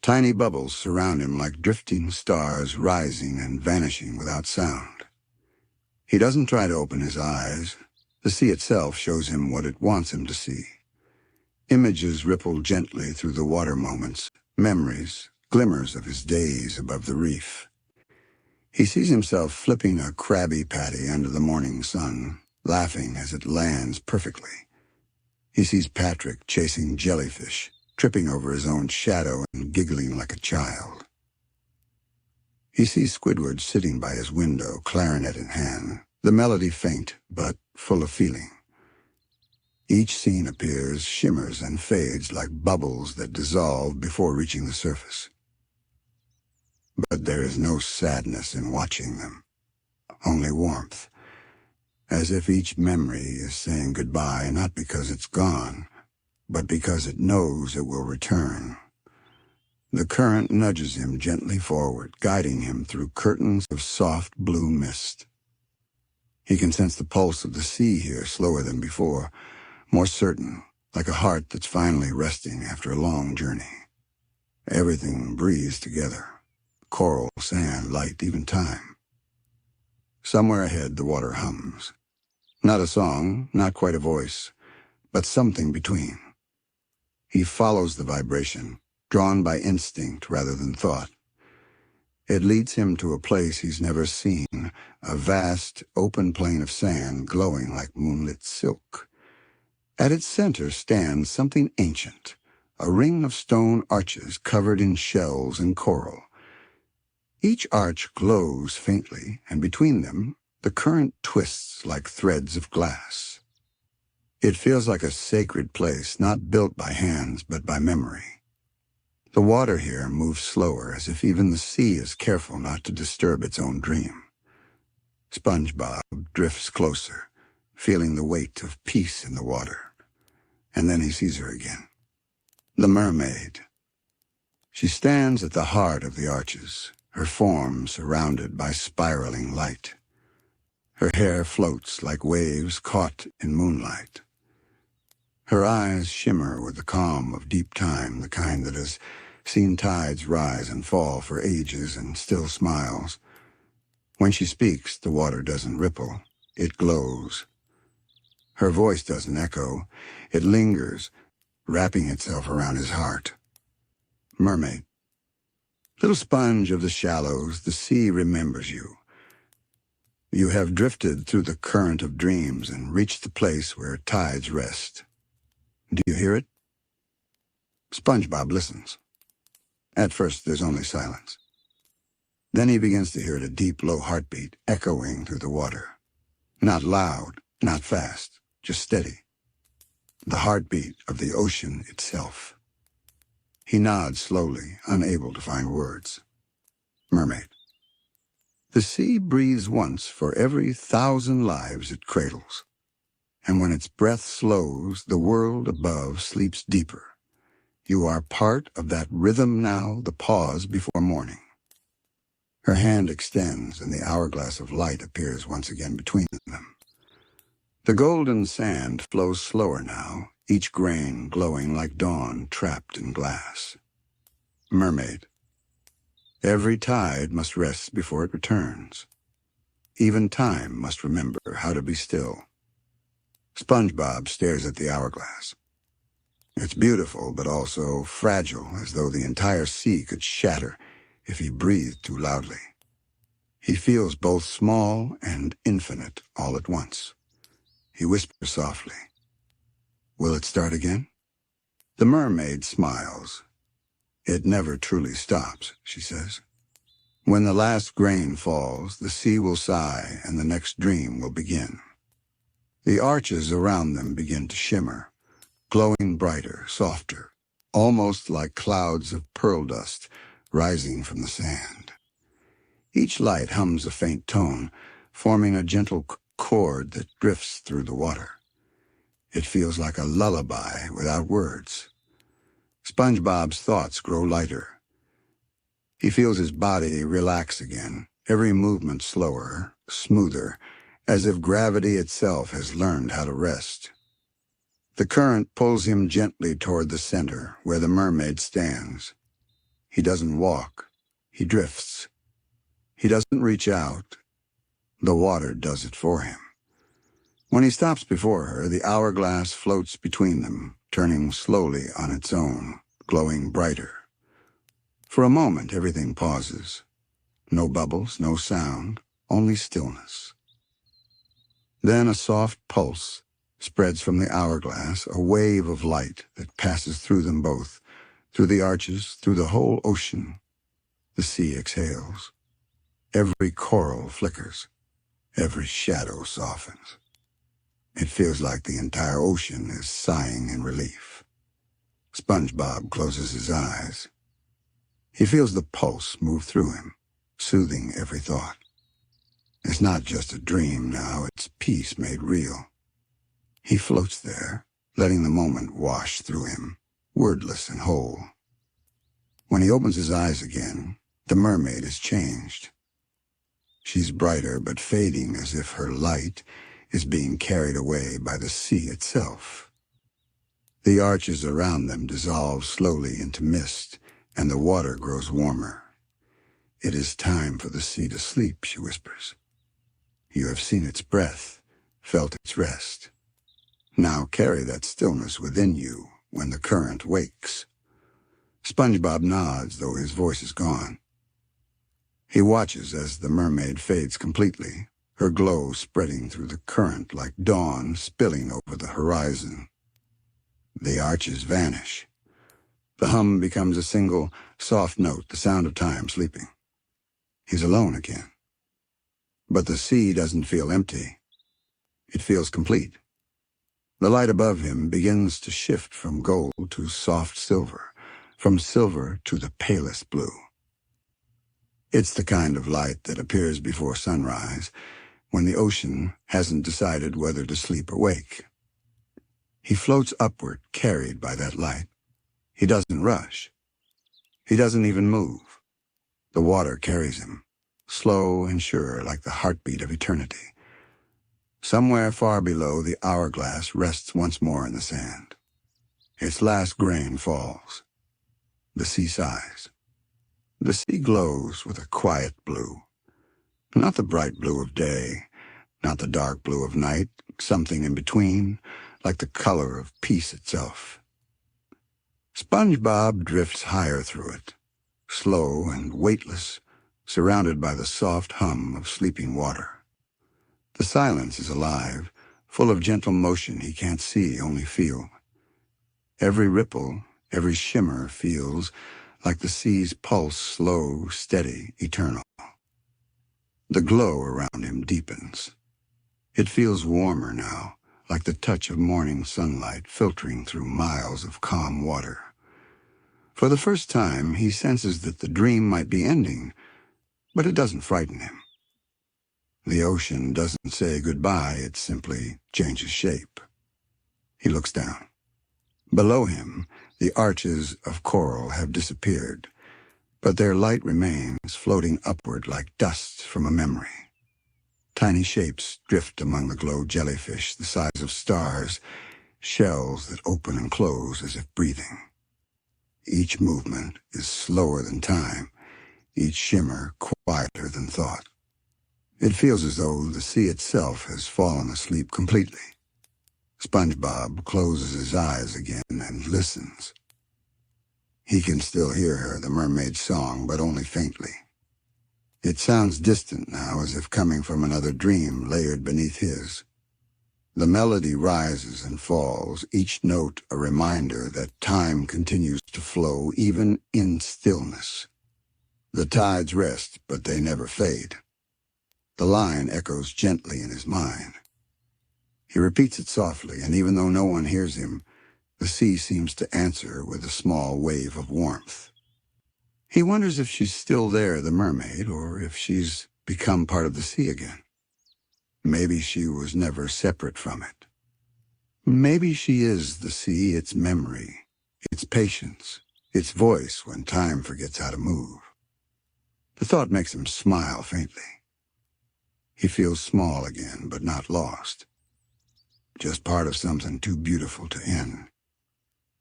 Tiny bubbles surround him like drifting stars, rising and vanishing without sound. He doesn't try to open his eyes. The sea itself shows him what it wants him to see. Images ripple gently through the water moments, memories, glimmers of his days above the reef. He sees himself flipping a Krabby Patty under the morning sun, laughing as it lands perfectly. He sees Patrick chasing jellyfish, tripping over his own shadow and giggling like a child. He sees Squidward sitting by his window, clarinet in hand, the melody faint but full of feeling. Each scene appears, shimmers, and fades like bubbles that dissolve before reaching the surface. But there is no sadness in watching them, only warmth, as if each memory is saying goodbye, not because it's gone, but because it knows it will return. The current nudges him gently forward, guiding him through curtains of soft blue mist. He can sense the pulse of the sea here, slower than before, more certain, like a heart that's finally resting after a long journey. Everything breathes together. Coral, sand, light, even time. Somewhere ahead, the water hums. Not a song, not quite a voice, but something between. He follows the vibration, drawn by instinct rather than thought. It leads him to a place he's never seen, a vast, open plain of sand glowing like moonlit silk. At its center stands something ancient, a ring of stone arches covered in shells and coral. Each arch glows faintly, and between them, the current twists like threads of glass. It feels like a sacred place, not built by hands, but by memory. The water here moves slower, as if even the sea is careful not to disturb its own dream. SpongeBob drifts closer, feeling the weight of peace in the water. And then he sees her again. The mermaid. She stands at the heart of the arches, her form surrounded by spiraling light. Her hair floats like waves caught in moonlight. Her eyes shimmer with the calm of deep time, the kind that has seen tides rise and fall for ages and still smiles. When she speaks, the water doesn't ripple, it glows. Her voice doesn't echo. It lingers, wrapping itself around his heart. Mermaid. Little sponge of the shallows, the sea remembers you. You have drifted through the current of dreams and reached the place where tides rest. Do you hear it? SpongeBob listens. At first, there's only silence. Then he begins to hear a deep, low heartbeat echoing through the water. Not loud, not fast, just steady. The heartbeat of the ocean itself. He nods slowly, unable to find words. Mermaid. The sea breathes once for every 1,000 lives it cradles. And when its breath slows, the world above sleeps deeper. You are part of that rhythm now, the pause before morning. Her hand extends, and the hourglass of light appears once again between them. The golden sand flows slower now, each grain glowing like dawn trapped in glass. Mermaid. Every tide must rest before it returns. Even time must remember how to be still. SpongeBob stares at the hourglass. It's beautiful, but also fragile, as though the entire sea could shatter if he breathed too loudly. He feels both small and infinite all at once. He whispers softly, "Will it start again?" The mermaid smiles. "It never truly stops," she says. "When the last grain falls, the sea will sigh and the next dream will begin." The arches around them begin to shimmer, glowing brighter, softer, almost like clouds of pearl dust rising from the sand. Each light hums a faint tone, forming a gentle chord that drifts through the water. It feels like a lullaby without words. SpongeBob's thoughts grow lighter. He feels his body relax again, every movement slower, smoother, as if gravity itself has learned how to rest. The current pulls him gently toward the center, where the mermaid stands. He doesn't walk. He drifts. He doesn't reach out. The water does it for him. When he stops before her, the hourglass floats between them, turning slowly on its own, glowing brighter. For a moment, everything pauses. No bubbles, no sound, only stillness. Then a soft pulse spreads from the hourglass, a wave of light that passes through them both, through the arches, through the whole ocean. The sea exhales. Every coral flickers. Every shadow softens. It feels like the entire ocean is sighing in relief. SpongeBob closes his eyes. He feels the pulse move through him, soothing every thought. It's not just a dream now, it's peace made real. He floats there, letting the moment wash through him, wordless and whole. When he opens his eyes again, the mermaid is changed. She's brighter but fading, as if her light is being carried away by the sea itself. The arches around them dissolve slowly into mist, and the water grows warmer. "It is time for the sea to sleep," she whispers. "You have seen its breath, felt its rest. Now carry that stillness within you when the current wakes." SpongeBob nods, though his voice is gone. He watches as the mermaid fades completely, her glow spreading through the current like dawn spilling over the horizon. The arches vanish. The hum becomes a single, soft note, the sound of time sleeping. He's alone again. But the sea doesn't feel empty. It feels complete. The light above him begins to shift from gold to soft silver, from silver to the palest blue. It's the kind of light that appears before sunrise, when the ocean hasn't decided whether to sleep or wake. He floats upward, carried by that light. He doesn't rush. He doesn't even move. The water carries him, slow and sure, like the heartbeat of eternity. Somewhere far below, the hourglass rests once more in the sand. Its last grain falls. The sea sighs. The sea glows with a quiet blue. Not the bright blue of day, not the dark blue of night, something in between, like the color of peace itself. SpongeBob drifts higher through it, slow and weightless, surrounded by the soft hum of sleeping water. The silence is alive, full of gentle motion he can't see, only feel. Every ripple, every shimmer feels like the sea's pulse, slow, steady, eternal. The glow around him deepens. It feels warmer now, like the touch of morning sunlight filtering through miles of calm water. For the first time, he senses that the dream might be ending, but it doesn't frighten him. The ocean doesn't say goodbye, it simply changes shape. He looks down. Below him, the arches of coral have disappeared, but their light remains, floating upward like dust from a memory. Tiny shapes drift among the glow jellyfish the size of stars, shells that open and close as if breathing. Each movement is slower than time, each shimmer quieter than thought. It feels as though the sea itself has fallen asleep completely. SpongeBob closes his eyes again and listens. He can still hear her, the mermaid's song, but only faintly. It sounds distant now, as if coming from another dream layered beneath his. The melody rises and falls, each note a reminder that time continues to flow even in stillness. The tides rest, but they never fade. The line echoes gently in his mind. He repeats it softly, and even though no one hears him, the sea seems to answer with a small wave of warmth. He wonders if she's still there, the mermaid, or if she's become part of the sea again. Maybe she was never separate from it. Maybe she is the sea, its memory, its patience, its voice when time forgets how to move. The thought makes him smile faintly. He feels small again, but not lost. Just part of something too beautiful to end.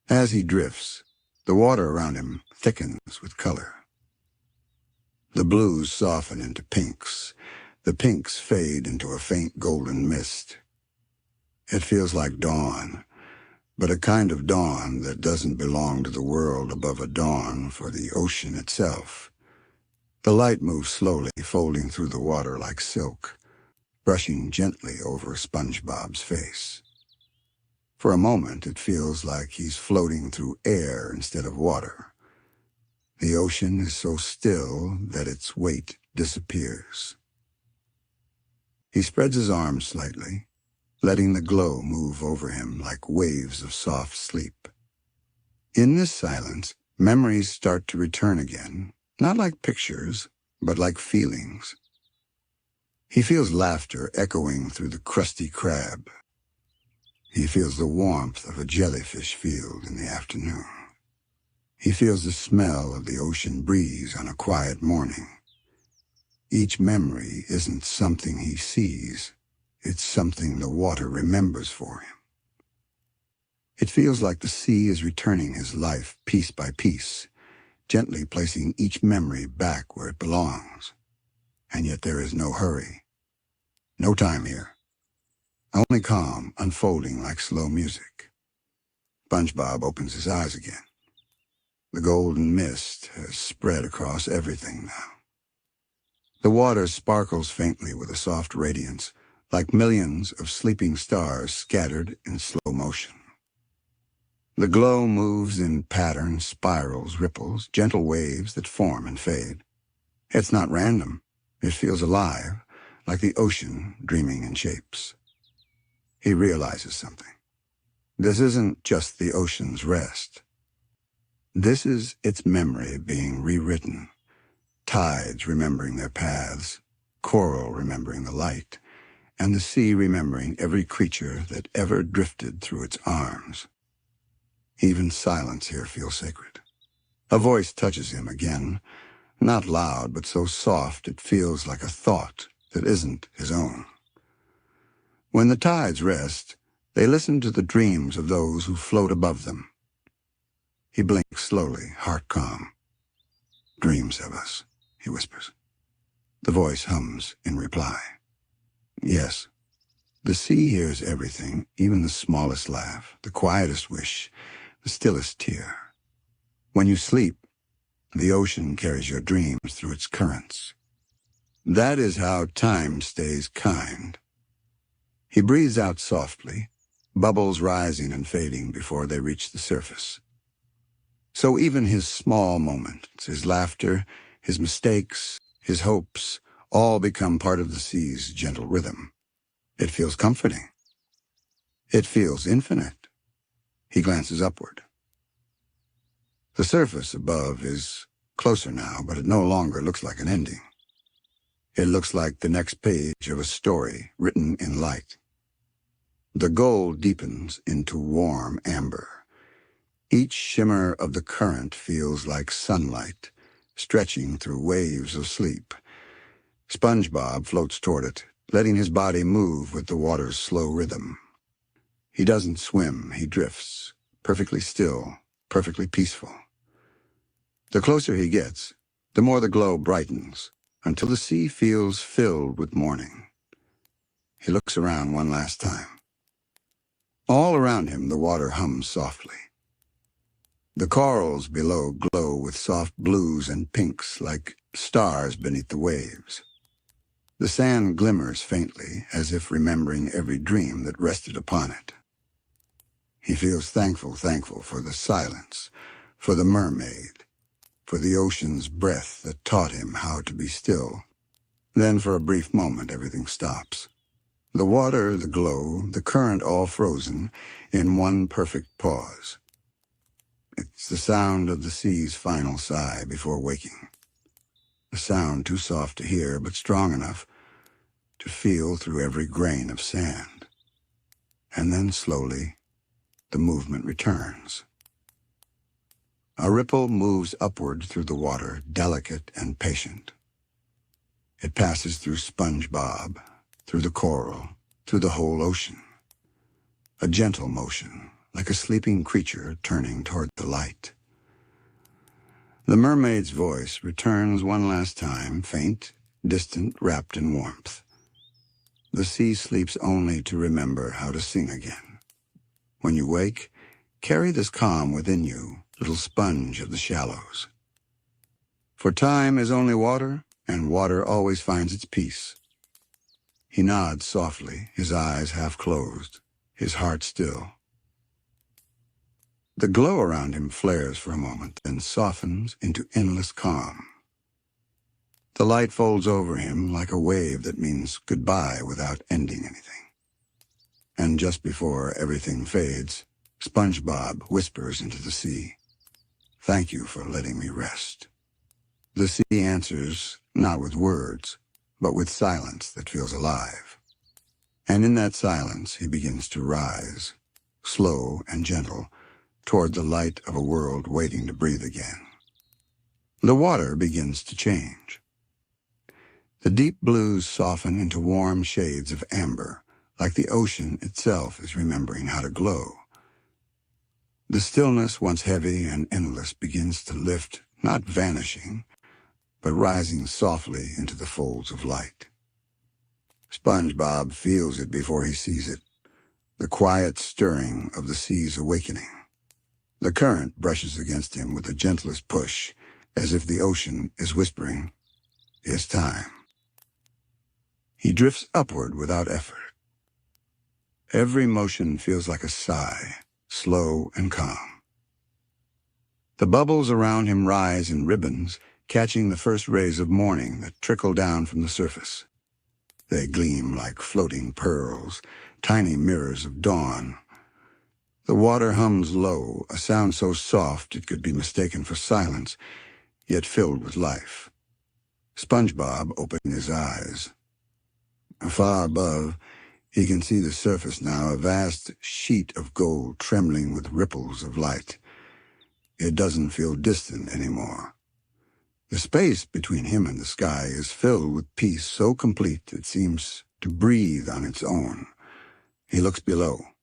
As he drifts, the water around him thickens with color. The blues soften into pinks. The pinks fade into a faint golden mist. It feels like dawn, but a kind of dawn that doesn't belong to the world above a dawn for the ocean itself. The light moves slowly, folding through the water like silk, brushing gently over SpongeBob's face. For a moment, it feels like he's floating through air instead of water. The ocean is so still that its weight disappears. He spreads his arms slightly, letting the glow move over him like waves of soft sleep. In this silence, memories start to return again, not like pictures, but like feelings. He feels laughter echoing through the Krusty Krab. He feels the warmth of a jellyfish field in the afternoon. He feels the smell of the ocean breeze on a quiet morning. Each memory isn't something he sees, it's something the water remembers for him. It feels like the sea is returning his life piece by piece, gently placing each memory back where it belongs. And yet there is no hurry. No time here. Only calm, unfolding like slow music. SpongeBob opens his eyes again. The golden mist has spread across everything now. The water sparkles faintly with a soft radiance, like millions of sleeping stars scattered in slow motion. The glow moves in patterns, spirals, ripples, gentle waves that form and fade. It's not random. It feels alive, like the ocean dreaming in shapes. He realizes something. This isn't just the ocean's rest. This is its memory being rewritten. Tides remembering their paths, coral remembering the light, and the sea remembering every creature that ever drifted through its arms. Even silence here feels sacred. A voice touches him again, not loud, but so soft it feels like a thought that isn't his own. When the tides rest, they listen to the dreams of those who float above them. He blinks slowly, heart calm. Dreams of us, he whispers. The voice hums in reply. Yes, The sea hears everything, even the smallest laugh, the quietest wish, the stillest tear. When you sleep, the ocean carries your dreams through its currents. That is how time stays kind. He breathes out softly, bubbles rising and fading before they reach the surface. So even his small moments, his laughter, his mistakes, his hopes, all become part of the sea's gentle rhythm. It feels comforting. It feels infinite. He glances upward. The surface above is closer now, but it no longer looks like an ending. It looks like the next page of a story written in light. The gold deepens into warm amber. Each shimmer of the current feels like sunlight, stretching through waves of sleep. SpongeBob floats toward it, letting his body move with the water's slow rhythm. He doesn't swim, he drifts, perfectly still, perfectly peaceful. The closer he gets, the more the glow brightens, until the sea feels filled with morning. He looks around one last time. All around him, the water hums softly. The corals below glow with soft blues and pinks like stars beneath the waves. The sand glimmers faintly, as if remembering every dream that rested upon it. He feels thankful for the silence, for the mermaid, for the ocean's breath that taught him how to be still. Then for a brief moment, everything stops. The water, the glow, the current all frozen in one perfect pause. It's the sound of the sea's final sigh before waking. A sound too soft to hear, but strong enough to feel through every grain of sand. And then slowly, the movement returns. A ripple moves upward through the water, delicate and patient. It passes through SpongeBob, through the coral, through the whole ocean. A gentle motion, like a sleeping creature turning toward the light. The mermaid's voice returns one last time, faint, distant, wrapped in warmth. The sea sleeps only to remember how to sing again. When you wake, carry this calm within you, little sponge of the shallows. For time is only water, and water always finds its peace. He nods softly, his eyes half closed, his heart still. The glow around him flares for a moment, then softens into endless calm. The light folds over him like a wave that means goodbye without ending anything. And just before everything fades, SpongeBob whispers into the sea, "Thank you for letting me rest." The sea answers not with words, but with silence that feels alive. And in that silence he begins to rise, slow and gentle, toward the light of a world waiting to breathe again. The water begins to change. The deep blues soften into warm shades of amber, like the ocean itself is remembering how to glow. The stillness, once heavy and endless, begins to lift, not vanishing, but rising softly into the folds of light. SpongeBob feels it before he sees it, the quiet stirring of the sea's awakening. The current brushes against him with the gentlest push, as if the ocean is whispering, "It's time." He drifts upward without effort. Every motion feels like a sigh, slow and calm. The bubbles around him rise in ribbons, catching the first rays of morning that trickle down from the surface. They gleam like floating pearls, tiny mirrors of dawn. The water hums low, a sound so soft it could be mistaken for silence, yet filled with life. SpongeBob opened his eyes. Far above, he can see the surface now, a vast sheet of gold trembling with ripples of light. It doesn't feel distant anymore. The space between him and the sky is filled with peace so complete it seems to breathe on its own. He looks below.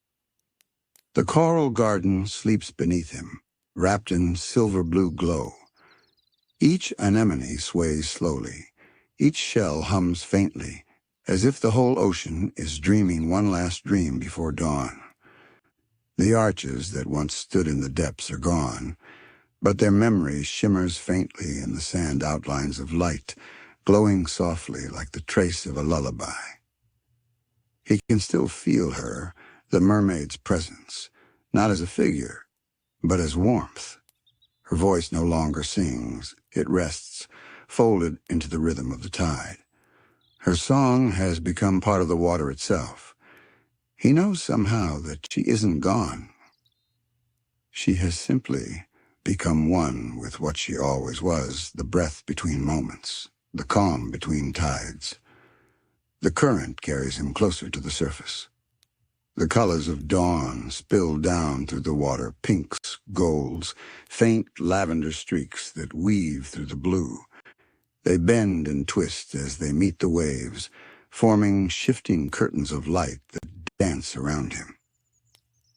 The coral garden sleeps beneath him, wrapped in silver-blue glow. Each anemone sways slowly. Each shell hums faintly, as if the whole ocean is dreaming one last dream before dawn. The arches that once stood in the depths are gone, but their memory shimmers faintly in the sand outlines of light, glowing softly like the trace of a lullaby. He can still feel her, the mermaid's presence, not as a figure, but as warmth. Her voice no longer sings, it rests, folded into the rhythm of the tide. Her song has become part of the water itself. He knows somehow that she isn't gone. She has simply become one with what she always was, the breath between moments, the calm between tides. The current carries him closer to the surface. The colors of dawn spill down through the water, pinks, golds, faint lavender streaks that weave through the blue. They bend and twist as they meet the waves, forming shifting curtains of light that dance around him.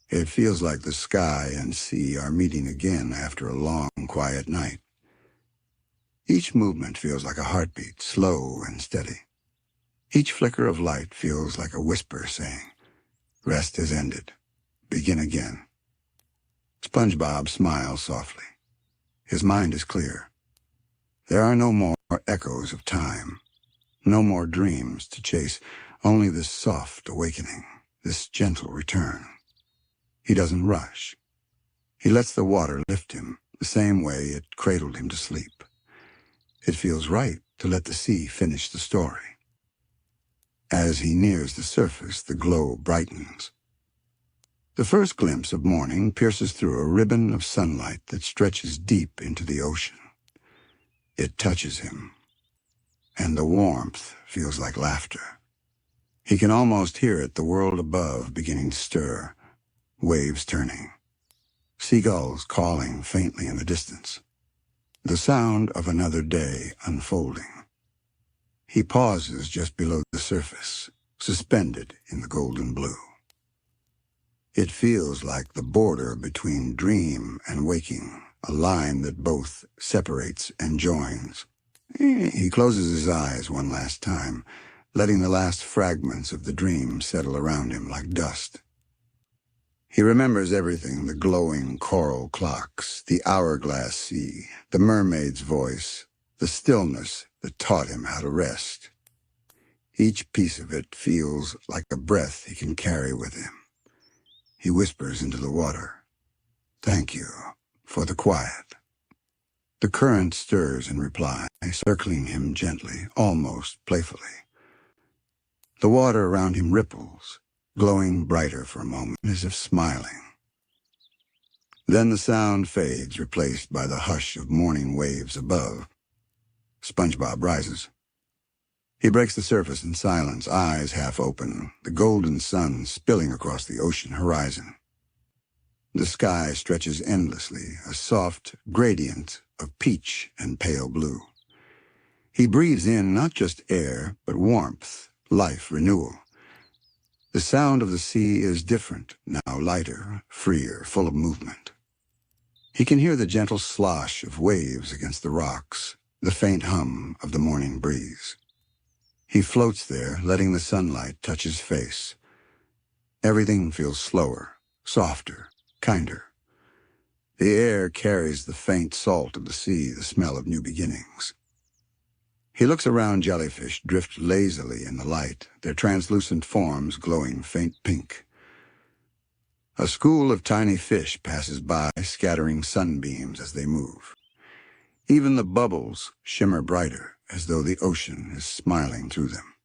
It feels like the sky and sea are meeting again after a long, quiet night. Each movement feels like a heartbeat, slow and steady. Each flicker of light feels like a whisper saying, "Rest has ended. Begin again." SpongeBob smiles softly. His mind is clear. There are no more echoes of time, no more dreams to chase, only this soft awakening, this gentle return. He doesn't rush. He lets the water lift him the same way it cradled him to sleep. It feels right to let the sea finish the story. As he nears the surface, the glow brightens. The first glimpse of morning pierces through a ribbon of sunlight that stretches deep into the ocean. It touches him, and the warmth feels like laughter. He can almost hear it, the world above beginning to stir, waves turning, seagulls calling faintly in the distance, the sound of another day unfolding. He pauses just below the surface, suspended in the golden blue. It feels like the border between dream and waking, a line that both separates and joins. He closes his eyes one last time, letting the last fragments of the dream settle around him like dust. He remembers everything, the glowing coral clocks, the hourglass sea, the mermaid's voice, the stillness that taught him how to rest. Each piece of it feels like a breath he can carry with him. He whispers into the water, "Thank you for the quiet." The current stirs in reply, circling him gently, almost playfully. The water around him ripples, glowing brighter for a moment, as if smiling. Then the sound fades, replaced by the hush of morning waves above. SpongeBob rises. He breaks the surface in silence, eyes half open, the golden sun spilling across the ocean horizon. The sky stretches endlessly, a soft gradient of peach and pale blue. He breathes in not just air, but warmth, life, renewal. The sound of the sea is different, now lighter, freer, full of movement. He can hear the gentle slosh of waves against the rocks, the faint hum of the morning breeze. He floats there, letting the sunlight touch his face. Everything feels slower, softer, kinder. The air carries the faint salt of the sea, the smell of new beginnings. He looks around. Jellyfish drift lazily in the light, their translucent forms glowing faint pink. A school of tiny fish passes by, scattering sunbeams as they move. Even the bubbles shimmer brighter, as though the ocean is smiling through them.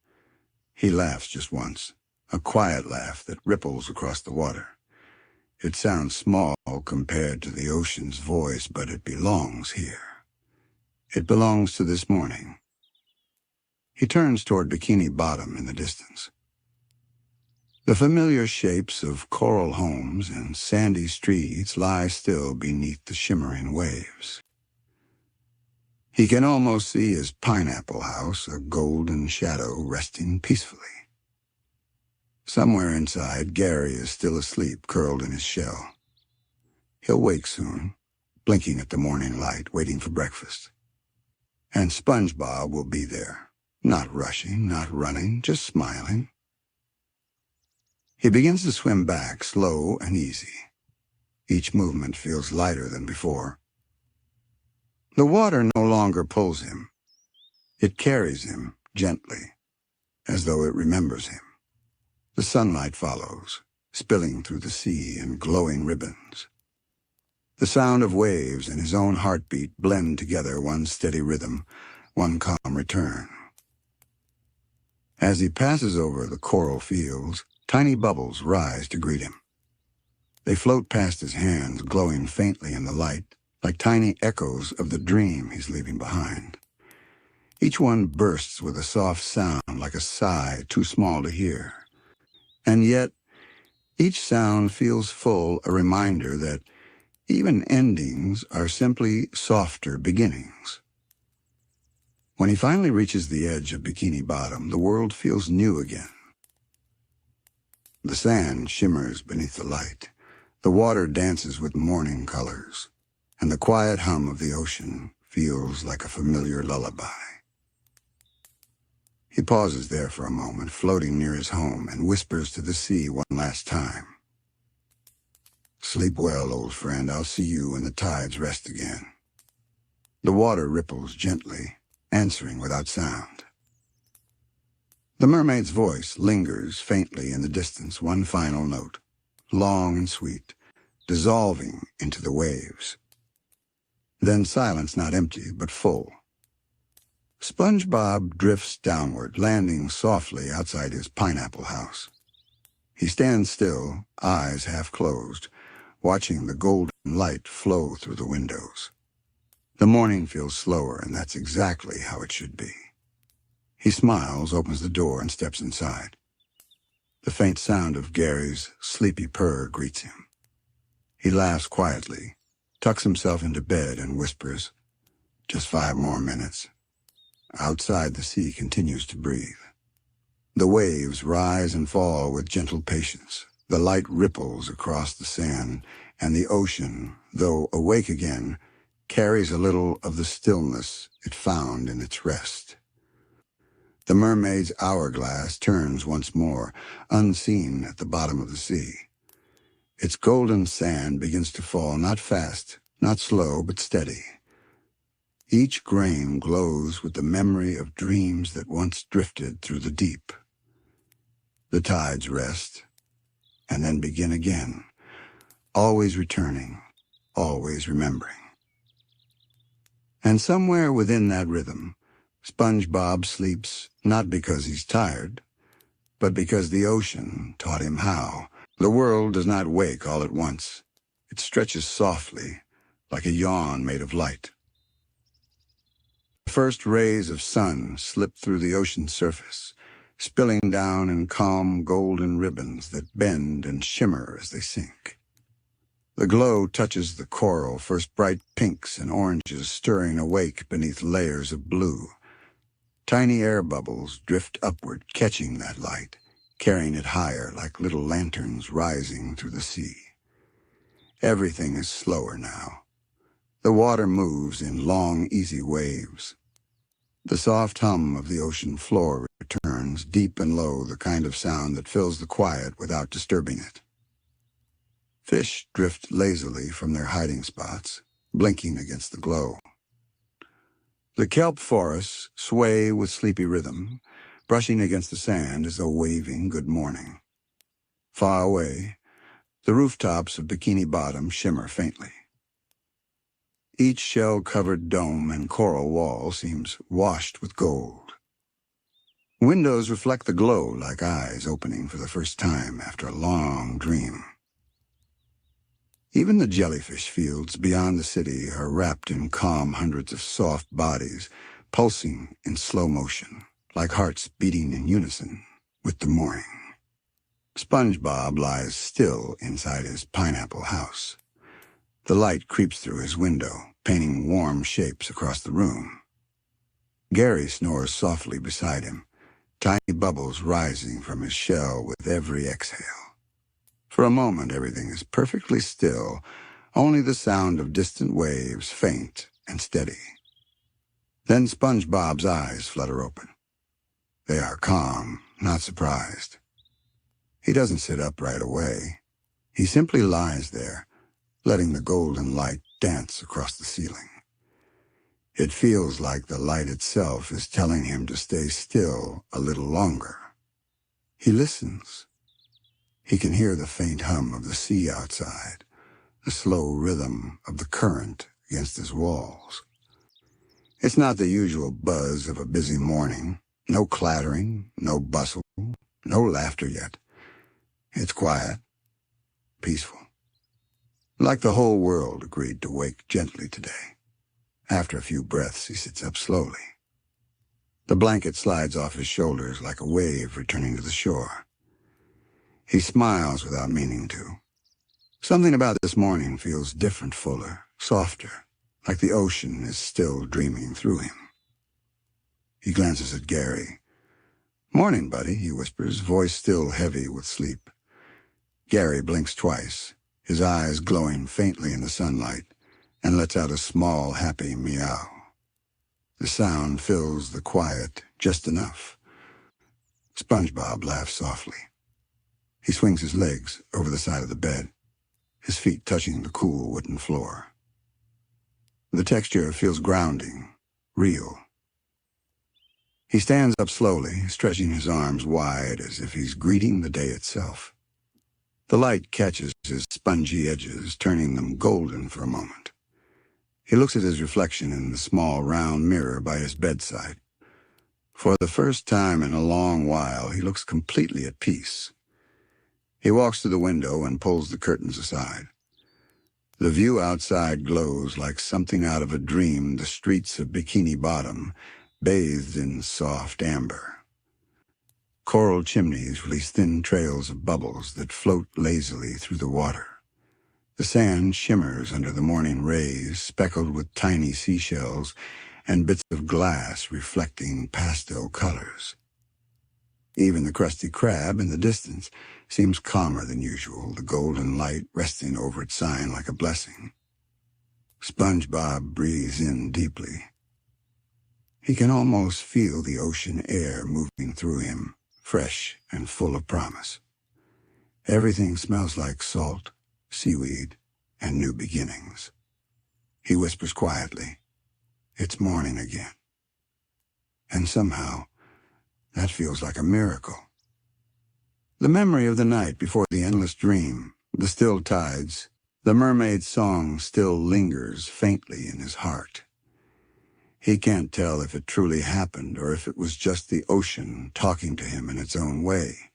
He laughs just once, a quiet laugh that ripples across the water. It sounds small compared to the ocean's voice, but it belongs here. It belongs to this morning. He turns toward Bikini Bottom in the distance. The familiar shapes of coral homes and sandy streets lie still beneath the shimmering waves. He can almost see his pineapple house, a golden shadow resting peacefully. Somewhere inside, Gary is still asleep, curled in his shell. He'll wake soon, blinking at the morning light, waiting for breakfast. And SpongeBob will be there, Not rushing, not running, just smiling. He begins to swim back, slow and easy. Each movement feels lighter than before. The water no longer pulls him. It carries him gently, as though it remembers him. The sunlight follows, spilling through the sea in glowing ribbons. The sound of waves and his own heartbeat blend together, one steady rhythm, one calm return. As he passes over the coral fields, tiny bubbles rise to greet him. They float past his hands, glowing faintly in the light, like tiny echoes of the dream he's leaving behind. Each one bursts with a soft sound, like a sigh too small to hear. And yet, each sound feels full, a reminder that even endings are simply softer beginnings. When he finally reaches the edge of Bikini Bottom, the world feels new again. The sand shimmers beneath the light. The water dances with morning colors, and the quiet hum of the ocean feels like a familiar lullaby. He pauses there for a moment, floating near his home, and whispers to the sea one last time. "Sleep well, old friend. I'll see you when the tides rest again." The water ripples gently, answering without sound. The mermaid's voice lingers faintly in the distance, one final note, long and sweet, dissolving into the waves. Then silence, not empty, but full. SpongeBob drifts downward, landing softly outside his pineapple house. He stands still, eyes half closed, watching the golden light flow through the windows. The morning feels slower, and that's exactly how it should be. He smiles, opens the door, and steps inside. The faint sound of Gary's sleepy purr greets him. He laughs quietly, tucks himself into bed, and whispers, "Just 5 more minutes." Outside, the sea continues to breathe. The waves rise and fall with gentle patience. The light ripples across the sand, and the ocean, though awake again, carries a little of the stillness it found in its rest. The mermaid's hourglass turns once more, unseen at the bottom of the sea. Its golden sand begins to fall, not fast, not slow, but steady. Each grain glows with the memory of dreams that once drifted through the deep. The tides rest, and then begin again, always returning, always remembering. And somewhere within that rhythm, SpongeBob sleeps not because he's tired, but because the ocean taught him how. The world does not wake all at once. It stretches softly, like a yawn made of light. The first rays of sun slip through the ocean's surface, spilling down in calm golden ribbons that bend and shimmer as they sink. The glow touches the coral, first bright pinks and oranges stirring awake beneath layers of blue. Tiny air bubbles drift upward, catching that light, carrying it higher like little lanterns rising through the sea. Everything is slower now. The water moves in long, easy waves. The soft hum of the ocean floor returns, deep and low, the kind of sound that fills the quiet without disturbing it. Fish drift lazily from their hiding spots, blinking against the glow. The kelp forests sway with sleepy rhythm, brushing against the sand as though waving good morning. Far away, the rooftops of Bikini Bottom shimmer faintly. Each shell-covered dome and coral wall seems washed with gold. Windows reflect the glow like eyes opening for the first time after a long dream. Even the jellyfish fields beyond the city are wrapped in calm hundreds of soft bodies, pulsing in slow motion, like hearts beating in unison with the morning. SpongeBob lies still inside his pineapple house. The light creeps through his window, painting warm shapes across the room. Gary snores softly beside him, tiny bubbles rising from his shell with every exhale. For a moment, everything is perfectly still, only the sound of distant waves, faint and steady. Then SpongeBob's eyes flutter open. They are calm, not surprised. He doesn't sit up right away. He simply lies there, letting the golden light dance across the ceiling. It feels like the light itself is telling him to stay still a little longer. He listens. He can hear the faint hum of the sea outside, the slow rhythm of the current against his walls. It's not the usual buzz of a busy morning. No clattering, no bustle, no laughter yet. It's quiet, peaceful. Like the whole world agreed to wake gently today. After a few breaths, he sits up slowly. The blanket slides off his shoulders like a wave returning to the shore. He smiles without meaning to. Something about this morning feels different, fuller, softer, like the ocean is still dreaming through him. He glances at Gary. "Morning, buddy," he whispers, voice still heavy with sleep. Gary blinks twice, his eyes glowing faintly in the sunlight, and lets out a small, happy meow. The sound fills the quiet just enough. SpongeBob laughs softly. He swings his legs over the side of the bed, his feet touching the cool wooden floor. The texture feels grounding, real. He stands up slowly, stretching his arms wide as if he's greeting the day itself. The light catches his spongy edges, turning them golden for a moment. He looks at his reflection in the small, round mirror by his bedside. For the first time in a long while, he looks completely at peace. He walks to the window and pulls the curtains aside. The view outside glows like something out of a dream, the streets of Bikini Bottom, bathed in soft amber. Coral chimneys release thin trails of bubbles that float lazily through the water. The sand shimmers under the morning rays, speckled with tiny seashells and bits of glass reflecting pastel colors. Even the Krusty Krab in the distance seems calmer than usual, the golden light resting over its sign like a blessing. SpongeBob breathes in deeply. He can almost feel the ocean air moving through him, fresh and full of promise. Everything smells like salt, seaweed, and new beginnings. He whispers quietly, "It's morning again." And somehow, that feels like a miracle. The memory of the night before the endless dream, the still tides, the mermaid's song still lingers faintly in his heart. He can't tell if it truly happened or if it was just the ocean talking to him in its own way.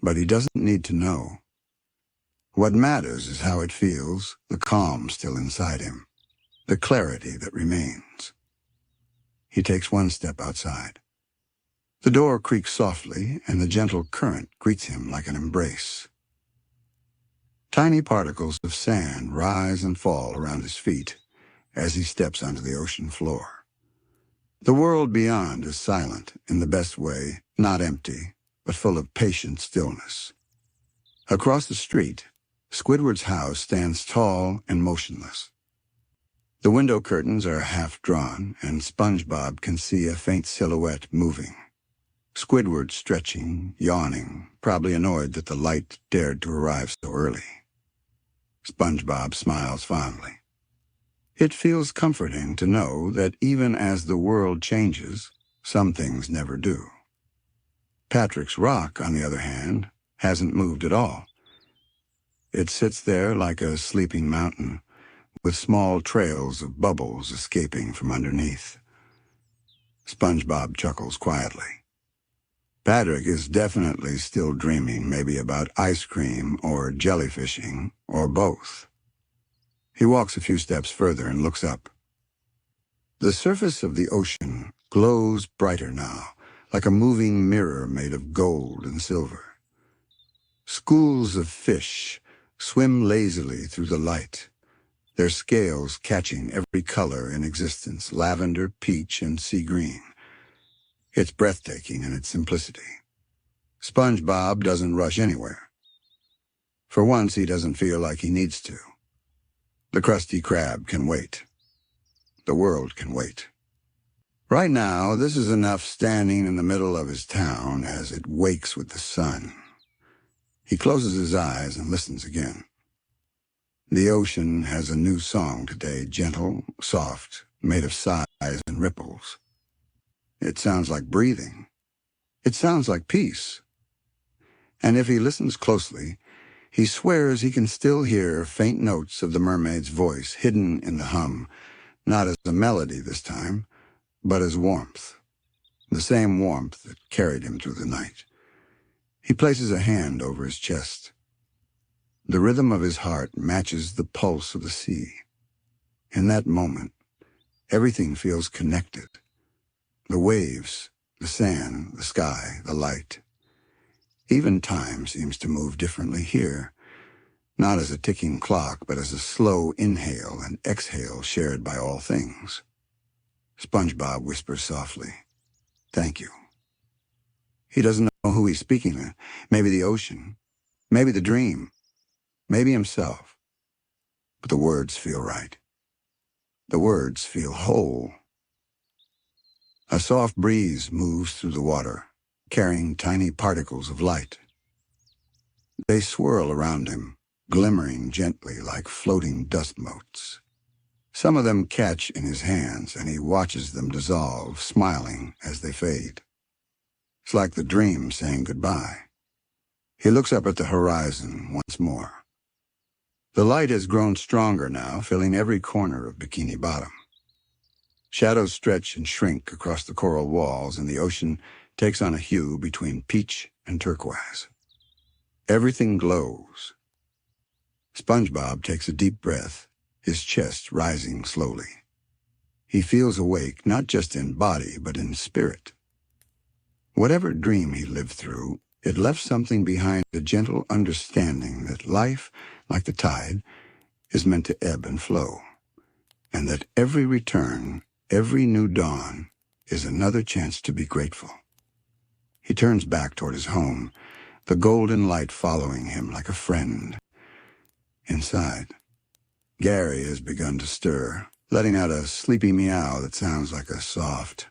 But he doesn't need to know. What matters is how it feels, the calm still inside him, the clarity that remains. He takes one step outside. The door creaks softly, and the gentle current greets him like an embrace. Tiny particles of sand rise and fall around his feet as he steps onto the ocean floor. The world beyond is silent in the best way, not empty, but full of patient stillness. Across the street, Squidward's house stands tall and motionless. The window curtains are half drawn, and SpongeBob can see a faint silhouette moving. Squidward stretching, yawning, probably annoyed that the light dared to arrive so early. SpongeBob smiles fondly. It feels comforting to know that even as the world changes, some things never do. Patrick's rock, on the other hand, hasn't moved at all. It sits there like a sleeping mountain, with small trails of bubbles escaping from underneath. SpongeBob chuckles quietly. Patrick is definitely still dreaming, maybe about ice cream or jellyfishing, or both. He walks a few steps further and looks up. The surface of the ocean glows brighter now, like a moving mirror made of gold and silver. Schools of fish swim lazily through the light, their scales catching every color in existence, lavender, peach, and sea green. It's breathtaking in its simplicity. SpongeBob doesn't rush anywhere. For once, he doesn't feel like he needs to. The Krusty Krab can wait. The world can wait. Right now, this is enough standing in the middle of his town as it wakes with the sun. He closes his eyes and listens again. The ocean has a new song today, gentle, soft, made of sighs and ripples. It sounds like breathing. It sounds like peace. And if he listens closely, he swears he can still hear faint notes of the mermaid's voice hidden in the hum, not as a melody this time, but as warmth, the same warmth that carried him through the night. He places a hand over his chest. The rhythm of his heart matches the pulse of the sea. In that moment, everything feels connected. The waves, the sand, the sky, the light. Even time seems to move differently here, not as a ticking clock, but as a slow inhale and exhale shared by all things. SpongeBob whispers softly, "Thank you." He doesn't know who he's speaking to. Maybe the ocean, maybe the dream, maybe himself. But the words feel right. The words feel whole. A soft breeze moves through the water, carrying tiny particles of light. They swirl around him, glimmering gently like floating dust motes. Some of them catch in his hands, and he watches them dissolve, smiling as they fade. It's like the dream saying goodbye. He looks up at the horizon once more. The light has grown stronger now, filling every corner of Bikini Bottom. Shadows stretch and shrink across the coral walls, and the ocean takes on a hue between peach and turquoise. Everything glows. SpongeBob takes a deep breath, his chest rising slowly. He feels awake, not just in body, but in spirit. Whatever dream he lived through, it left something behind, a gentle understanding that life, like the tide, is meant to ebb and flow, and that every return, every new dawn, is another chance to be grateful. He turns back toward his home, the golden light following him like a friend. Inside, Gary has begun to stir, letting out a sleepy meow that sounds like a soft,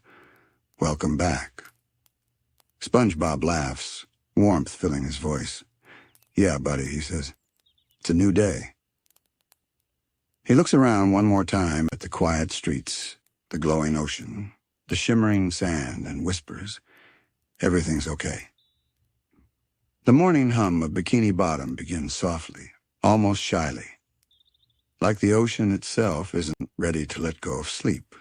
"Welcome back." SpongeBob laughs, warmth filling his voice. "Yeah, buddy," he says. "It's a new day." He looks around one more time at the quiet streets, the glowing ocean, the shimmering sand, and whispers, "Everything's okay." The morning hum of Bikini Bottom begins softly, almost shyly, like the ocean itself isn't ready to let go of sleep.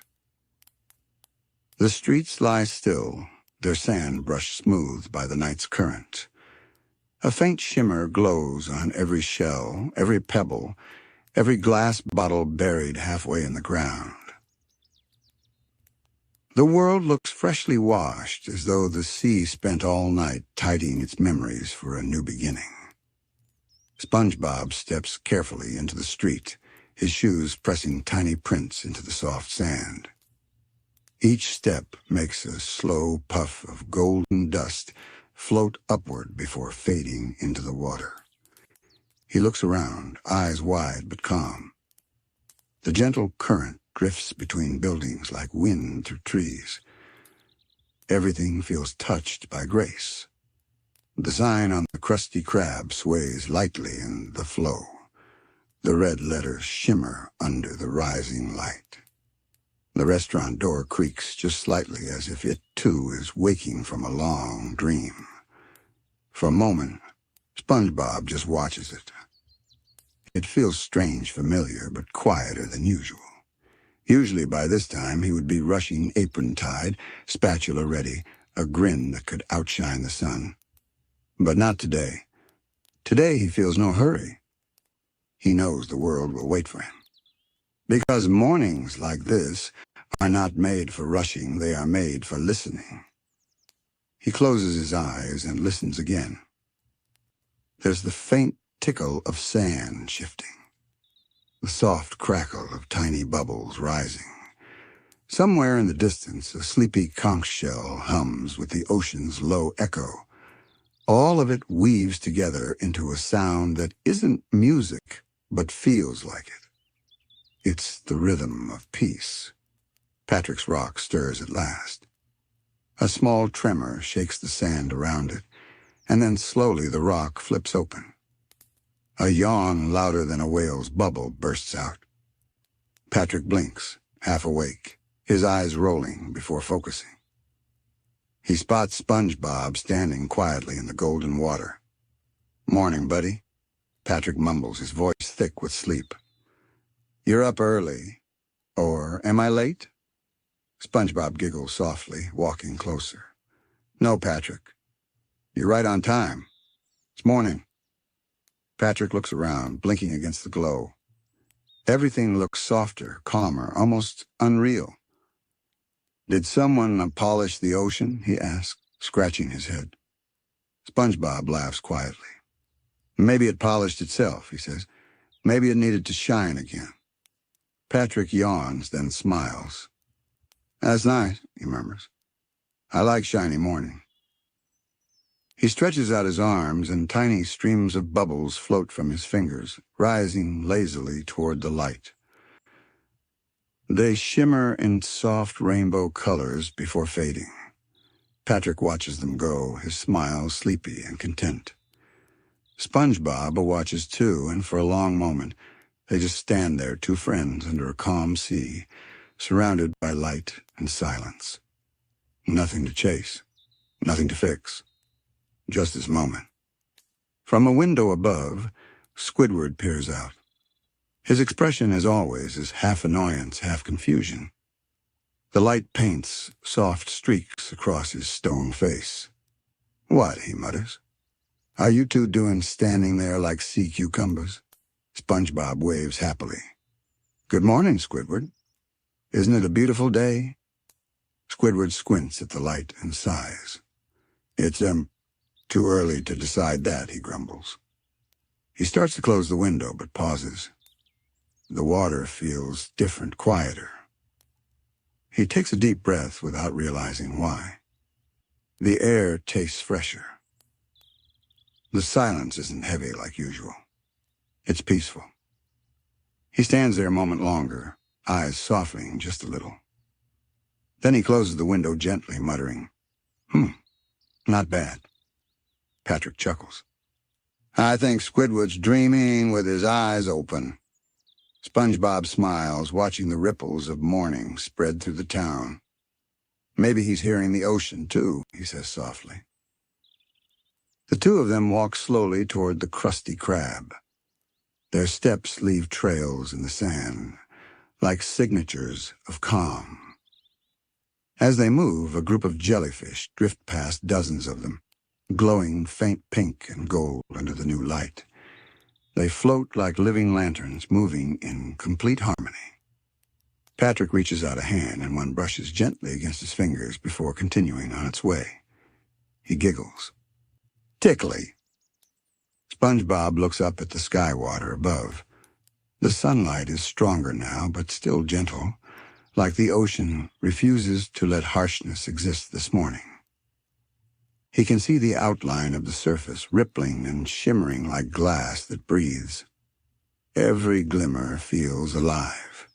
The streets lie still, their sand brushed smooth by the night's current. A faint shimmer glows on every shell, every pebble, every glass bottle buried halfway in the ground. The world looks freshly washed, as though the sea spent all night tidying its memories for a new beginning. SpongeBob steps carefully into the street, his shoes pressing tiny prints into the soft sand. Each step makes a slow puff of golden dust float upward before fading into the water. He looks around, eyes wide but calm. The gentle current drifts between buildings like wind through trees. Everything feels touched by grace. The sign on the Krusty Krab sways lightly in the flow. The red letters shimmer under the rising light. The restaurant door creaks just slightly, as if it, too, is waking from a long dream. For a moment, SpongeBob just watches it. It feels strange, familiar, but quieter than usual. Usually by this time he would be rushing apron-tied, spatula ready, a grin that could outshine the sun. But not today. Today he feels no hurry. He knows the world will wait for him. Because mornings like this are not made for rushing, they are made for listening. He closes his eyes and listens again. There's the faint tickle of sand shifting, the soft crackle of tiny bubbles rising. Somewhere in the distance, a sleepy conch shell hums with the ocean's low echo. All of it weaves together into a sound that isn't music, but feels like it. It's the rhythm of peace. Patrick's rock stirs at last. A small tremor shakes the sand around it, and then slowly the rock flips open. A yawn louder than a whale's bubble bursts out. Patrick blinks, half awake, his eyes rolling before focusing. He spots SpongeBob standing quietly in the golden water. "Morning, buddy," Patrick mumbles, his voice thick with sleep. "You're up early. Or am I late?" SpongeBob giggles softly, walking closer. "No, Patrick. You're right on time. It's morning." Patrick looks around, blinking against the glow. Everything looks softer, calmer, almost unreal. "Did someone polish the ocean?" he asks, scratching his head. SpongeBob laughs quietly. "Maybe it polished itself," he says. "Maybe it needed to shine again." Patrick yawns, then smiles. "That's nice," he murmurs. "I like shiny morning." He stretches out his arms, and tiny streams of bubbles float from his fingers, rising lazily toward the light. They shimmer in soft rainbow colors before fading. Patrick watches them go, his smile sleepy and content. SpongeBob watches too, and for a long moment, they just stand there, two friends under a calm sea, surrounded by light and silence. Nothing to chase, nothing to fix. Just this moment. From a window above, Squidward peers out. His expression, as always, is half annoyance, half confusion. The light paints soft streaks across his stone face. "What?" he mutters. "Are you two doing standing there like sea cucumbers?" SpongeBob waves happily. "Good morning, Squidward. Isn't it a beautiful day?" Squidward squints at the light and sighs. It's too early to decide that," he grumbles. He starts to close the window, but pauses. The water feels different, quieter. He takes a deep breath without realizing why. The air tastes fresher. The silence isn't heavy like usual. It's peaceful. He stands there a moment longer, eyes softening just a little. Then he closes the window gently, muttering, "Not bad." Patrick chuckles. "I think Squidward's dreaming with his eyes open." SpongeBob smiles, watching the ripples of morning spread through the town. "Maybe he's hearing the ocean, too," he says softly. The two of them walk slowly toward the Krusty Krab. Their steps leave trails in the sand, like signatures of calm. As they move, a group of jellyfish drift past, dozens of them, glowing faint pink and gold under the new light. They float like living lanterns, moving in complete harmony. Patrick reaches out a hand, and one brushes gently against his fingers before continuing on its way. He giggles. "Tickly." SpongeBob looks up at the sky water above. The sunlight is stronger now, but still gentle, like the ocean refuses to let harshness exist this morning. He can see the outline of the surface, rippling and shimmering like glass that breathes. Every glimmer feels alive.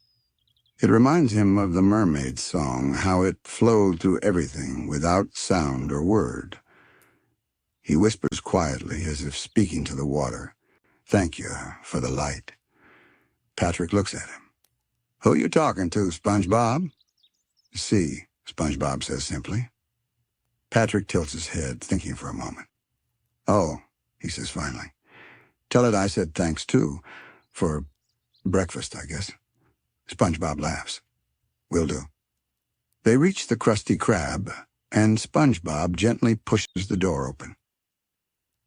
It reminds him of the Mermaid song, how it flowed through everything without sound or word. He whispers quietly, as if speaking to the water, "Thank you for the light." Patrick looks at him. "Who you talking to, SpongeBob?" "See," SpongeBob says simply. Patrick tilts his head, thinking for a moment. "Oh," he says finally. "Tell it I said thanks, too. For breakfast, I guess." SpongeBob laughs. "Will do." They reach the Krusty Krab, and SpongeBob gently pushes the door open.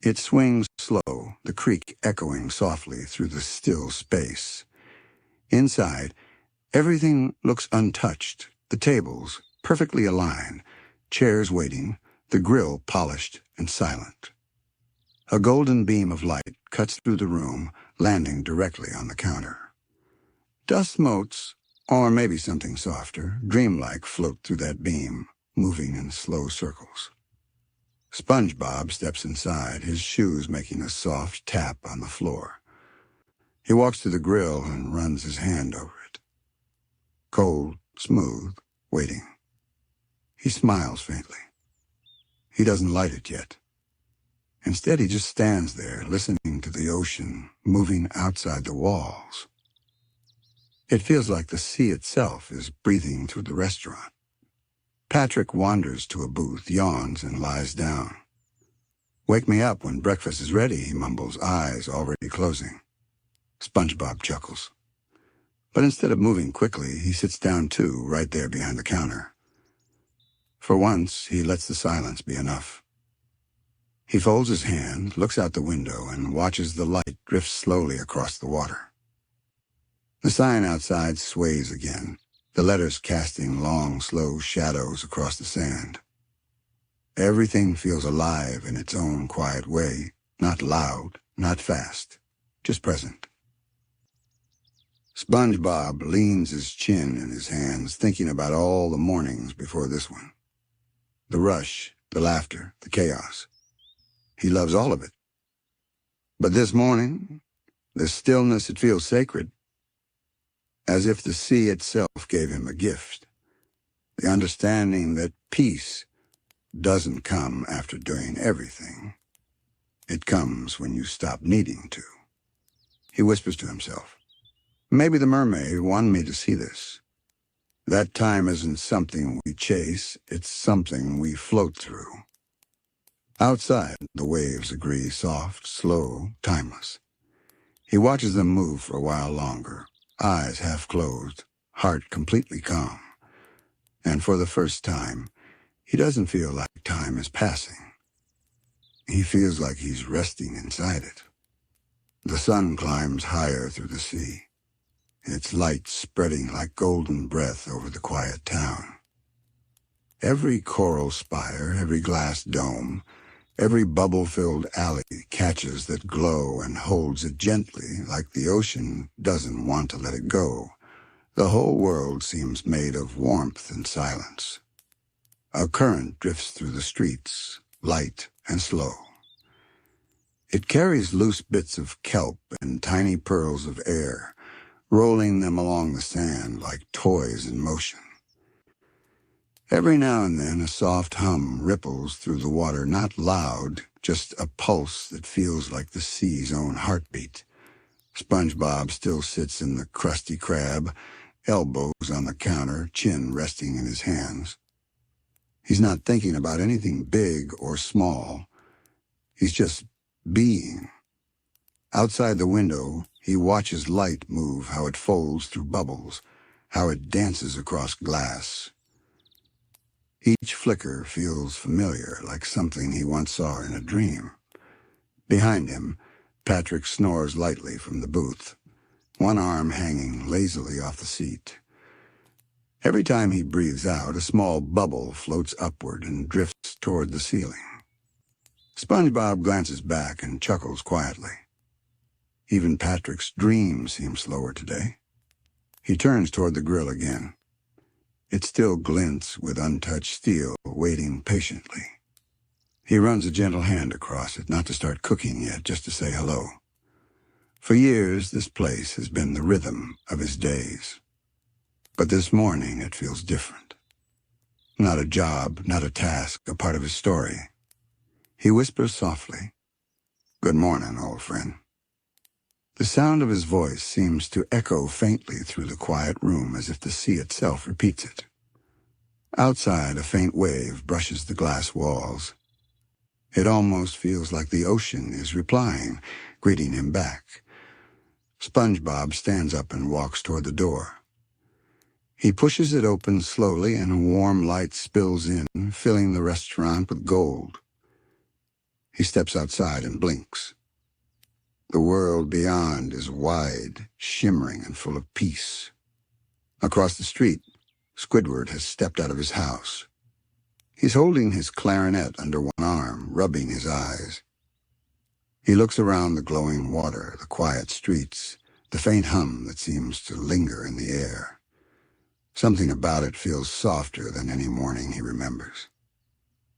It swings slow, the creak echoing softly through the still space. Inside, everything looks untouched, the tables perfectly aligned, chairs waiting, the grill polished and silent. A golden beam of light cuts through the room, landing directly on the counter. Dust motes, or maybe something softer, dreamlike, float through that beam, moving in slow circles. SpongeBob steps inside, his shoes making a soft tap on the floor. He walks to the grill and runs his hand over it. Cold, smooth, waiting. He smiles faintly. He doesn't light it yet. Instead, he just stands there, listening to the ocean moving outside the walls. It feels like the sea itself is breathing through the restaurant. Patrick wanders to a booth, yawns, and lies down. "Wake me up when breakfast is ready," he mumbles, eyes already closing. SpongeBob chuckles. But instead of moving quickly, he sits down too, right there behind the counter. For once, he lets the silence be enough. He folds his hand, looks out the window, and watches the light drift slowly across the water. The sign outside sways again, the letters casting long, slow shadows across the sand. Everything feels alive in its own quiet way, not loud, not fast, just present. SpongeBob leans his chin in his hands, thinking about all the mornings before this one. The rush, the laughter, the chaos. He loves all of it. But this morning, the stillness, it feels sacred, as if the sea itself gave him a gift, the understanding that peace doesn't come after doing everything. It comes when you stop needing to. He whispers to himself, "Maybe the mermaid wanted me to see this. That time isn't something we chase, it's something we float through." Outside, the waves agree, soft, slow, timeless. He watches them move for a while longer, eyes half closed, heart completely calm. And for the first time, he doesn't feel like time is passing. He feels like he's resting inside it. The sun climbs higher through the sea, its light spreading like golden breath over the quiet town. Every coral spire, every glass dome, every bubble-filled alley catches that glow and holds it gently, like the ocean doesn't want to let it go. The whole world seems made of warmth and silence. A current drifts through the streets, light and slow. It carries loose bits of kelp and tiny pearls of air, rolling them along the sand like toys in motion. Every now and then a soft hum ripples through the water, not loud, just a pulse that feels like the sea's own heartbeat. SpongeBob still sits in the Krusty Krab, elbows on the counter, chin resting in his hands. He's not thinking about anything big or small. He's just being. Outside the window, he watches light move, how it folds through bubbles, how it dances across glass. Each flicker feels familiar, like something he once saw in a dream. Behind him, Patrick snores lightly from the booth, one arm hanging lazily off the seat. Every time he breathes out, a small bubble floats upward and drifts toward the ceiling. SpongeBob glances back and chuckles quietly. Even Patrick's dreams seem slower today. He turns toward the grill again. It still glints with untouched steel, waiting patiently. He runs a gentle hand across it, not to start cooking yet, just to say hello. For years, this place has been the rhythm of his days. But this morning, it feels different. Not a job, not a task, a part of his story. He whispers softly, "Good morning, old friend." The sound of his voice seems to echo faintly through the quiet room, as if the sea itself repeats it. Outside, a faint wave brushes the glass walls. It almost feels like the ocean is replying, greeting him back. SpongeBob stands up and walks toward the door. He pushes it open slowly, and warm light spills in, filling the restaurant with gold. He steps outside and blinks. The world beyond is wide, shimmering, and full of peace. Across the street, Squidward has stepped out of his house. He's holding his clarinet under one arm, rubbing his eyes. He looks around the glowing water, the quiet streets, the faint hum that seems to linger in the air. Something about it feels softer than any morning he remembers.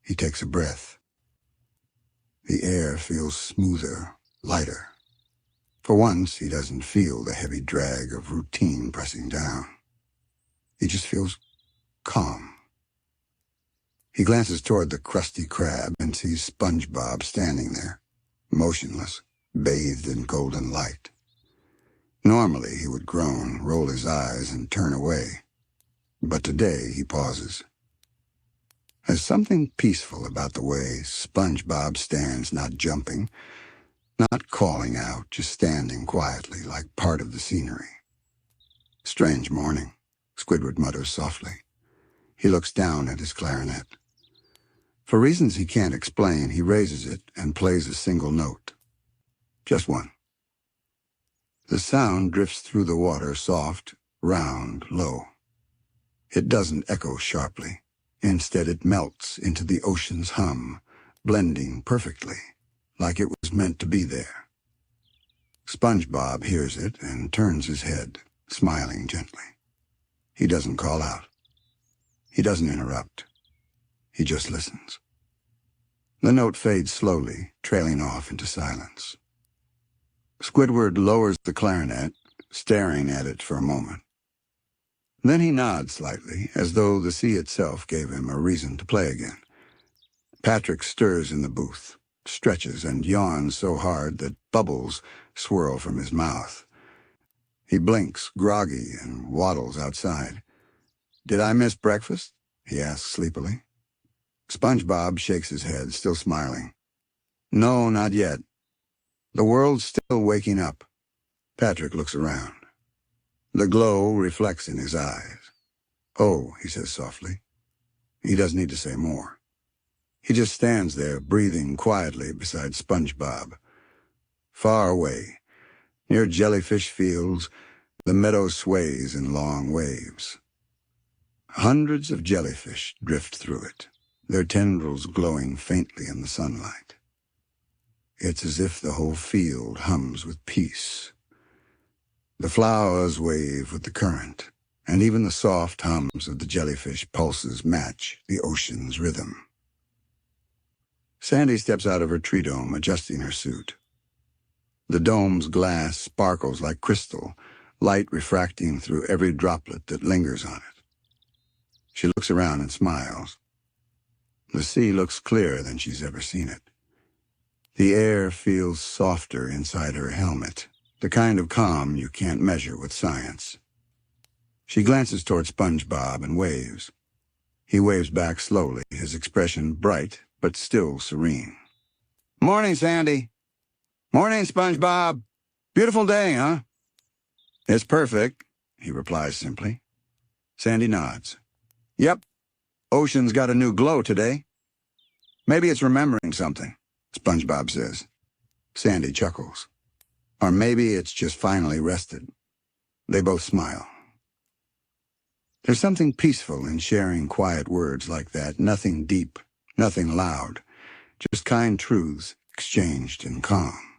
He takes a breath. The air feels smoother, lighter. For once, he doesn't feel the heavy drag of routine pressing down. He just feels calm. He glances toward the Krusty Krab and sees SpongeBob standing there, motionless, bathed in golden light. Normally he would groan, roll his eyes, and turn away. But today he pauses. There's something peaceful about the way SpongeBob stands, not jumping, not calling out, just standing quietly like part of the scenery. Strange morning, Squidward mutters softly. He looks down at his clarinet. For reasons he can't explain, he raises it and plays a single note. Just one. The sound drifts through the water, soft, round, low. It doesn't echo sharply. Instead, it melts into the ocean's hum, blending perfectly, like it was meant to be there. SpongeBob hears it and turns his head, smiling gently. He doesn't call out. He doesn't interrupt. He just listens. The note fades slowly, trailing off into silence. Squidward lowers the clarinet, staring at it for a moment. Then he nods slightly, as though the sea itself gave him a reason to play again. Patrick stirs in the booth, stretches and yawns so hard that bubbles swirl from his mouth. He blinks, groggy, and waddles outside. "Did I miss breakfast?" he asks sleepily. SpongeBob shakes his head, still smiling. "No, not yet. The world's still waking up." Patrick looks around. The glow reflects in his eyes. "Oh," he says softly. He doesn't need to say more. He just stands there, breathing quietly beside SpongeBob. Far away, near jellyfish fields, the meadow sways in long waves. Hundreds of jellyfish drift through it, their tendrils glowing faintly in the sunlight. It's as if the whole field hums with peace. The flowers wave with the current, and even the soft hums of the jellyfish pulses match the ocean's rhythm. Sandy steps out of her tree dome, adjusting her suit. The dome's glass sparkles like crystal, light refracting through every droplet that lingers on it. She looks around and smiles. The sea looks clearer than she's ever seen it. The air feels softer inside her helmet, the kind of calm you can't measure with science. She glances toward SpongeBob and waves. He waves back slowly, his expression bright but still serene. "Morning, Sandy." "Morning, SpongeBob. Beautiful day, huh?" "It's perfect," he replies simply. Sandy nods. "Yep. Ocean's got a new glow today." "Maybe it's remembering something," SpongeBob says. Sandy chuckles. "Or maybe it's just finally rested." They both smile. There's something peaceful in sharing quiet words like that, nothing deep, nothing loud, just kind truths exchanged in calm.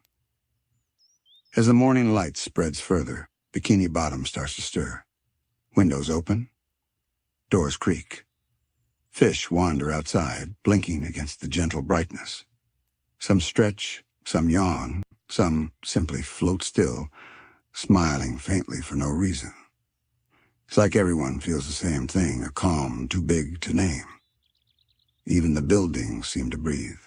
As the morning light spreads further, Bikini Bottom starts to stir. Windows open. Doors creak. Fish wander outside, blinking against the gentle brightness. Some stretch, some yawn, some simply float still, smiling faintly for no reason. It's like everyone feels the same thing, a calm too big to name. Even the buildings seem to breathe.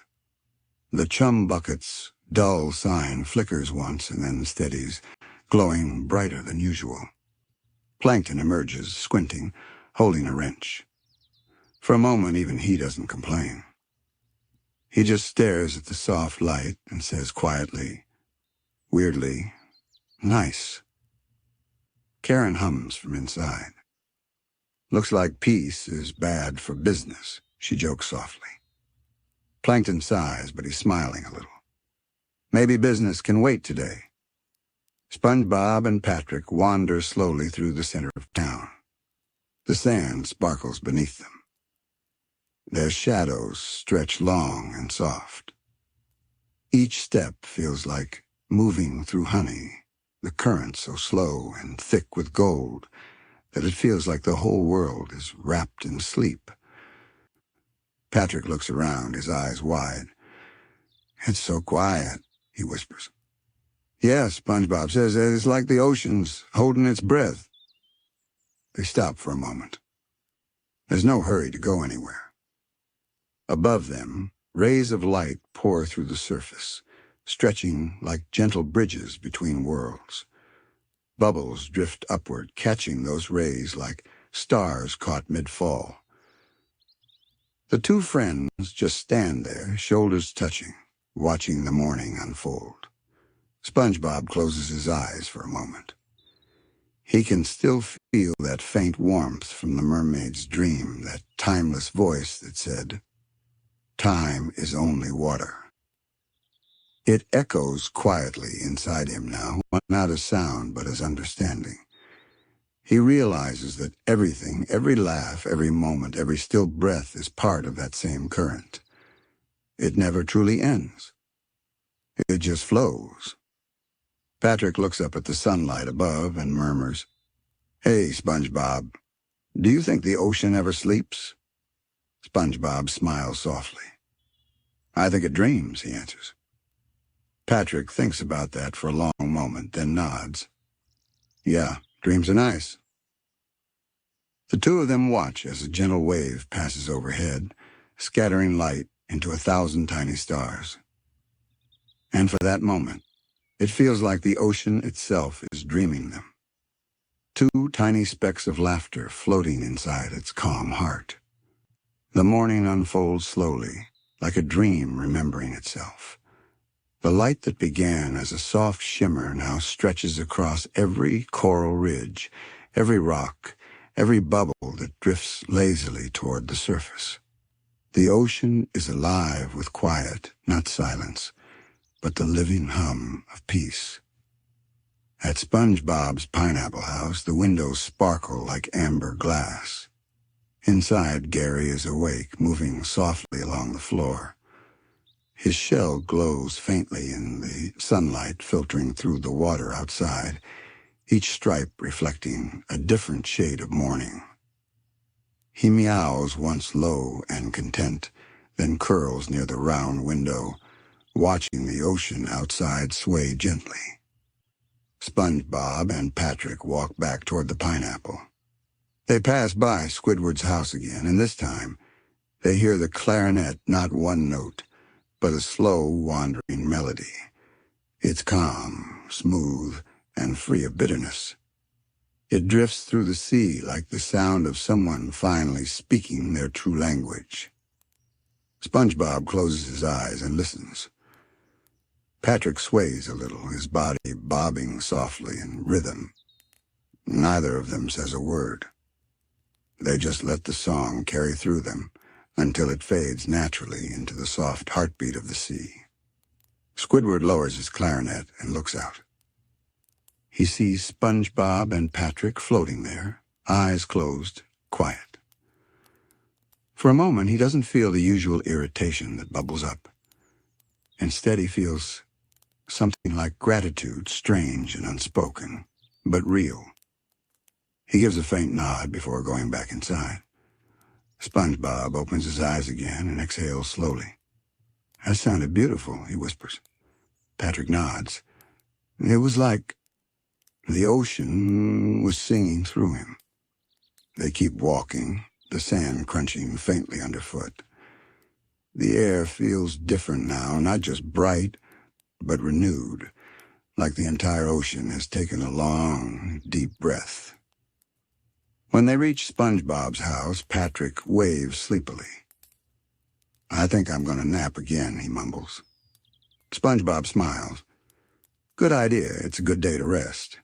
The chum bucket's dull sign flickers once and then steadies, glowing brighter than usual. Plankton emerges, squinting, holding a wrench. For a moment, even he doesn't complain. He just stares at the soft light and says quietly, weirdly, "Nice." Karen hums from inside. "Looks like peace is bad for business," she jokes softly. Plankton sighs, but he's smiling a little. Maybe business can wait today. SpongeBob and Patrick wander slowly through the center of town. The sand sparkles beneath them. Their shadows stretch long and soft. Each step feels like moving through honey, the current so slow and thick with gold that it feels like the whole world is wrapped in sleep. Patrick looks around, his eyes wide. "It's so quiet," he whispers. "Yeah," SpongeBob says, "it's like the ocean's holding its breath." They stop for a moment. There's no hurry to go anywhere. Above them, rays of light pour through the surface, stretching like gentle bridges between worlds. Bubbles drift upward, catching those rays like stars caught mid-fall. The two friends just stand there, shoulders touching, watching the morning unfold. SpongeBob closes his eyes for a moment. He can still feel that faint warmth from the mermaid's dream, that timeless voice that said, "Time is only water." It echoes quietly inside him now, not as sound but as understanding. He realizes that everything, every laugh, every moment, every still breath is part of that same current. It never truly ends. It just flows. Patrick looks up at the sunlight above and murmurs, "Hey, SpongeBob, do you think the ocean ever sleeps?" SpongeBob smiles softly. "I think it dreams," he answers. Patrick thinks about that for a long moment, then nods. "Yeah, dreams are nice." The two of them watch as a gentle wave passes overhead, scattering light into 1,000 tiny stars. And for that moment, it feels like the ocean itself is dreaming them. Two tiny specks of laughter floating inside its calm heart. The morning unfolds slowly, like a dream remembering itself. The light that began as a soft shimmer now stretches across every coral ridge, every rock, every bubble that drifts lazily toward the surface. The ocean is alive with quiet, not silence, but the living hum of peace. At SpongeBob's pineapple house, the windows sparkle like amber glass. Inside, Gary is awake, moving softly along the floor. His shell glows faintly in the sunlight filtering through the water outside, each stripe reflecting a different shade of morning. He meows once low and content, then curls near the round window, watching the ocean outside sway gently. SpongeBob and Patrick walk back toward the pineapple. They pass by Squidward's house again, and this time they hear the clarinet, not one note, but a slow, wandering melody. It's calm, smooth, and free of bitterness. It drifts through the sea like the sound of someone finally speaking their true language. SpongeBob closes his eyes and listens. Patrick sways a little, his body bobbing softly in rhythm. Neither of them says a word. They just let the song carry through them until it fades naturally into the soft heartbeat of the sea. Squidward lowers his clarinet and looks out. He sees SpongeBob and Patrick floating there, eyes closed, quiet. For a moment, he doesn't feel the usual irritation that bubbles up. Instead, he feels something like gratitude, strange and unspoken, but real. He gives a faint nod before going back inside. SpongeBob opens his eyes again and exhales slowly. "That sounded beautiful," he whispers. Patrick nods. It was like the ocean was singing through him. They keep walking, the sand crunching faintly underfoot. The air feels different now, not just bright, but renewed, like the entire ocean has taken a long, deep breath. When they reach SpongeBob's house, Patrick waves sleepily. "I think I'm going to nap again," he mumbles. SpongeBob smiles. "Good idea. It's a good day to rest."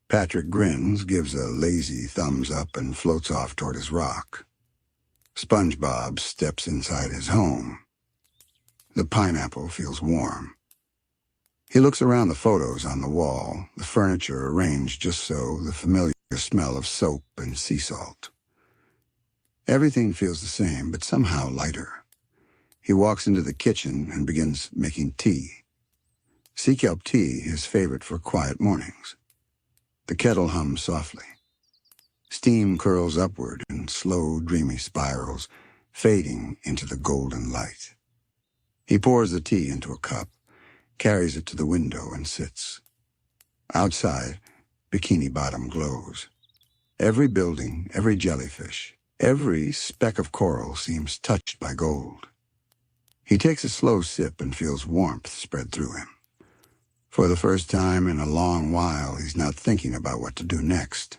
Patrick grins, gives a lazy thumbs up, and floats off toward his rock. SpongeBob steps inside his home. The pineapple feels warm. He looks around the photos on the wall, the furniture arranged just so, the familiar smell of soap and sea salt. Everything feels the same, but somehow lighter. He walks into the kitchen and begins making tea. Sea kelp tea, his favorite for quiet mornings. The kettle hums softly. Steam curls upward in slow, dreamy spirals, fading into the golden light. He pours the tea into a cup, carries it to the window, and sits. Outside, Bikini Bottom glows. Every building, every jellyfish, Every speck of coral seems touched by gold. He takes a slow sip and feels warmth spread through him. For the first time in a long while, he's not thinking about what to do next.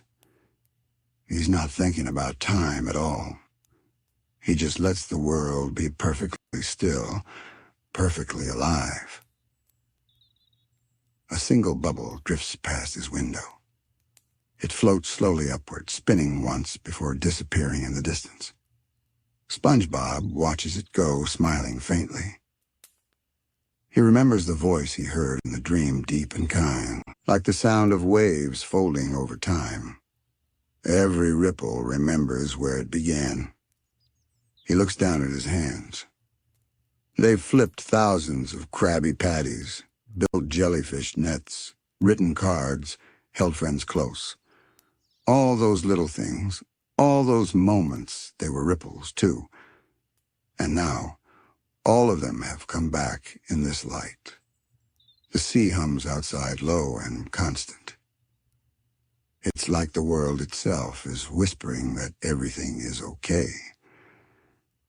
He's not thinking about time at all. He just lets the world be perfectly still, perfectly alive. A single bubble drifts past his window. It floats slowly upward, spinning once before disappearing in the distance. SpongeBob watches it go, smiling faintly. He remembers the voice he heard in the dream, deep and kind, like the sound of waves folding over time. Every ripple remembers where it began. He looks down at his hands. They've flipped thousands of Krabby Patties, built jellyfish nets, written cards, held friends close. All those little things, all those moments, they were ripples, too. And now, all of them have come back in this light. The sea hums outside low and constant. It's like the world itself is whispering that everything is okay.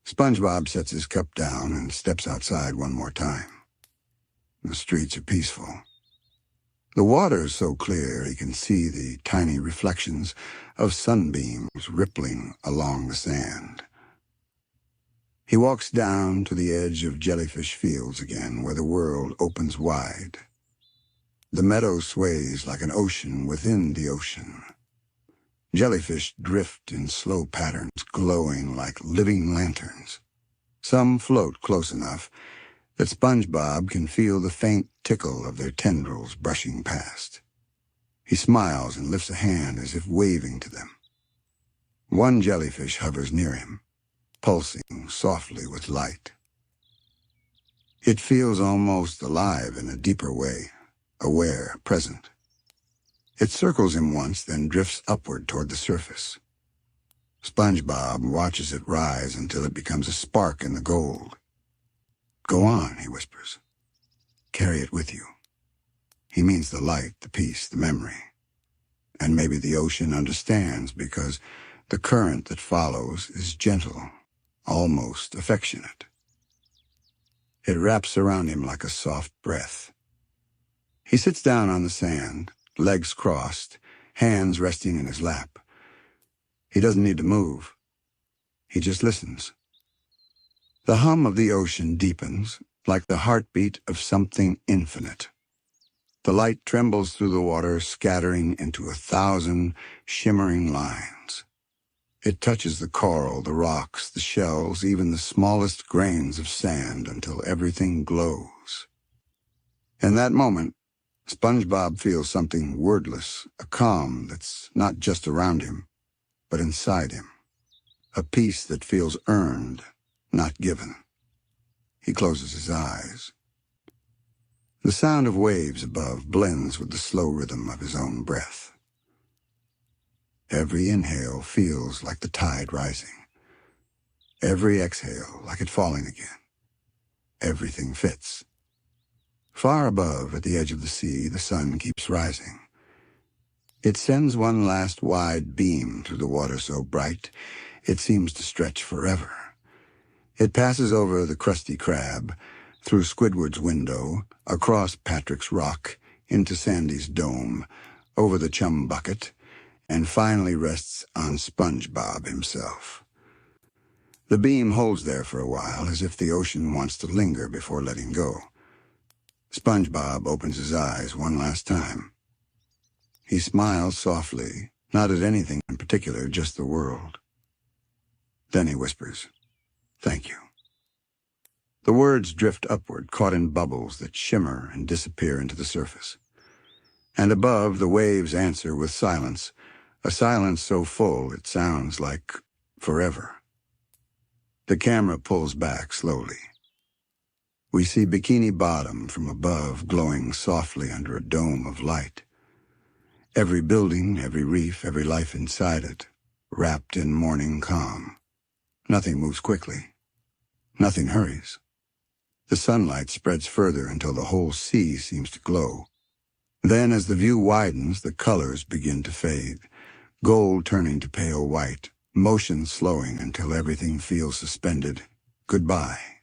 SpongeBob sets his cup down and steps outside one more time. The streets are peaceful. The water is so clear he can see the tiny reflections of sunbeams rippling along the sand. He walks down to the edge of jellyfish fields again, where the world opens wide. The meadow sways like an ocean within the ocean. Jellyfish drift in slow patterns, glowing like living lanterns. Some float close enough that SpongeBob can feel the faint tickle of their tendrils brushing past. He smiles and lifts a hand as if waving to them. One jellyfish hovers near him, pulsing softly with light. It feels almost alive in a deeper way, aware, present. It circles him once, then drifts upward toward the surface. SpongeBob watches it rise until it becomes a spark in the gold. "Go on," he whispers. "Carry it with you." He means the light, the peace, the memory. And maybe the ocean understands because the current that follows is gentle, almost affectionate. It wraps around him like a soft breath. He sits down on the sand, legs crossed, hands resting in his lap. He doesn't need to move. He just listens. The hum of the ocean deepens, like the heartbeat of something infinite. The light trembles through the water, scattering into 1,000 shimmering lines. It touches the coral, the rocks, the shells, even the smallest grains of sand until everything glows. In that moment, SpongeBob feels something wordless, a calm that's not just around him, but inside him. A peace that feels earned, not given. He closes his eyes. The sound of waves above blends with the slow rhythm of his own breath. Every inhale feels like the tide rising. Every exhale like it falling again. Everything fits. Far above, at the edge of the sea, the sun keeps rising. It sends one last wide beam through the water so bright, it seems to stretch forever. It passes over the Krusty Krab, through Squidward's window, across Patrick's rock, into Sandy's dome, over the chum bucket, and finally rests on SpongeBob himself. The beam holds there for a while, as if the ocean wants to linger before letting go. SpongeBob opens his eyes one last time. He smiles softly, not at anything in particular, just the world. Then he whispers, "Thank you." The words drift upward, caught in bubbles that shimmer and disappear into the surface. And above, the waves answer with silence, a silence so full it sounds like forever. The camera pulls back slowly. We see Bikini Bottom from above, glowing softly under a dome of light. Every building, every reef, every life inside it, wrapped in morning calm. Nothing moves quickly. Nothing hurries. The sunlight spreads further until the whole sea seems to glow. Then, as the view widens, the colors begin to fade, gold turning to pale white, motion slowing until everything feels suspended. Goodbye.